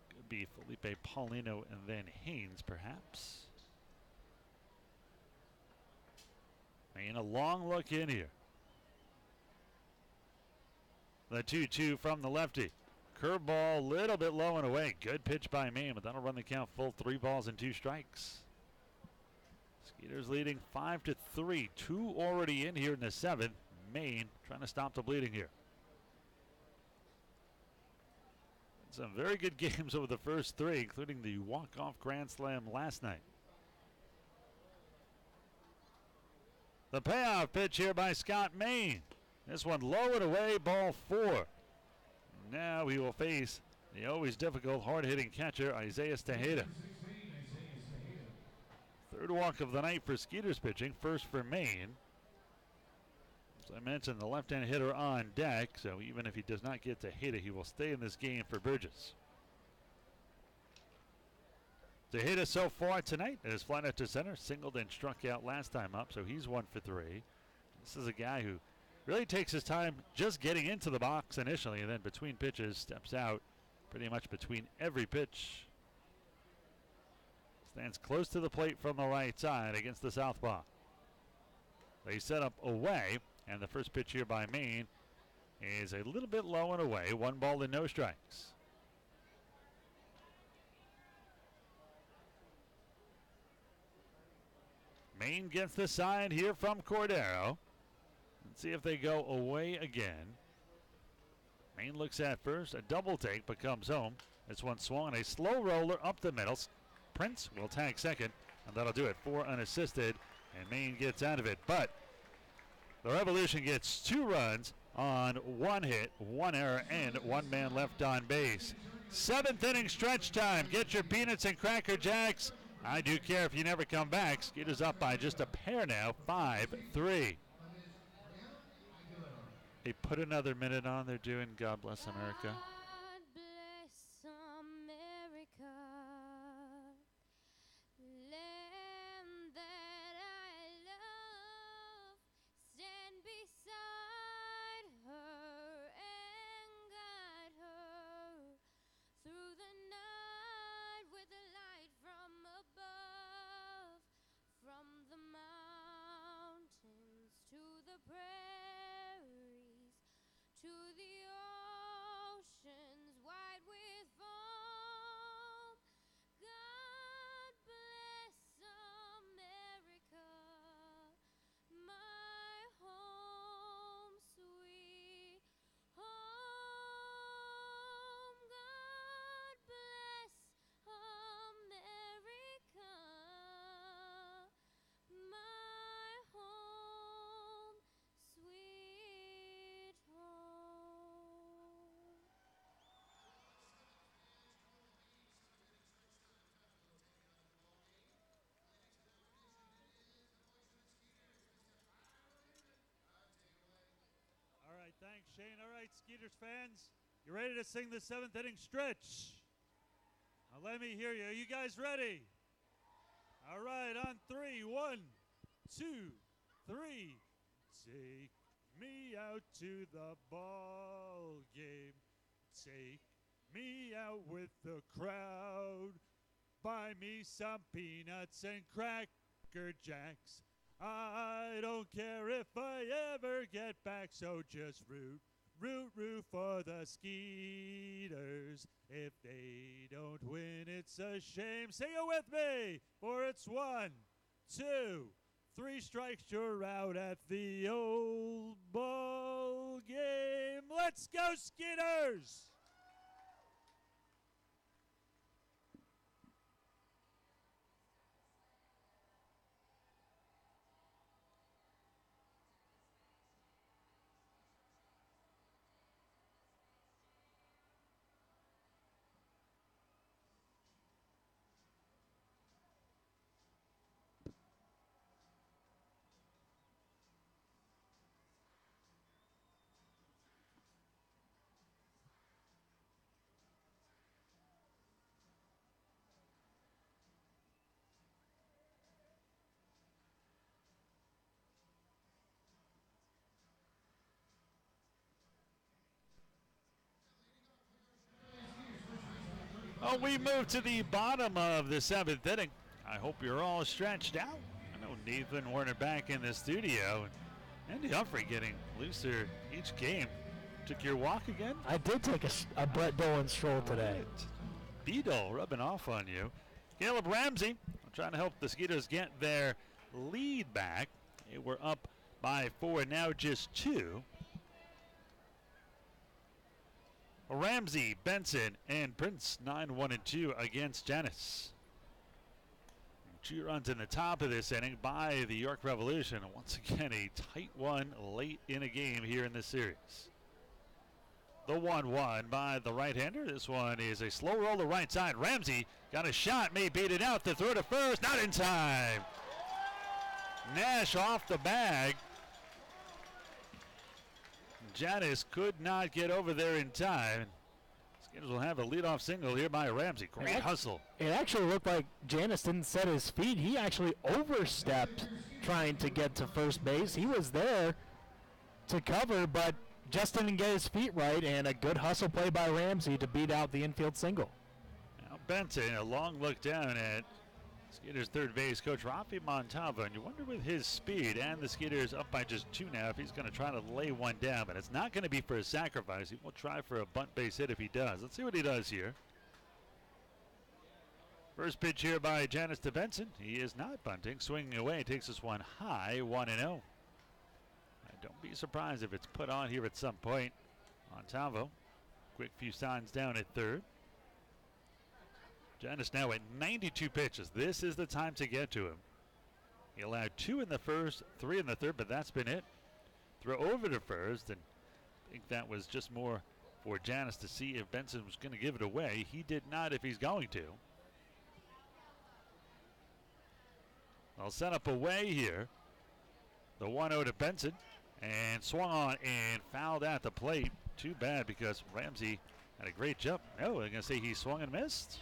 Speaker 1: Could be Felipe Paulino and then Haynes, perhaps. Maine a long look in here. The 2-2 from the lefty. Curveball a little bit low and away. Good pitch by Maine, but that'll run the count full. 3 balls and 2 strikes. Skeeters leading 5-3. 2 already in here in the 7th. Maine trying to stop the bleeding here. Some very good games over the first 3, including the walk-off grand slam last night. The payoff pitch here by Scott Maine. This one low and away, ball 4. Now he will face the always difficult, hard-hitting catcher, Isaiah Tejeda. 3rd walk of the night for Skeeters pitching, first for Maine. As I mentioned, the left-hand hitter on deck, so even if he does not get Tejeda, he will stay in this game for Burgess. Tejeda so far tonight has flying out to center, singled and struck out last time up, so he's 1 for 3. This is a guy who really takes his time just getting into the box initially, and then between pitches steps out pretty much between every pitch. Stands close to the plate from the right side against the southpaw. They set up away, and the first pitch here by Maine is a little bit low and away. 1 ball and no strikes. Maine gets the sign here from Cordero. Let's see if they go away again. Maine looks at first, a double take, but comes home. This one swung, a slow roller up the middle. Prince will tag second, and that'll do it. 4 unassisted, and Maine gets out of it. But the Revolution gets 2 runs on 1 hit, 1 error, and 1 man left on base. 7th inning stretch time. Get your peanuts and Cracker Jacks. I do care if you never come back. Skeeters up by just a pair now, 5-3. They put another minute on. They're doing God Bless America.
Speaker 6: God bless America, land that I love. Stand beside her and guide her through the night with a light from above, from the mountains to the prairies, to the oceans wide with foam. God bless America, my home, sweet home. God bless America, my home, sweet home.
Speaker 7: All right, thanks, Shane. All right, Skeeters fans, you ready to sing the 7th inning stretch? Now let me hear you. Are you guys ready? All right, on 3, 1, 2, 3. Take me out to the ball game. Take me out with the crowd. Buy me some peanuts and Cracker Jacks. I don't care if I ever get back, so just root for the Skeeters. If they don't win, it's a shame. Sing it with me, for it's 1, 2, 3 strikes, you're out at the old ball game. Let's go, Skeeters!
Speaker 1: Oh, we move to the bottom of the 7th inning. I hope you're all stretched out. I know Nathan Warner back in the studio. Andy Humphrey getting looser each game. Took your walk again?
Speaker 2: I did take a Brett Dolan stroll today.
Speaker 1: Beadle rubbing off on you. Caleb Ramsey trying to help the Skeeters get their lead back. They were up by 4, now just 2. Ramsey, Benson, and Prince 9-1-2 against Janus. 2 runs in the top of this inning by the York Revolution. Once again, a tight one late in a game here in this series. The 1-1 by the right-hander. This one is a slow roll to right side. Ramsey got a shot, may beat it out. The throw to first, not in time. Nash off the bag. Janus could not get over there in time. Skitters will have a leadoff single here by Ramsey. Great hustle.
Speaker 2: It actually looked like Janus didn't set his feet. He actually overstepped trying to get to first base. He was there to cover, but just didn't get his feet right, and a good hustle play by Ramsey to beat out the infield single.
Speaker 1: Now Benton, a long look down at Skeeters third base coach Rafi Montava, and you wonder with his speed and the Skeeters up by just 2 now if he's going to try to lay one down, but it's not going to be for a sacrifice. He will try for a bunt base hit if he does. Let's see what he does here. First pitch here by Janice to Benson. He is not bunting. Swinging away, takes this one high, 1-0. Don't be surprised if it's put on here at some point. Montalvo, quick few signs down at third. Janice now at 92 pitches. This is the time to get to him. He allowed 2 in the first, 3 in the third, but that's been it. Throw over to first, and I think that was just more for Janice to see if Benson was going to give it away. He did not if he's going to. I'll set up away here. The 1-0 to Benson. And swung on and fouled at the plate. Too bad because Ramsey had a great jump. No, they're going to say he swung and missed.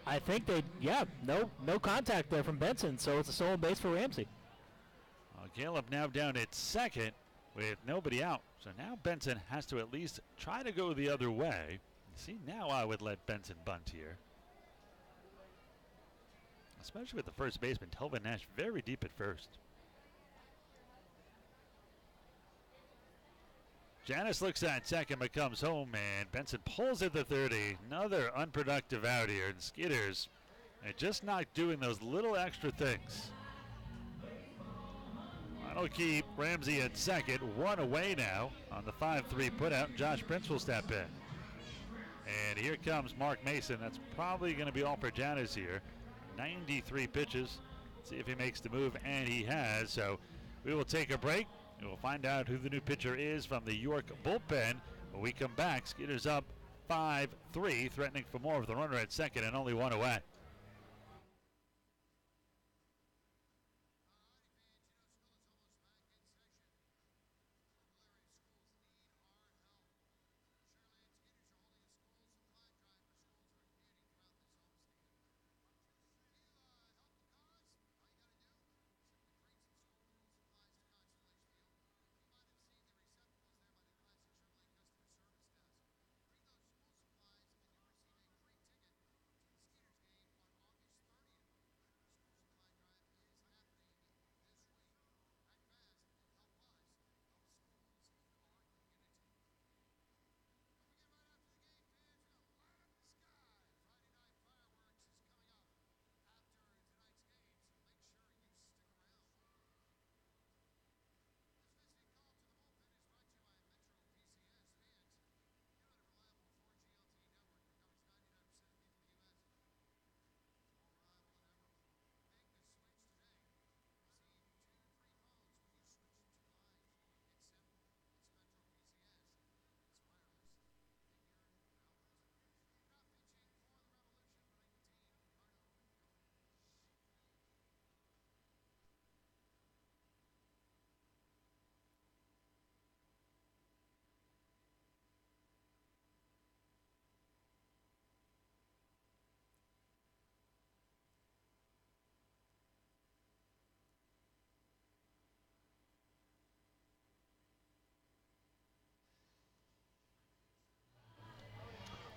Speaker 2: I think no contact there from Benson, so it's a stolen base for Ramsey.
Speaker 1: Caleb now down at second with nobody out. So now Benson has to at least try to go the other way. See, now I would let Benson bunt here. Especially with the first baseman, Telvin Nash, very deep at first. Janice looks at second but comes home, and Benson pulls at the 30. Another unproductive out here, and Skitters are just not doing those little extra things. That'll keep Ramsey at second. 1 away now on the 5-3 putout, and Josh Prince will step in. And here comes Mark Mason. That's probably going to be all for Janice here. 93 pitches. See if he makes the move, and he has. So we will take a break. We'll find out who the new pitcher is from the York bullpen. When we come back, Skitters up 5-3, threatening for more with the runner at second and only 1 away.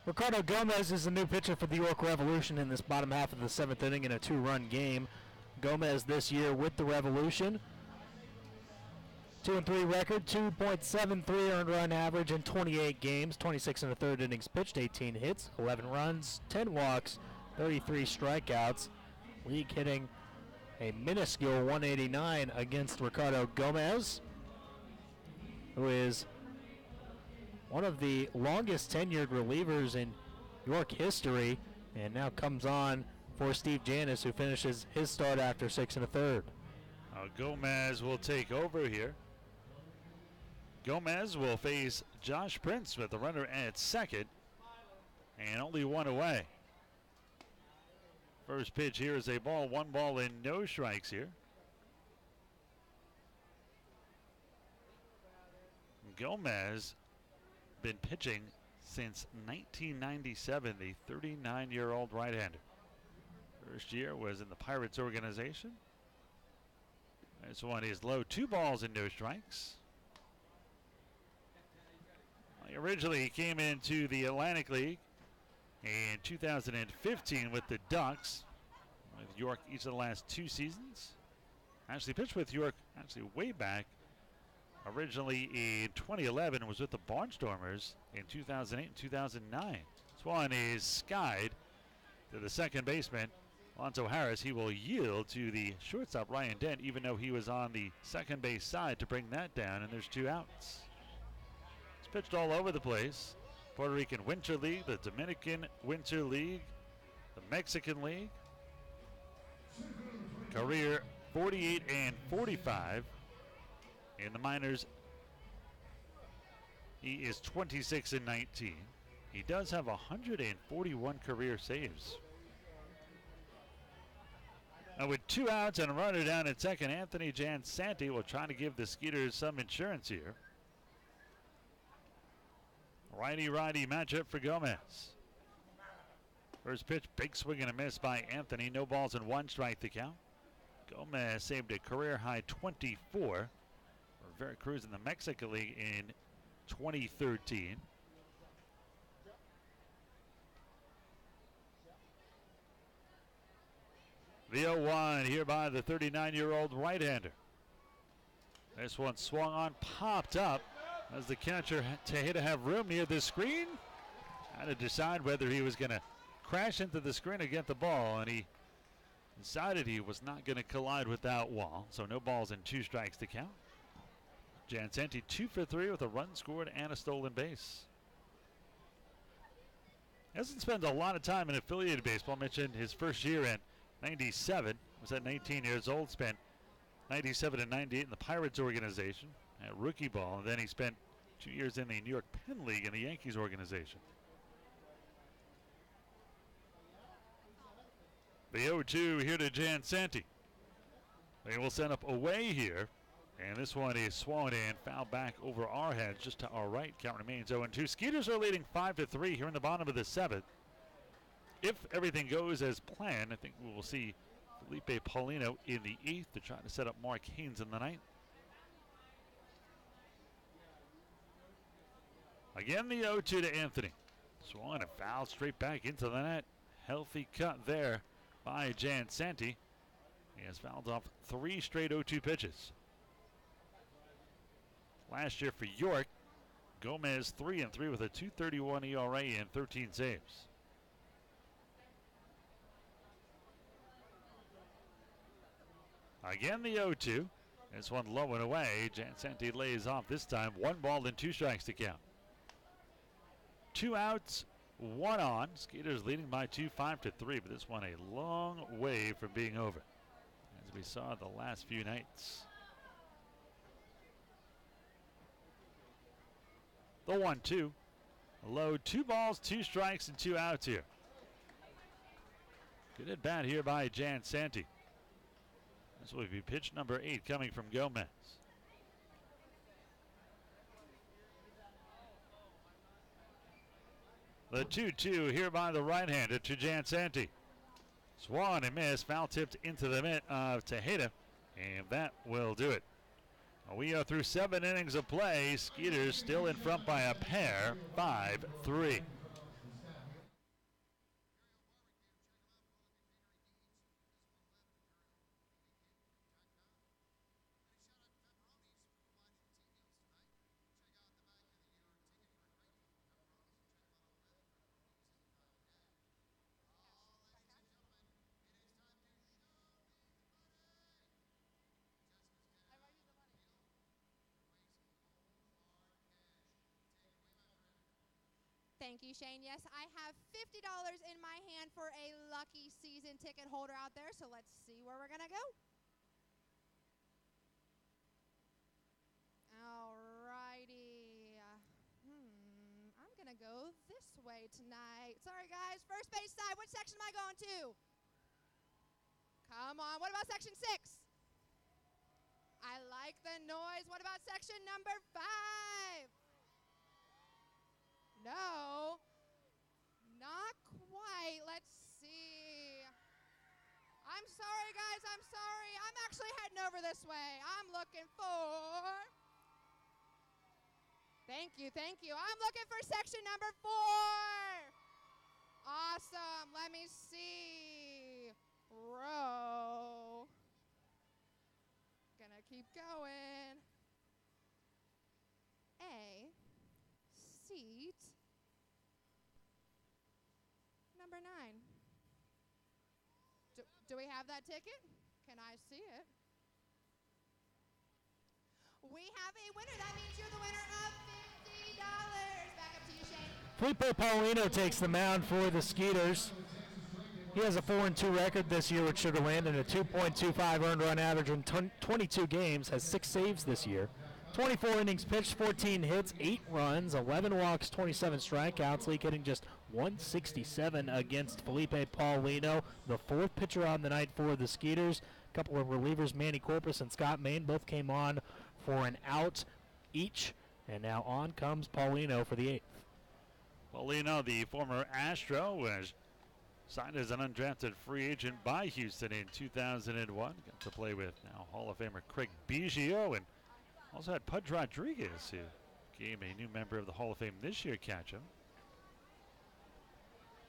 Speaker 2: Ricardo Gomez is the new pitcher for the York Revolution in this bottom half of the 7th inning in a 2-run game. Gomez this year with the Revolution. 2-3 record, 2.73 earned run average in 28 games, 26 and a third innings pitched, 18 hits, 11 runs, 10 walks, 33 strikeouts. League hitting a minuscule 189 against Ricardo Gomez, who is one of the longest tenured relievers in York history, and now comes on for Steve Janis, who finishes his start after 6 and a third.
Speaker 1: Gomez will take over here. Gomez will face Josh Prince with the runner at second, and only 1 away. First pitch here is a ball, 1 ball and no strikes here. Gomez been pitching since 1997, the 39-year-old right-hander. First year was in the Pirates organization. This one is low, 2 balls and no strikes. Originally he came into the Atlantic League in 2015 with the Ducks, with York each of the last 2 seasons. Actually pitched with York way back. Originally in 2011 was with the Barnstormers in 2008 and 2009. This one is skied. to the second baseman, Alonzo Harris. He will yield to the shortstop, Ryan Dent, even though he was on the second base side to bring that down, and there's 2 outs. It's pitched all over the place. Puerto Rican Winter League, the Dominican Winter League, the Mexican League. Career 48 and 45. In the minors, he is 26 and 19. He does have 141 career saves. Now with 2 outs and a runner down at second, Anthony Jansanti will try to give the Skeeters some insurance here. Righty-righty matchup for Gomez. First pitch, big swing and a miss by Anthony. No balls and 1 strike to count. Gomez saved a career-high 24 for Veracruz in the Mexican League in 2013. The 0-1 here by the 39-year-old right-hander. This one swung on, popped up as the catcher Tejeda have room near the screen. Had to decide whether he was going to crash into the screen or get the ball, and he decided he was not going to collide with that wall, so no balls and 2 strikes to count. Jansanti 2 for 3 with a run scored and a stolen base. Hasn't spent a lot of time in affiliated baseball. Mentioned his first year in 97, was at 19 years old, spent 97 and 98 in the Pirates organization at rookie ball, and then he spent 2 years in the New York Penn League in the Yankees organization. The 0-2 here to Jansanti. They will send up away here, and this one is swung and fouled back over our heads just to our right. Count remains 0-2. Skeeters are leading 5-3 here in the bottom of the 7th. If everything goes as planned, I think we will see Felipe Paulino in the 8th to try to set up Mark Haynes in the 9th. Again, the 0-2 to Anthony. Swung and fouled straight back into the net. Healthy cut there by Jansanti. He has fouled off 3 straight 0-2 pitches. Last year for York, Gomez 3-3 with a 2.31 ERA and 13 saves. Again, the 0-2. This one low and away. Jansanti lays off this time. 1 ball and 2 strikes to count. 2 outs, 1 on. Skeeters leading by 2, 5-3, but this one a long way from being over, as we saw the last few nights. The 1-2. Low, 2 balls, 2 strikes, and 2 outs here. Good at bat here by Jansanti. This will be pitch number 8 coming from Gomez. The 2-2 here by the right-hander to Jansanti. Swung and missed, foul tipped into the mitt of Tejeda, and that will do it. We are through 7 innings of play. Skeeters still in front by a pair, 5-3.
Speaker 3: Thank you, Shane. Yes, I have $50 in my hand for a lucky season ticket holder out there, so let's see where we're going to go. All righty. I'm going to go this way tonight. Sorry, guys. First base side. Which section am I going to? Come on. What about section 6? I like the noise. What about section number 5? No, not quite. Let's see. I'm sorry, guys. I'm sorry. I'm actually heading over this way. I'm looking for. Thank you. Thank you. I'm looking for section number 4. Awesome. Let me see. Row. Gonna keep going. A. Seat. Number 9. Do we have that ticket? Can I see it? We have a winner. That means you're the winner of $50. Back up to you, Shane.
Speaker 2: Felipe Paulino takes the mound for the Skeeters. He has a 4-2 record this year with Sugar Land and a 2.25 earned run average in 22 games, has 6 saves this year. 24 innings pitched, 14 hits, 8 runs, 11 walks, 27 strikeouts, league hitting just 167 against Felipe Paulino, the 4th pitcher on the night for the Skeeters. A couple of relievers, Manny Corpus and Scott Main, both came on for an out each, and now on comes Paulino for the 8th.
Speaker 1: Paulino, the former Astro, was signed as an undrafted free agent by Houston in 2001. Got to play with now Hall of Famer Craig Biggio, and also had Pudge Rodriguez, who became a new member of the Hall of Fame this year, catch him.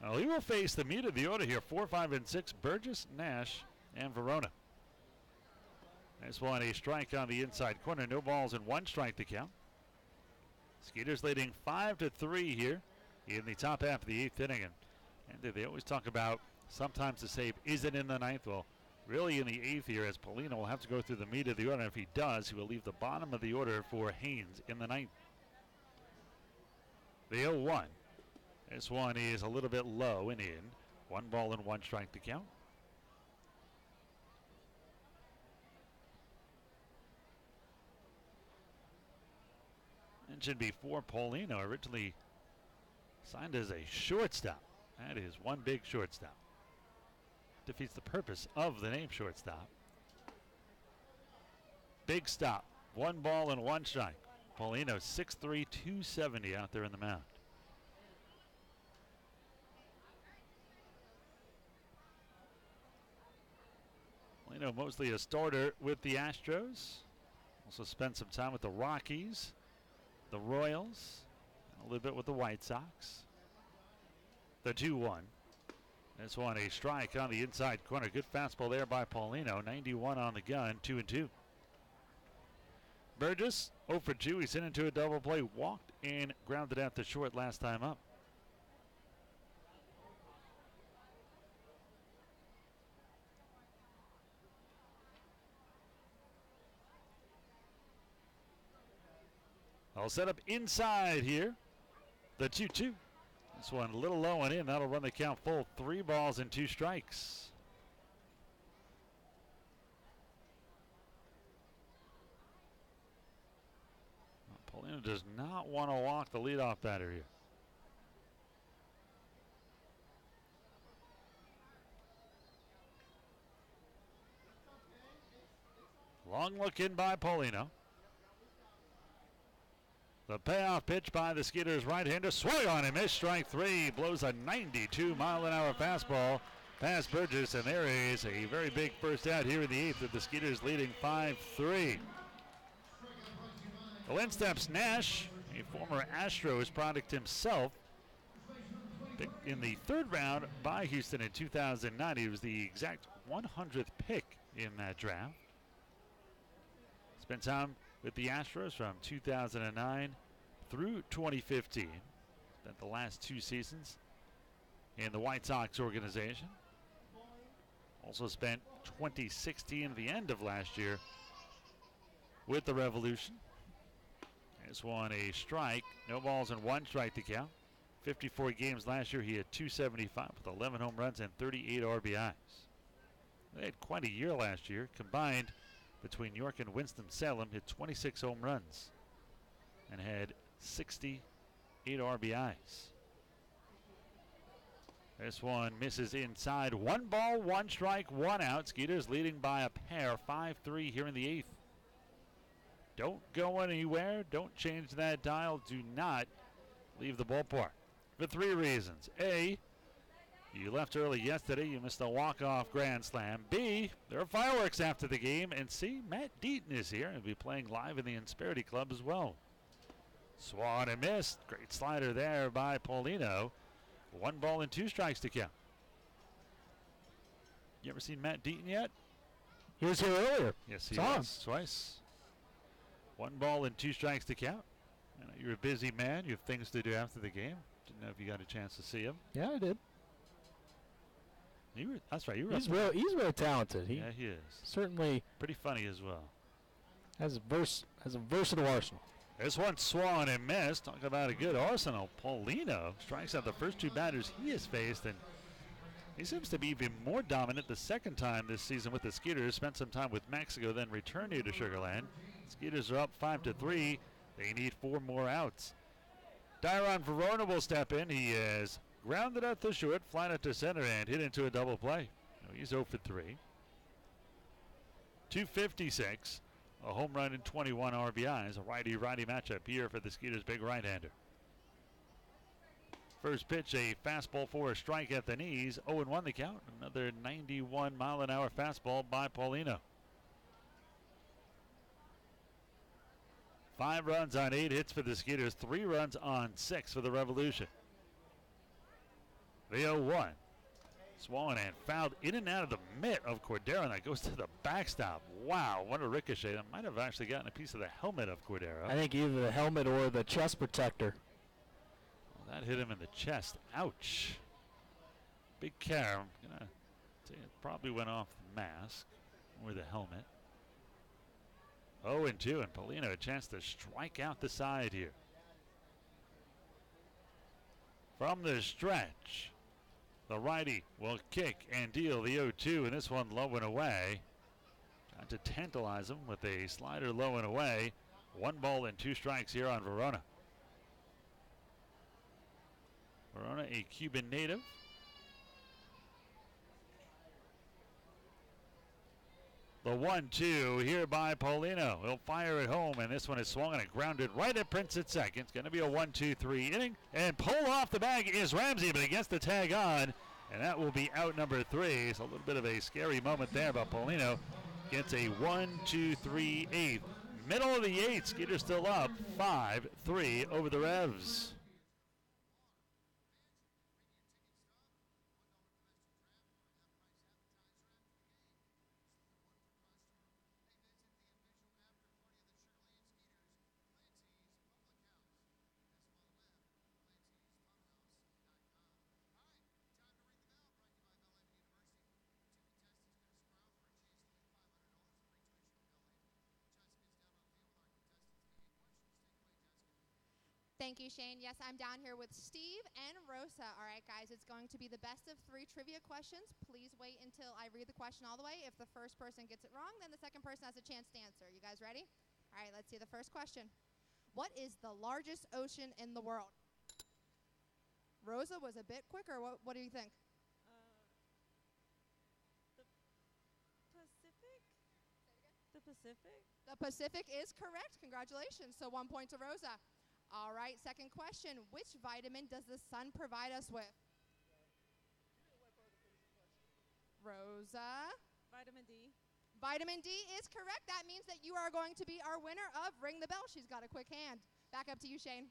Speaker 1: Well, he will face the meat of the order here, 4, 5, and 6, Burgess, Nash, and Verona. Nice one, a strike on the inside corner. No balls and 1 strike to count. Skeeters leading 5-3 here in the top half of the 8th inning. And they always talk about sometimes the save isn't in the 9th. Well, really in the 8th here, as Paulino will have to go through the meat of the order. If he does, he will leave the bottom of the order for Haynes in the 9th. The 0-1. This one is a little bit low and in. 1 ball and 1 strike to count. Mentioned before, Paulino originally signed as a shortstop. That is one big shortstop. Defeats the purpose of the name shortstop. Big stop. 1 ball and 1 strike. Paulino 6'3", 270 out there in the mound. Paulino mostly a starter with the Astros. Also spent some time with the Rockies, the Royals, and a little bit with the White Sox. The 2-1. This one a strike on the inside corner. Good fastball there by Paulino. 91 on the gun, 2-2. Burgess 0 for 2. He's into a double play. Walked and grounded out to short last time up. I'll set up inside here. The 2-2. This one a little low and in. That'll run the count full. 3 balls and 2 strikes. Paulino does not want to walk the leadoff batter here. Long look in by Paulino. The payoff pitch by the Skeeters right-hander. Swung on and missed. Strike 3. Blows a 92-mile-an-hour fastball past Burgess. And there is a very big first out here in the 8th with the Skeeters leading 5-3. Well, in steps Nash, a former Astros product himself. Picked in the 3rd round by Houston in 2009. He was the exact 100th pick in that draft. Spent time with the Astros from 2009 through 2015. Spent the last 2 seasons in the White Sox organization. Also spent 2016 at the end of last year with the Revolution. This one a strike. No balls and 1 strike to count. 54 games last year. He had 275 with 11 home runs and 38 RBIs. They had quite a year last year. Combined between York and Winston-Salem, hit 26 home runs and had 68 RBIs. This one misses inside. 1 ball, 1 strike, 1 out. Skeeters leading by a pair, 5-3 here in the 8th. Don't go anywhere. Don't change that dial. Do not leave the ballpark for 3 reasons. A, you left early yesterday. You missed a walk-off grand slam. B, there are fireworks after the game. And C, Matt Deaton is here and will be playing live in the Insperity Club as well. Swung and missed. Great slider there by Paulino. 1 ball and 2 strikes to count. You ever seen Matt Deaton yet?
Speaker 2: He was here earlier.
Speaker 1: Yes, he
Speaker 2: Saw
Speaker 1: was. Twice. 1 ball and 2 strikes to count. I know you're a busy man. You have things to do after the game. Didn't know if you got a chance to see him.
Speaker 2: Yeah, I did.
Speaker 1: That's right. You were
Speaker 8: He's
Speaker 1: up there.
Speaker 8: he's real talented. He
Speaker 1: Yeah, he is.
Speaker 8: certainly
Speaker 1: Pretty funny as well.
Speaker 8: has a versatile arsenal.
Speaker 1: This one swung and missed. Talk about a good arsenal. Paulino strikes out the first two batters he has faced, and he seems to be even more dominant the second time this season with the Skeeters. Spent some time with Mexico, then returned here to Sugar Land. Skeeters are up 5-3. They need 4 more outs. Dairon Verona will step in. He is grounded out to short, flying out to center, and hit into a double play. He's 0 for 3. 256. A home run and 21 RBIs. A righty-righty matchup here for the Skeeters' big right-hander. First pitch, a fastball for a strike at the knees. 0-1 the count. Another 91-mile-an-hour fastball by Paulino. 5 runs on 8 hits for the Skeeters. 3 runs on 6 for the Revolution. The 0-1. Swung and fouled in and out of the mitt of Cordero, and that goes to the backstop. Wow, what a ricochet. That might have actually gotten a piece of the helmet of Cordero.
Speaker 8: I think either the helmet or the chest protector.
Speaker 1: Well, that hit him in the chest. Ouch. Big care. I'm gonna say it probably went off the mask or the helmet. 0-2, and Paulino a chance to strike out the side here. From the stretch, the righty will kick and deal the 0-2, and this one low and away. Trying to tantalize him with a slider low and away. 1 ball and 2 strikes here on Verona. Verona, a Cuban native. The 1-2 here by Paulino. He'll fire it home, and this one is swung and grounded right at Prince at second. It's going to be a 1-2-3 inning. And pull off the bag is Ramsey, but he gets the tag on, and that will be out number 3. So a little bit of a scary moment there, but Paulino gets a 1-2-3 eighth. Middle of the 8th, Skeeter still up 5-3 over the Revs.
Speaker 3: Thank you, Shane. Yes, I'm down here with Steve and Rosa. All right, guys, it's going to be the best of 3 trivia questions. Please wait until I read the question all the way. If the first person gets it wrong, then the second person has a chance to answer. You guys ready? All right, let's see the first question. What is the largest ocean in the world? Rosa was a bit quicker. What do you think?
Speaker 6: The Pacific? The Pacific?
Speaker 3: The Pacific is correct. Congratulations. So 1 point to Rosa. All right, second question. Which vitamin does the sun provide us with? Rosa.
Speaker 6: Vitamin D.
Speaker 3: Vitamin D is correct. That means that you are going to be our winner of Ring the Bell. She's got a quick hand. Back up to you, Shane.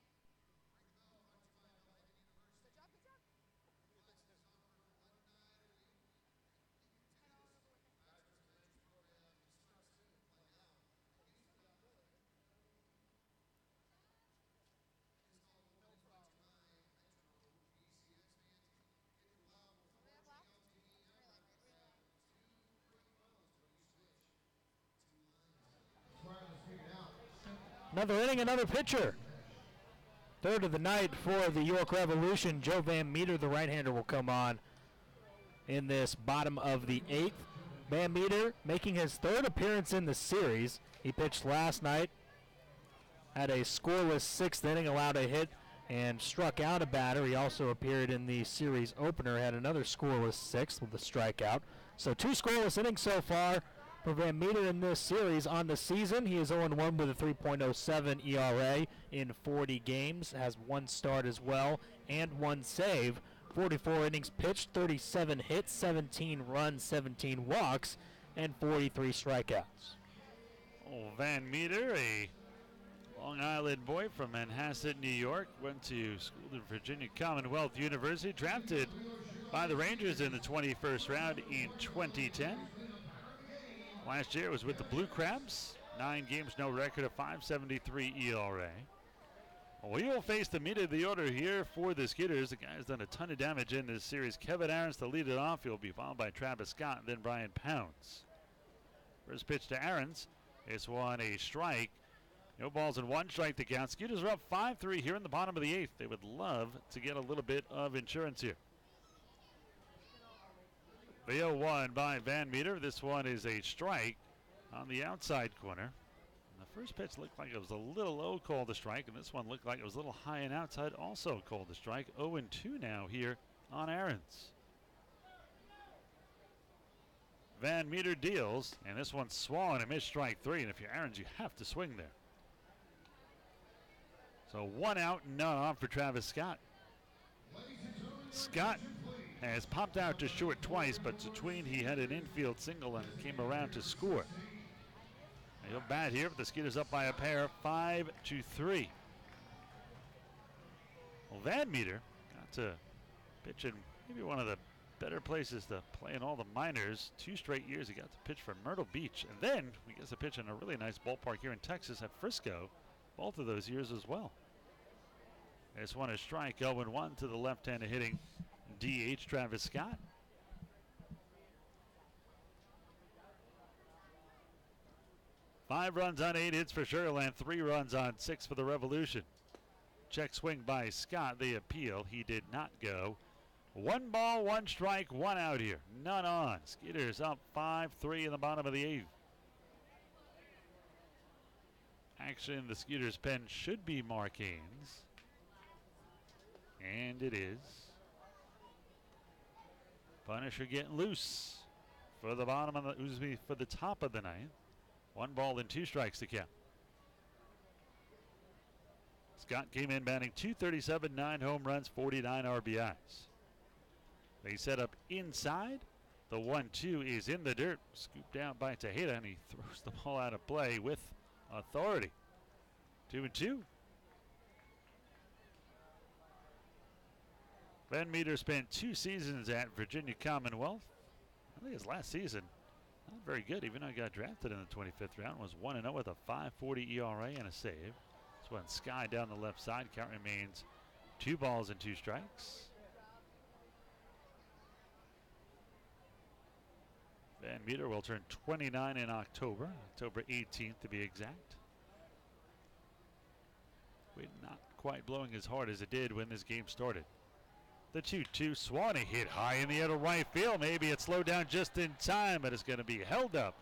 Speaker 8: Another inning, another pitcher. Third of the night for the York Revolution. Joe Van Meter, the right-hander, will come on in this bottom of the 8th. Van Meter making his 3rd appearance in the series. He pitched last night, had a scoreless 6th inning, allowed a hit, and struck out a batter. He also appeared in the series opener, had another scoreless 6th with a strikeout. So 2 scoreless innings so far for Van Meter in this series. On the season, he is 0-1 with a 3.07 ERA in 40 games, has 1 start as well and 1 save. 44 innings pitched, 37 hits, 17 runs, 17 walks, and 43 strikeouts.
Speaker 1: Oh, Van Meter, a Long Island boy from Manhasset, New York, went to school at Virginia Commonwealth University, drafted by the Rangers in the 21st round in 2010. Last year was with the Blue Crabs. 9 games, no record, a 5.73 ERA. We will face the meat of the order here for the Skeeters. The guy's done a ton of damage in this series. Kevin Aarons to lead it off. He'll be followed by Travis Scott and then Brian Pounds. First pitch to Aarons. This one a strike. No balls and 1 strike to count. Skeeters are up 5-3 here in the bottom of the 8th. They would love to get a little bit of insurance here. The 0-1 by Van Meter. This one is a strike on the outside corner. And the first pitch looked like it was a little low, called a strike, and this one looked like it was a little high and outside, also called a strike. 0-2 now here on Aarons. Van Meter deals, and this one's swung and missed strike 3, and if you're Aarons, you have to swing there. So 1 out, none on for Travis Scott. Scott has popped out to short twice, but between he had an infield single and came around to score. He'll bat here, but the Skeeters up by a pair, 5-3. Well, Van Meter got to pitch in maybe one of the better places to play in all the minors. 2 straight years he got to pitch for Myrtle Beach, and then he gets to pitch in a really nice ballpark here in Texas at Frisco, both of those years as well. This one is strike, 0-1 to the left-handed hitting DH Travis Scott. Five runs on 8 hits for Sugarland, 3 runs on 6 for the Revolution. Check swing by Scott, the appeal, he did not go. 1 ball, 1 strike, 1 out here, none on. Skeeters up 5-3 in the bottom of the 8th. Action in the Skeeters pen should be Mark Haynes. And it is. Punisher getting loose for the bottom of the, for the top of the 9th. 1 ball and 2 strikes to count. Scott came in batting .237, 9 home runs, 49 RBIs. They set up inside. The 1-2 is in the dirt, scooped out by Tejeda, and he throws the ball out of play with authority. 2-2. Van Meter spent 2 seasons at Virginia Commonwealth. I think his last season, not very good, even though he got drafted in the 25th round. Was 1-0 with a 5.40 ERA and a save. This one Sky down the left side. Count remains 2 balls and 2 strikes. Van Meter will turn 29 in October, October 18th to be exact. Wind not quite blowing as hard as it did when this game started. The 2-2, Swanee hit high in the air to right field. Maybe it slowed down just in time, but it's going to be held up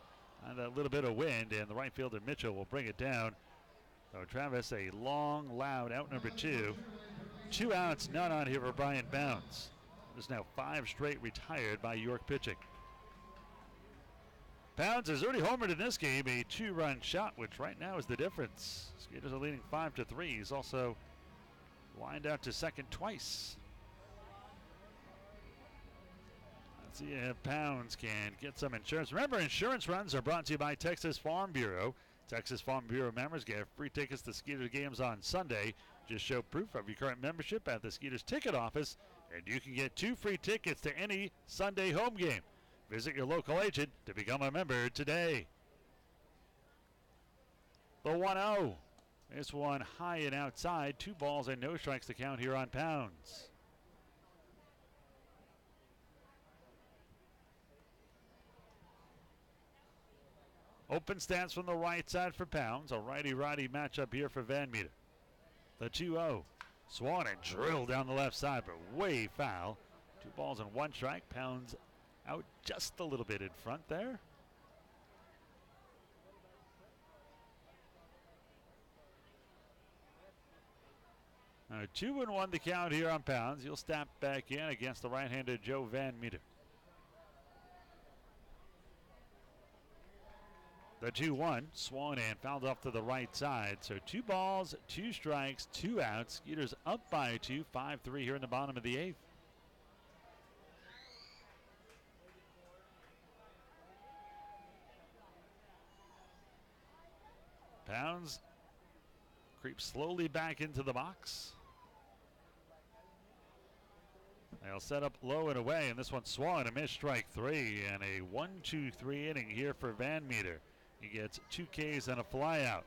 Speaker 1: on that little bit of wind, and the right fielder Mitchell will bring it down. So Travis, a long, loud out number 2. 2 outs, none on here for Brian Bounds. There's now 5 straight retired by York pitching. Pounds has already homered in this game, a 2-run shot, which right now is the difference. Skeeters are leading 5-3. He's also lined out to second twice. Let's see if Pounds can get some insurance. Remember, insurance runs are brought to you by Texas Farm Bureau. Texas Farm Bureau members get free tickets to Skeeters games on Sunday. Just show proof of your current membership at the Skeeters ticket office, and you can get 2 free tickets to any Sunday home game. Visit your local agent to become a member today. The 1-0. This one high and outside. 2 balls and no strikes to count here on Pounds. Open stance from the right side for Pounds. A righty-righty matchup here for Van Meter. The 2-0. Swan and drill down the left side, but way foul. 2 balls and 1 strike. Pounds out just a little bit in front there. Now 2-1 the count here on Pounds. He'll step back in against the right-handed Joe Van Meter. The 2-1, Swan and fouled off to the right side. So 2 balls, 2 strikes, 2 outs. Skeeters up by 2, 5-3 here in the bottom of the 8th. Pounds creeps slowly back into the box. They'll set up low and away, and this one Swan a missed strike 3, and a 1-2-3 inning here for Van Meter. He gets 2 Ks and a flyout.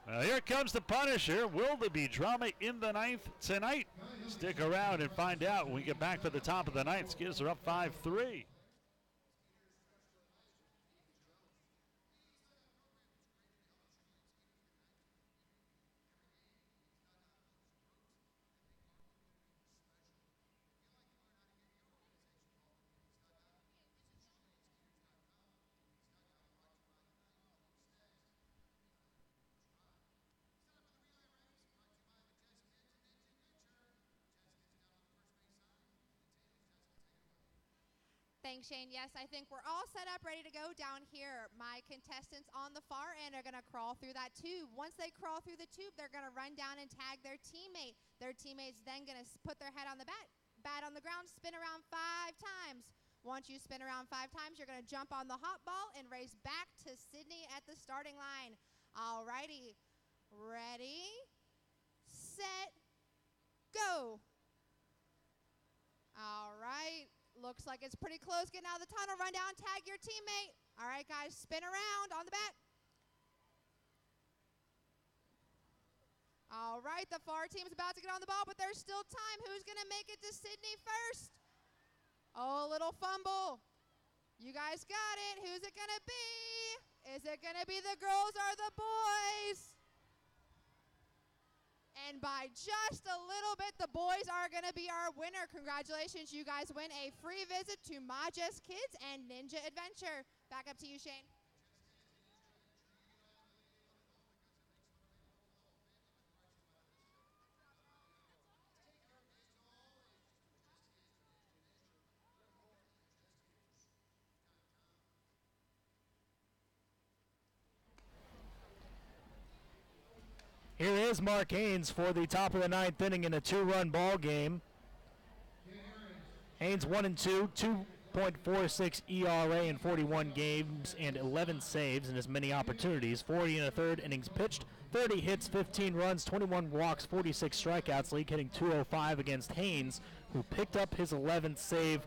Speaker 1: Well, here comes the Punisher. Will there be drama in the ninth tonight? Stick around and find out when we get back to the top of the ninth. Skids are up 5-3.
Speaker 3: Thanks, Shane. Yes, I think we're all set up, ready to go down here. My contestants on the far end are going to crawl through that tube. Once they crawl through the tube, they're going to run down and tag their teammate. Their teammate's then going to put their head on the bat on the ground, spin around 5 times. Once you spin around 5 times, you're going to jump on the hot ball and race back to Sydney at the starting line. All righty. Ready, set, go. All right. Looks like it's pretty close. Getting out of the tunnel, run down, tag your teammate. All right, guys, spin around on the bat. All right, the far team's about to get on the ball, but there's still time. Who's going to make it to Sydney first? Oh, a little fumble. You guys got it. Who's it going to be? Is it going to be the girls or the boys? And by just a little bit, the boys are going to be our winner. Congratulations, you guys win a free visit to Majes Kids and Ninja Adventure. Back up to you, Shane.
Speaker 8: Here is Mark Haynes for the top of the ninth inning in a 2-run ball game. Haynes 1-2, 2.46 ERA in 41 games and 11 saves and as many opportunities. 40 and a third innings pitched, 30 hits, 15 runs, 21 walks, 46 strikeouts. League hitting .205 against Haynes, who picked up his 11th save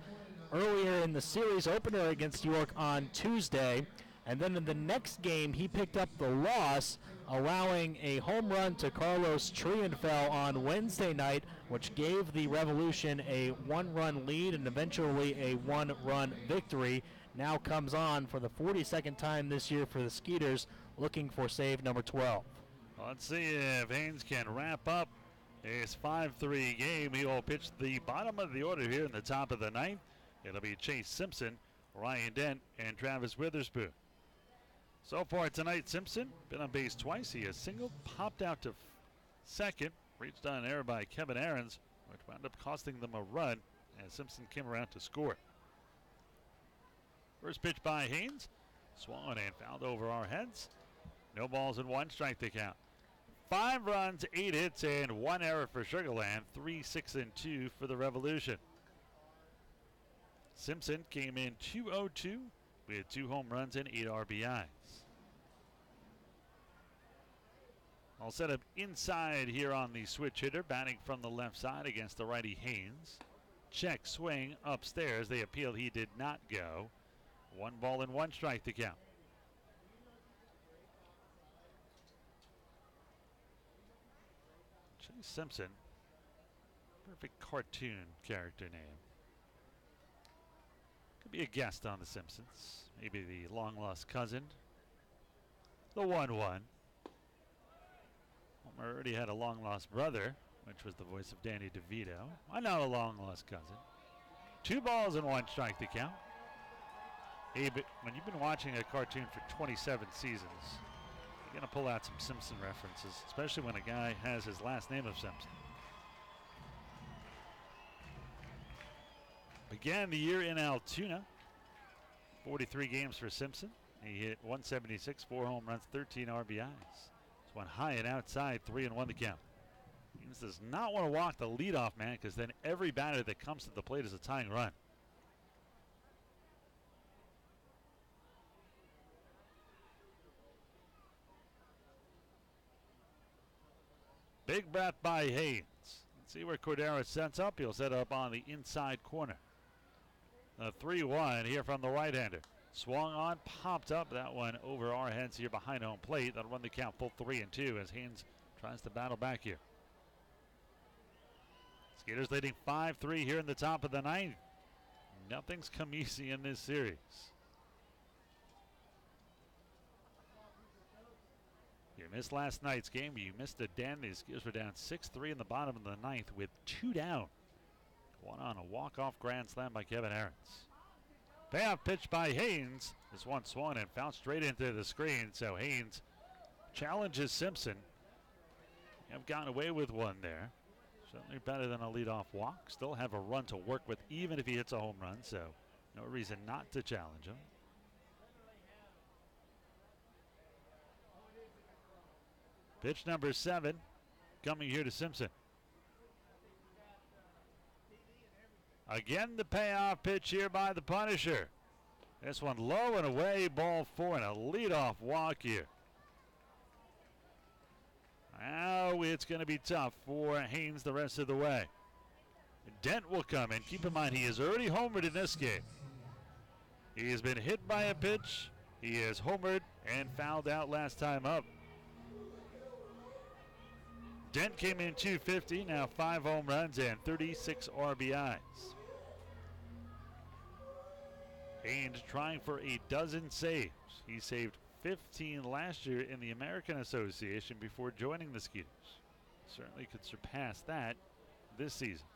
Speaker 8: earlier in the series opener against York on Tuesday. And then in the next game, he picked up the loss, allowing a home run to Carlos Trienfeld on Wednesday night, which gave the Revolution a 1-run lead and eventually a 1-run victory. Now comes on for the 42nd time this year for the Skeeters, looking for save number 12.
Speaker 1: Let's see if Haynes can wrap up his 5-3 game. He will pitch the bottom of the order here in the top of the ninth. It'll be Chase Simpson, Ryan Dent, and Travis Witherspoon. So far tonight, Simpson been on base twice. He has singled, popped out to second, reached on an error by Kevin Aarons, which wound up costing them a run as Simpson came around to score. First pitch by Haynes, swung and fouled over our heads. No balls and 1 strike to count. 5 runs, 8 hits, and 1 error for Sugar Land. 3, 6, and 2 for the Revolution. Simpson came in 2-0-2 with 2 home runs and 8 RBIs. All set up inside here on the switch hitter, batting from the left side against the righty Haynes. Check swing upstairs. They appealed. He did not go. 1 ball and 1 strike to count. Chase Simpson, perfect cartoon character name. Could be a guest on The Simpsons. Maybe the long-lost cousin. The 1-1. Homer already had a long-lost brother, which was the voice of Danny DeVito. Why not a long-lost cousin? 2 balls and 1 strike to count. Hey, but when you've been watching a cartoon for 27 seasons, you're going to pull out some Simpson references, especially when a guy has his last name of Simpson. Began the year in Altoona. 43 games for Simpson. He hit .176, 4 home runs, 13 RBIs. This one high and outside, 3-1 to count. Haynes does not want to walk the leadoff man because then every batter that comes to the plate is a tying run. Big bat by Haynes. Let's see where Cordero sets up. He'll set up on the inside corner. The 3-1 here from the right-hander. Swung on, popped up. That one over our heads here behind home plate. That'll run the count full 3-2 as Haynes tries to battle back here. Skeeters leading 5-3 here in the top of the ninth. Nothing's come easy in this series. You missed last night's game. You missed a den. The Skeeters were down 6-3 in the bottom of the ninth with 2 down. One on a walk-off grand slam by Kevin Aarons. Payoff pitch by Haynes. This one swung and fouled straight into the screen. So Haynes challenges Simpson. Have gotten away with one there. Certainly better than a leadoff walk. Still have a run to work with even if he hits a home run. So no reason not to challenge him. Pitch number 7 coming here to Simpson. Again, the payoff pitch here by the Punisher. This one low and away, ball 4 and a leadoff walk here. Now it's going to be tough for Haynes the rest of the way. Dent will come in. Keep in mind, he has already homered in this game. He has been hit by a pitch. He has homered and fouled out last time up. Dent came in 250, now 5 home runs and 36 RBIs. Haynes trying for a dozen saves. He saved 15 last year in the American Association before joining the Skeeters. Certainly could surpass that this season.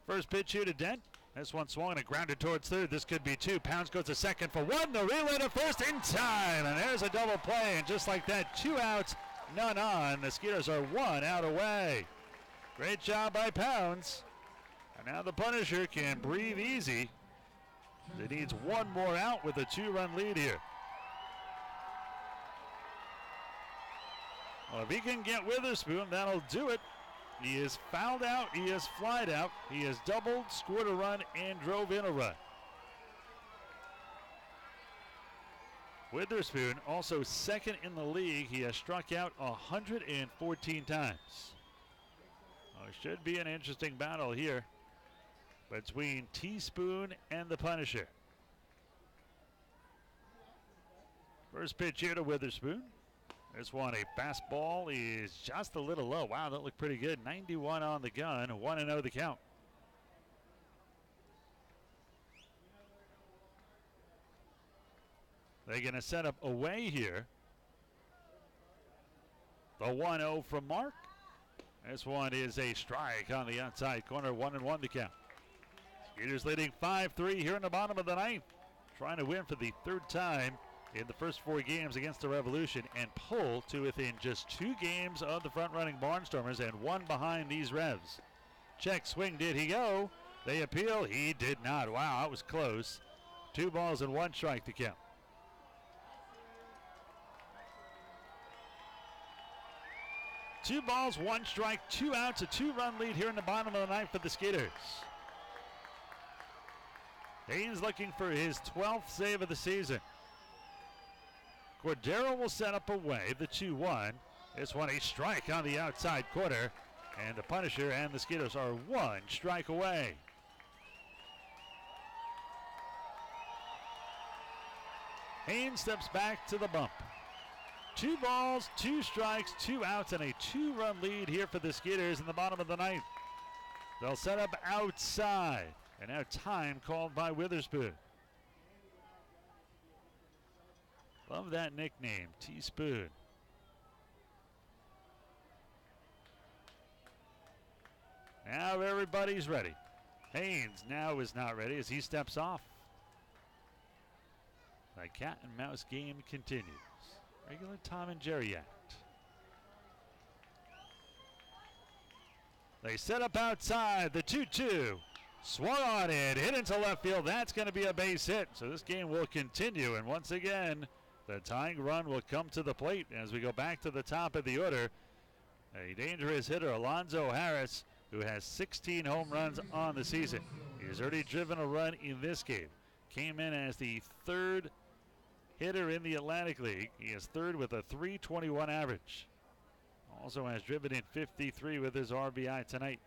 Speaker 1: First pitch here to Dent. This one swung and grounded towards third. This could be 2. Pounds goes to second for 1. The relay to first in time. And there's a double play. And just like that, 2 outs, none on. The Skeeters are 1 out away. Great job by Pounds. And now the Punisher can breathe easy. It needs 1 more out with a 2-run lead here. Well, if he can get Witherspoon, that'll do it. He is fouled out, he is flied out, he has doubled, scored a run, and drove in a run. Witherspoon, also second in the league. He has struck out 114 times. Well, it should be an interesting battle here between Teaspoon and the Punisher. First pitch here to Witherspoon. This one, a fastball, is just a little low. Wow, that looked pretty good. 91 on the gun, 1-0 the count. They're going to set up away here. The 1-0 from Mark. This one is a strike on the outside corner, 1-1 the count. Skeeters leading 5-3 here in the bottom of the ninth. Trying to win for the 3rd time in the first 4 games against the Revolution and pull to within just 2 games of the front-running Barnstormers and 1 behind these Revs. Check swing, did he go? They appeal, he did not. Wow, that was close. 2 balls and 1 strike to count. Two balls, 1 strike, 2 outs, a 2-run lead here in the bottom of the ninth for the Skeeters. Haynes looking for his 12th save of the season. Cordero will set up away, the 2-1. This one a strike on the outside corner. And the Punisher and the Skeeters are 1 strike away. Haynes steps back to the bump. 2 balls, 2 strikes, 2 outs, and a 2-run lead here for the Skeeters in the bottom of the ninth. They'll set up outside. And now time called by Witherspoon. Love that nickname, Teaspoon. Now everybody's ready. Haynes now is not ready as he steps off. The cat and mouse game continues. Regular Tom and Jerry act. They set up outside, the 2-2. Swung on it, hit into left field. That's going to be a base hit. So this game will continue. And once again, the tying run will come to the plate as we go back to the top of the order. A dangerous hitter, Alonzo Harris, who has 16 home runs on the season. He has already driven a run in this game. Came in as the 3rd hitter in the Atlantic League. He is 3rd with a .321 average. Also has driven in 53 with his RBI tonight.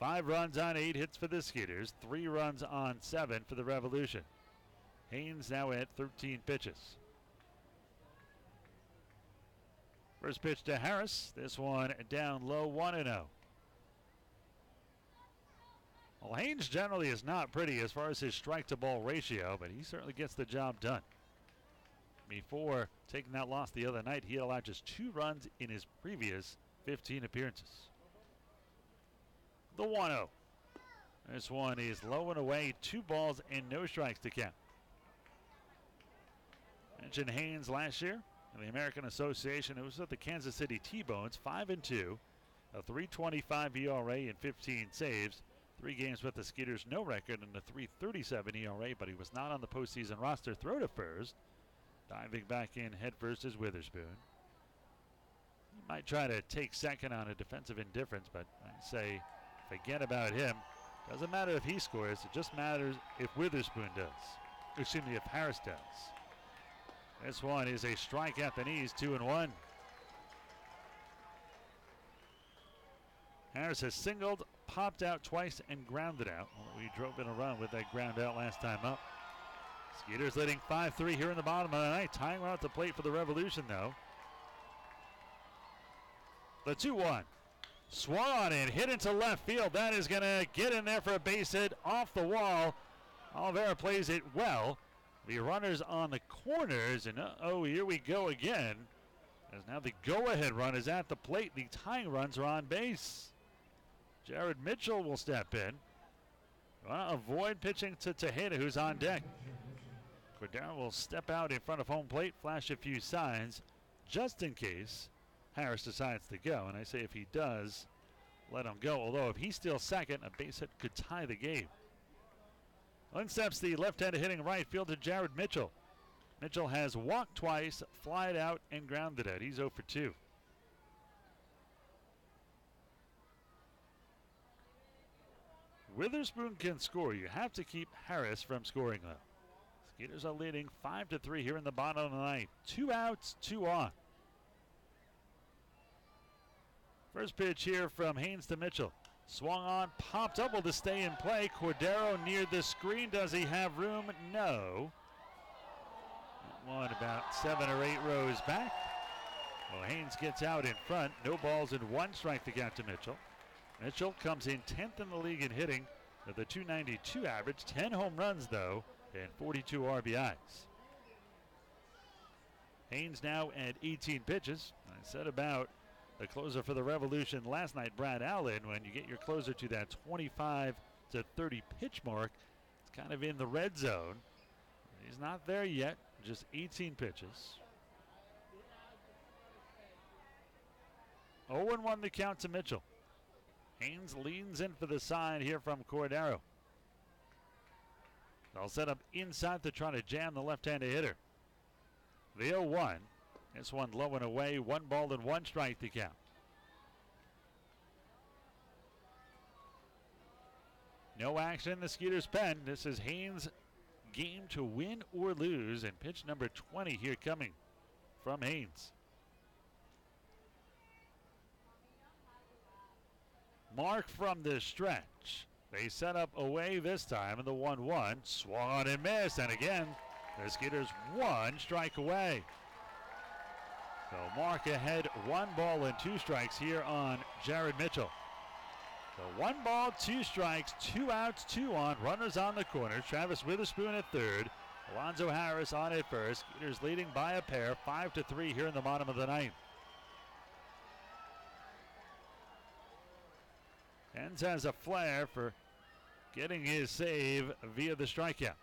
Speaker 1: 5 runs on 8 hits for the Skeeters, 3 runs on 7 for the Revolution. Haynes now at 13 pitches. First pitch to Harris. This one down low, 1-0. Well, Haynes generally is not pretty as far as his strike-to-ball ratio, but he certainly gets the job done. Before taking that loss the other night, he had allowed just 2 runs in his previous 15 appearances. The 1-0. This one is low and away, 2 balls and no strikes to count. Mentioned Haynes last year in the American Association. It was with the Kansas City T-Bones, 5-2, a 3.25 ERA and 15 saves. 3 games with the Skeeters, no record, and a 3.37 ERA, but he was not on the postseason roster. Throw to first. Diving back in head first is Witherspoon. He might try to take second on a defensive indifference, but I'd say forget about him. Doesn't matter if he scores, it just matters if Witherspoon does. Excuse me, if Harris does. This one is a strike at the knees, 2-1. Harris has singled, popped out twice, and grounded out. Well, we drove in a run with that ground out last time up. Skeeters leading 5-3 here in the bottom of the ninth. Tying run at the plate for the Revolution, though. The 2-1. Swung on and hit into left field. That is going to get in there for a base hit off the wall. Oliveira plays it well. The runners on the corners, and here we go again. As now the go-ahead run is at the plate. The tying runs are on base. Jared Mitchell will step in. Avoid pitching to Tejeda, who's on deck. Cordero will step out in front of home plate, flash a few signs, just in case Harris decides to go. And I say if he does, let him go. Although if he's still second, a base hit could tie the game. In steps the left-handed hitting right fielder Jared Mitchell. Mitchell has walked twice, flied out, and grounded out. He's 0 for 2. Witherspoon can score. You have to keep Harris from scoring, though. Skeeters are leading 5-3 here in the bottom of the ninth. 2 outs, 2 on. First pitch here from Haynes to Mitchell. Swung on, popped up, will to stay in play. Cordero near the screen. Does he have room? No. That one about 7 or 8 rows back. Well, Haynes gets out in front. No balls and 1 strike to count to Mitchell. Mitchell comes in 10th in the league in hitting with a .292 average. 10 home runs, though, and 42 RBIs. Haynes now at 18 pitches. I said about the closer for the Revolution last night, Brad Allen, when you get your closer to that 25 to 30 pitch mark, it's kind of in the red zone. He's not there yet, just 18 pitches. 0-1 the count to Mitchell. Haynes leans in for the side here from Cordero. They'll set up inside to try to jam the left-handed hitter. The 0-1. This one low and away. 1 ball and 1 strike to count. No action in the Skeeters' pen. This is Haynes' game to win or lose. And pitch number 20 here coming from Haynes. Mark from the stretch. They set up away this time in the 1-1. Swung on and missed. And again, the Skeeters 1 strike away. So Mark ahead, 1 ball and 2 strikes here on Jared Mitchell. So 1 ball, 2 strikes, 2 outs, 2 on. Runners on the corner. Travis Witherspoon at third. Alonzo Harris on at first. Skeeters leading by a pair, 5-3 here in the bottom of the ninth. Hens has a flair for getting his save via the strikeout.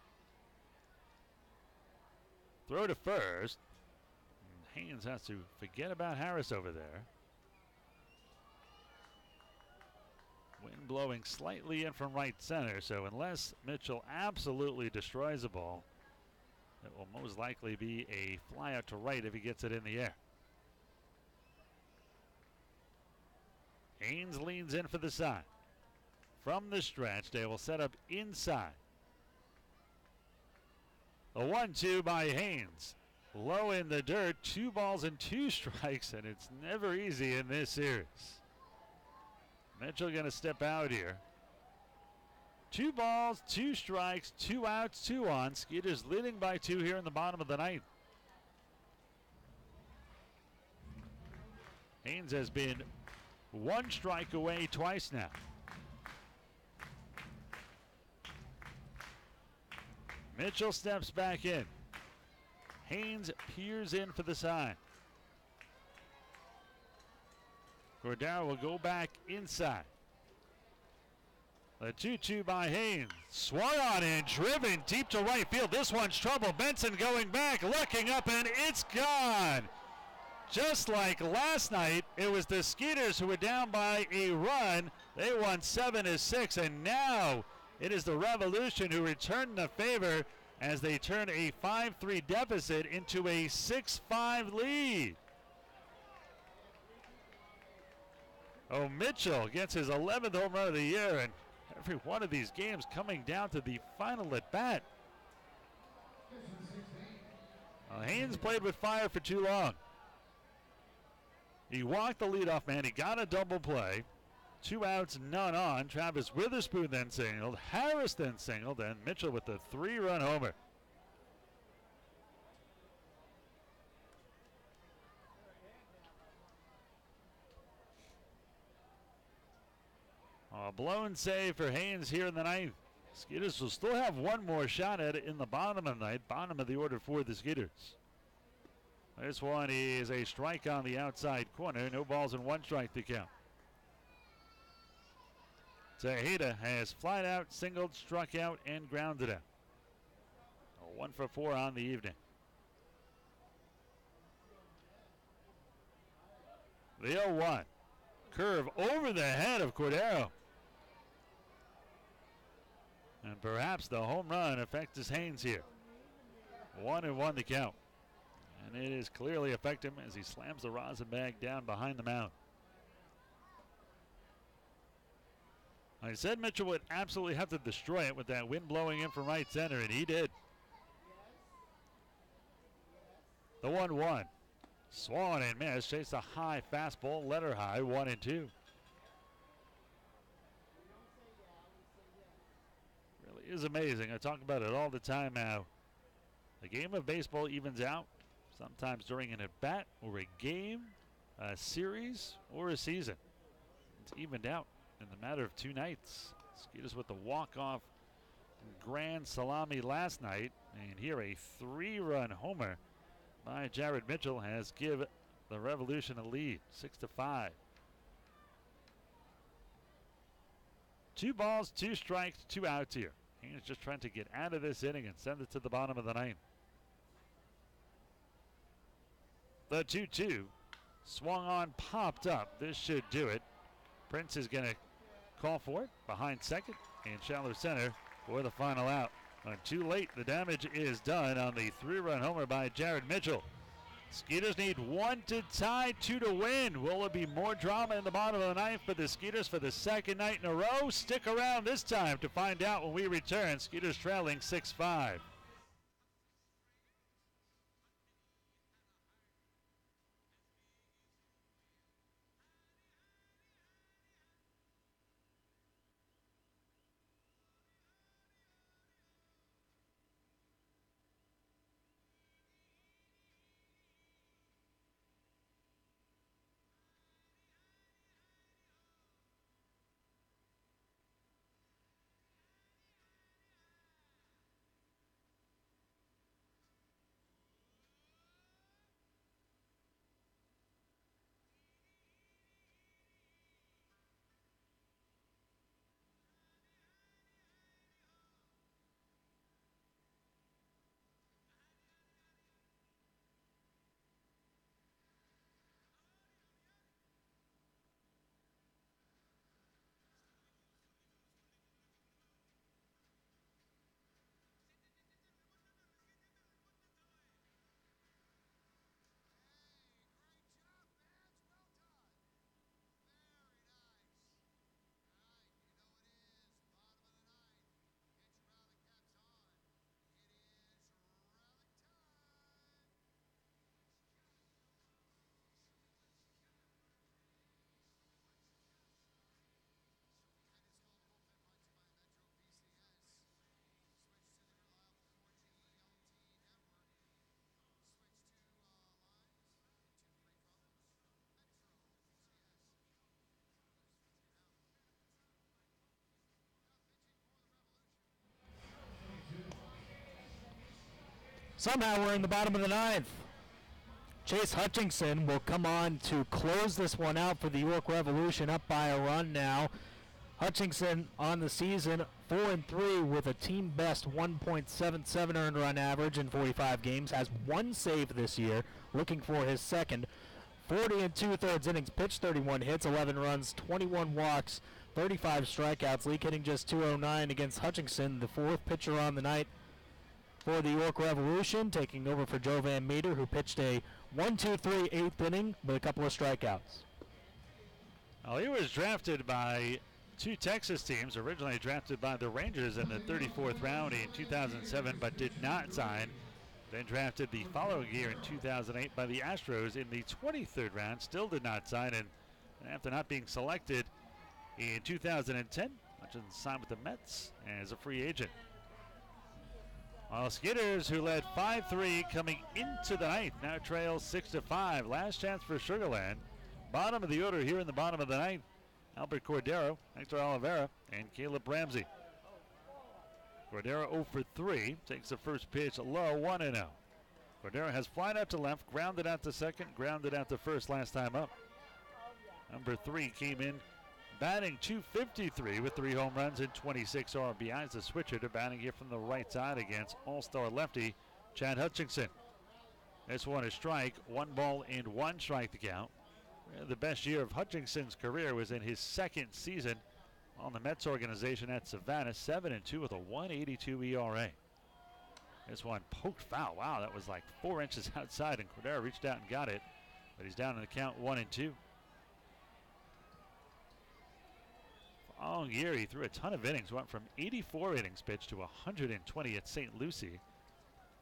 Speaker 1: Throw to first. Haynes has to forget about Harris over there. Wind blowing slightly in from right center, so unless Mitchell absolutely destroys the ball, it will most likely be a fly out to right if he gets it in the air. Haynes leans in for the side. From the stretch, they will set up inside. A 1-2 by Haynes. Low in the dirt, 2 balls and 2 strikes, and it's never easy in this series. Mitchell going to step out here. 2 balls, 2 strikes, 2 outs, 2 on. Skeeters leading by 2 here in the bottom of the ninth. Haynes has been 1 strike away twice now. Mitchell steps back in. Haynes peers in for the sign. Cordero will go back inside. The 2-2 by Haynes. Swung on and driven deep to right field. This one's trouble. Benson going back, looking up, and it's gone. Just like last night, it was the Skeeters who were down by a run. They won 7-6, and now it is the Revolution who return the favor as they turn a 5-3 deficit into a 6-5 lead. Oh, Mitchell gets his 11th home run of the year, and every one of these games coming down to the final at bat. Haynes played with fire for too long. He walked the leadoff man. He got a double play. 2 outs, none on. Travis Witherspoon then singled. Harris then singled. And Mitchell with the 3-run homer. A blown save for Haynes here in the ninth. Skeeters will still have 1 more shot at it in the bottom of the ninth. Bottom of the order for the Skeeters. This one is a strike on the outside corner. No balls and 1 strike to count. Tejeda has flied out, singled, struck out, and grounded out. 1 for 4 on the evening. The 0-1. Curve over the head of Cordero. And perhaps the home run affects Haynes here. 1-1 to count. And it is clearly affect him as he slams the rosin bag down behind the mound. I said Mitchell would absolutely have to destroy it with that wind blowing in from right center, and he did. The 1-1. Swung and missed. Chased a high fastball, let her high, 1-2. Really is amazing. I talk about it all the time now. The game of baseball evens out. Sometimes during an at-bat or a game, a series, or a season. It's evened out in the matter of 2 nights. Skeeters with the walk-off grand salami last night. And here a 3-run homer by Jared Mitchell has give the Revolution a lead, 6-5. 2 balls, 2 strikes, 2 outs here. Haynes just trying to get out of this inning and send it to the bottom of the ninth. The 2-2 swung on, popped up. This should do it. Prince is going to call for it behind second and shallow center for the final out. Too late, the damage is done on the 3-run homer by Jared Mitchell. Skeeters need 1 to tie, 2 to win. Will there be more drama in the bottom of the ninth for the Skeeters for the 2nd night in a row? Stick around this time to find out when we return. Skeeters trailing 6-5.
Speaker 8: Somehow we're in the bottom of the ninth. Chase Hutchinson will come on to close this one out for the York Revolution, up by a run now. Hutchinson on the season 4-3 with a team best 1.77 earned run average in 45 games. Has one save this year, looking for his second. 40 and 2/3 innings pitched, 31 hits, 11 runs, 21 walks, 35 strikeouts. Leak hitting just .209 against Hutchinson, the fourth pitcher on the night for the York Revolution, taking over for Joe Van Meter, who pitched a 1-2-3 eighth inning with a couple of strikeouts.
Speaker 1: Well, he was drafted by two Texas teams, originally drafted by the Rangers in the 34th round in 2007, but did not sign. Then drafted the following year in 2008 by the Astros in the 23rd round, still did not sign, and after not being selected in 2010, Hutchinson signed with the Mets as a free agent. While Skidders, who led 5-3 coming into the ninth, now trails 6-5. Last chance for Sugarland. Bottom of the order here in the bottom of the ninth. Albert Cordero, Hector Oliveira, and Caleb Ramsey. Cordero 0 for 3, takes the first pitch low, 1-0. Cordero has flied out to left, grounded out to second, grounded out to first last time up. Number 3 came in batting .253 with 3 home runs and 26 RBIs. The switcher to batting here from the right side against all-star lefty Chad Hutchinson. This one a strike, 1 ball and 1 strike to count. The best year of Hutchinson's career was in his second season on the Mets organization at Savannah, 7-2 with a 1.82 ERA. This one poked foul. Wow, that was like 4 inches outside, and Cordero reached out and got it, but he's down in the count 1-2. Following year, he threw a ton of innings, went from 84 innings pitched to 120 at St. Lucie.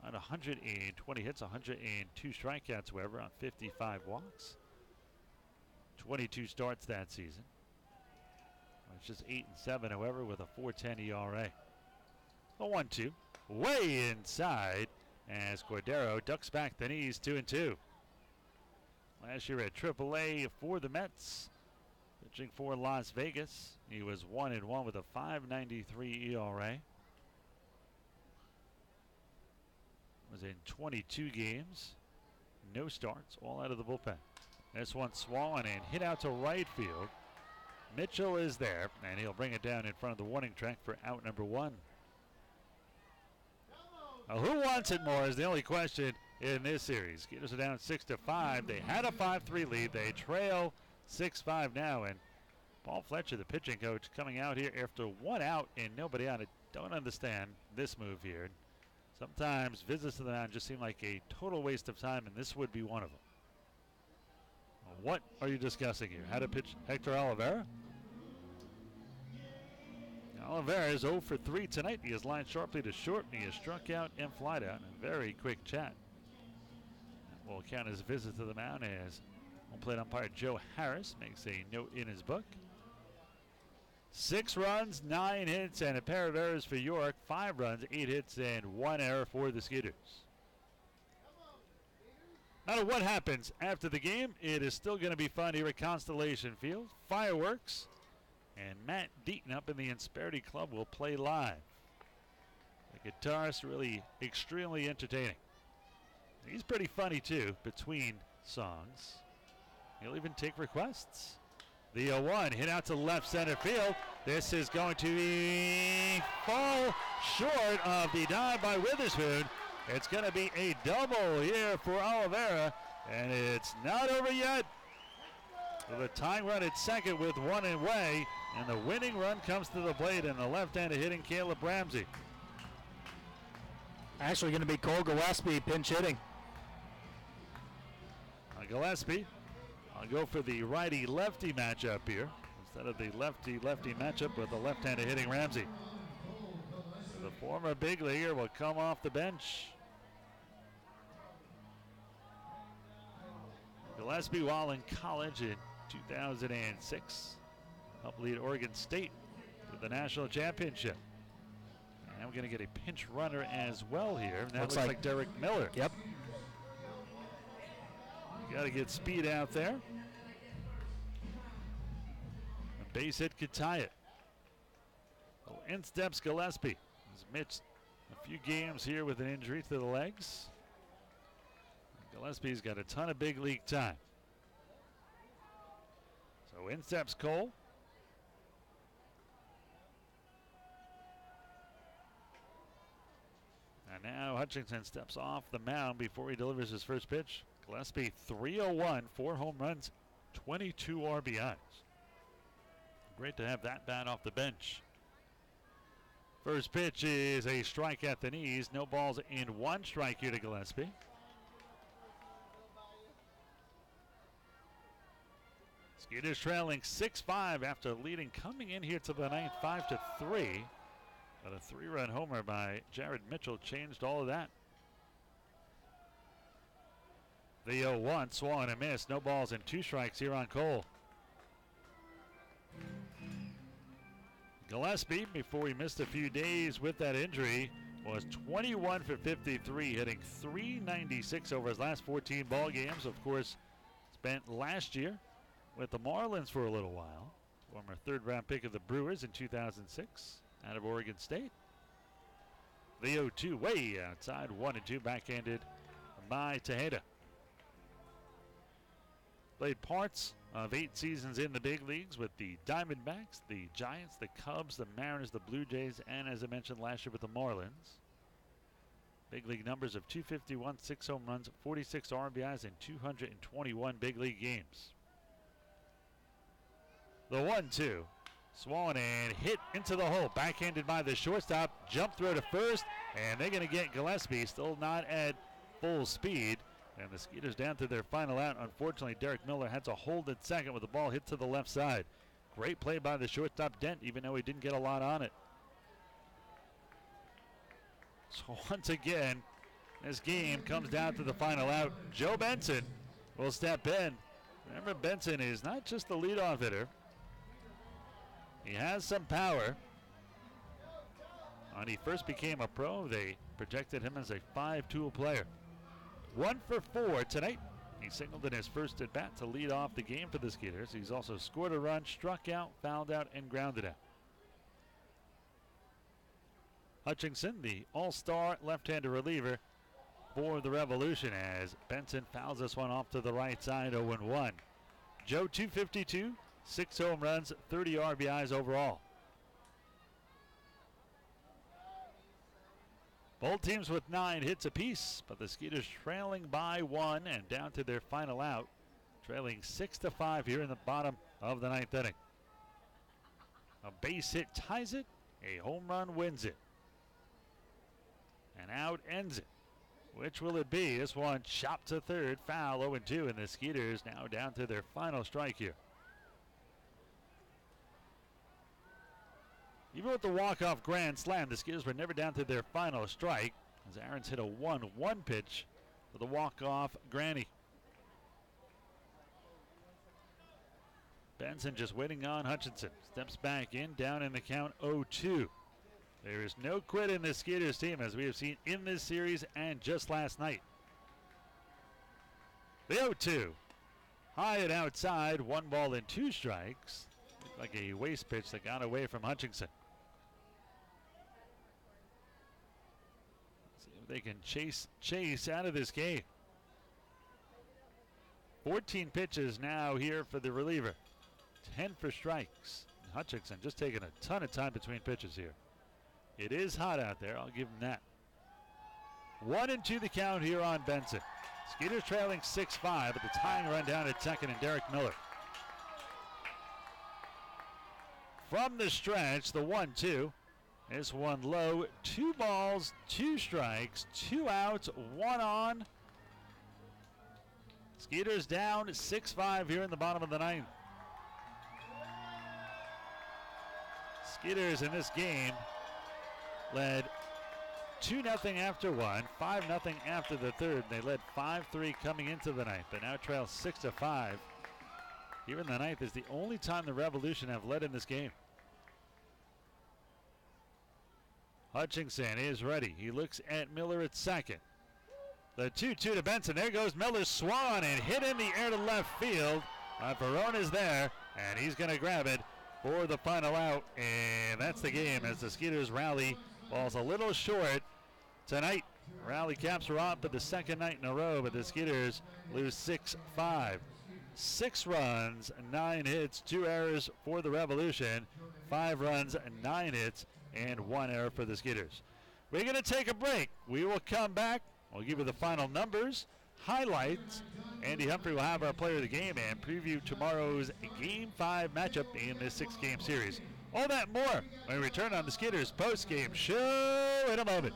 Speaker 1: On 120 hits, 102 strikeouts, however, on 55 walks. 22 starts that season. It's just 8-7, however, with a 4.10 ERA. A 1-2, way inside as Cordero ducks back the knees, 2-2. Last year at AAA for the Mets, pitching for Las Vegas, he was 1-1 with a 5.93 ERA. Was in 22 games, no starts, all out of the bullpen. This one swung and hit out to right field. Mitchell is there, and he'll bring it down in front of the warning track for out number 1. Now, who wants it more is the only question in this series. Gators are down 6-5. They had a 5-3 lead. They trail 6-5 now, and Paul Fletcher, the pitching coach, coming out here after 1 out and nobody on it. Don't understand this move here. Sometimes visits to the mound just seem like a total waste of time, and this would be one of them. What are you discussing here? How to pitch Hector Oliveira? Oliveira is 0 for 3 tonight. He has lined sharply to short, and he has struck out and flied out in a very quick chat. That will count as a visit to the mound as home plate umpire Joe Harris makes a note in his book. 6 runs, 9 hits, and a pair of errors for York. 5 runs, 8 hits, and 1 error for the Skidders. No matter what happens after the game, it is still going to be fun here at Constellation Field. Fireworks, and Matt Deaton up in the Insperity Club will play live. The guitarist really extremely entertaining. He's pretty funny too between songs. He'll even take requests. The 0-1 hit out to left center field. This is going to be fall short of the dive by Witherspoon. It's going to be a double here for Oliveira, and it's not over yet. With a tying run at second with 1 away, and the winning run comes to the plate, and the left-handed hitting Caleb Ramsey.
Speaker 8: Actually going to be Cole Gillespie pinch hitting.
Speaker 1: Gillespie, I'll go for the righty-lefty matchup here instead of the lefty-lefty matchup with the left-handed hitting Ramsey. The former big leaguer will come off the bench. Gillespie, while in college in 2006, helped lead Oregon State to the national championship. And we're going to get a pinch runner as well here. And that looks like Derek Miller.
Speaker 8: Yep.
Speaker 1: Got to get speed out there. A base hit could tie it. So in steps Gillespie. As Mitch a few games here with an injury to the legs. Gillespie's got a ton of big league time. So in steps Cole. And now Hutchinson steps off the mound before he delivers his first pitch. Gillespie 301, 4 home runs, 22 RBIs. Great to have that bat off the bench. First pitch is a strike at the knees. No balls in 1 strike here to Gillespie. Skeeters trailing 6-5 after leading coming in here to the ninth 5-3. But a 3-run homer by Jared Mitchell changed all of that. The 0-1, swung and a miss. No balls and 2 strikes here on Cole. Gillespie, before he missed a few days with that injury, was 21 for 53, hitting .396 over his last 14 ball games. Of course, spent last year with the Marlins for a little while. Former 3rd-round pick of the Brewers in 2006 out of Oregon State. The 0-2 way outside, 1-2 backhanded by Tejeda. Played parts of 8 seasons in the big leagues with the Diamondbacks, the Giants, the Cubs, the Mariners, the Blue Jays, and as I mentioned last year with the Marlins. Big league numbers of 251, 6 home runs, 46 RBIs, and 221 big league games. The 1-2, swung and hit into the hole, backhanded by the shortstop, jump throw to first, and they're going to get Gillespie, still not at full speed. And the Skeeters down to their final out. Unfortunately, Derek Miller had to hold at second with the ball hit to the left side. Great play by the shortstop Dent, even though he didn't get a lot on it. So once again, this game comes down to the final out. Joe Benson will step in. Remember, Benson is not just the leadoff hitter. He has some power. When he first became a pro, they projected him as a 5-tool player. 1 for 4 tonight. He singled in his first at bat to lead off the game for the Skeeters. He's also scored a run, struck out, fouled out, and grounded out. Hutchinson, the all-star left-hander reliever for the Revolution, as Benson fouls this one off to the right side, 0-1. Joe 252, 6 home runs, 30 RBIs overall. Both teams with 9 hits apiece, but the Skeeters trailing by 1 and down to their final out, trailing 6-5 here in the bottom of the 9th inning. A base hit ties it, a home run wins it. An out ends it. Which will it be? This one chopped to third, foul, 0-2, and the Skeeters now down to their final strike here. Even with the walk-off grand slam, the Skeeters were never down to their final strike, as Aarons hit a 1-1 pitch for the walk-off granny. Benson just waiting on Hutchinson. Steps back in, down in the count, 0-2. There is no quit in this Skeeters team, as we have seen in this series and just last night. The 0-2. High and outside, 1 ball and 2 strikes. Looked like a waste pitch that got away from Hutchinson. See if they can chase out of this game. 14 pitches now here for the reliever. 10 for strikes. Hutchinson just taking a ton of time between pitches here. It is hot out there, I'll give him that. 1-2 the count here on Benson. Skeeters trailing 6-5, but the tying run down at second and Derek Miller. From the stretch, the 1-2. This one low, 2 balls, 2 strikes, 2 outs, 1 on. Skeeters down 6-5 here in the bottom of the 9th. Skeeters in this game led 2-0 after 1, 5-0 after the 3rd. They led 5-3 coming into the 9th, but now trail 6-5. Here in the 9th is the only time the Revolution have led in this game. Hutchinson is ready. He looks at Miller at second. The 2-2 to Benson. There goes Miller, swung and hit in the air to left field. Verona's there, and he's going to grab it for the final out, and that's the game as the Skeeters rally. Ball's a little short tonight. Rally caps are on for the second night in a row, but the Skeeters lose 6-5. 6 runs, 9 hits, 2 errors for the Revolution. 5 runs, 9 hits, and 1 error for the Skeeters. We're going to take a break. We will come back. We'll give you the final numbers, highlights. Andy Humphrey will have our player of the game and preview tomorrow's Game 5 matchup in this 6-game series. All that more when we return on the Skeeters post-game show in a moment.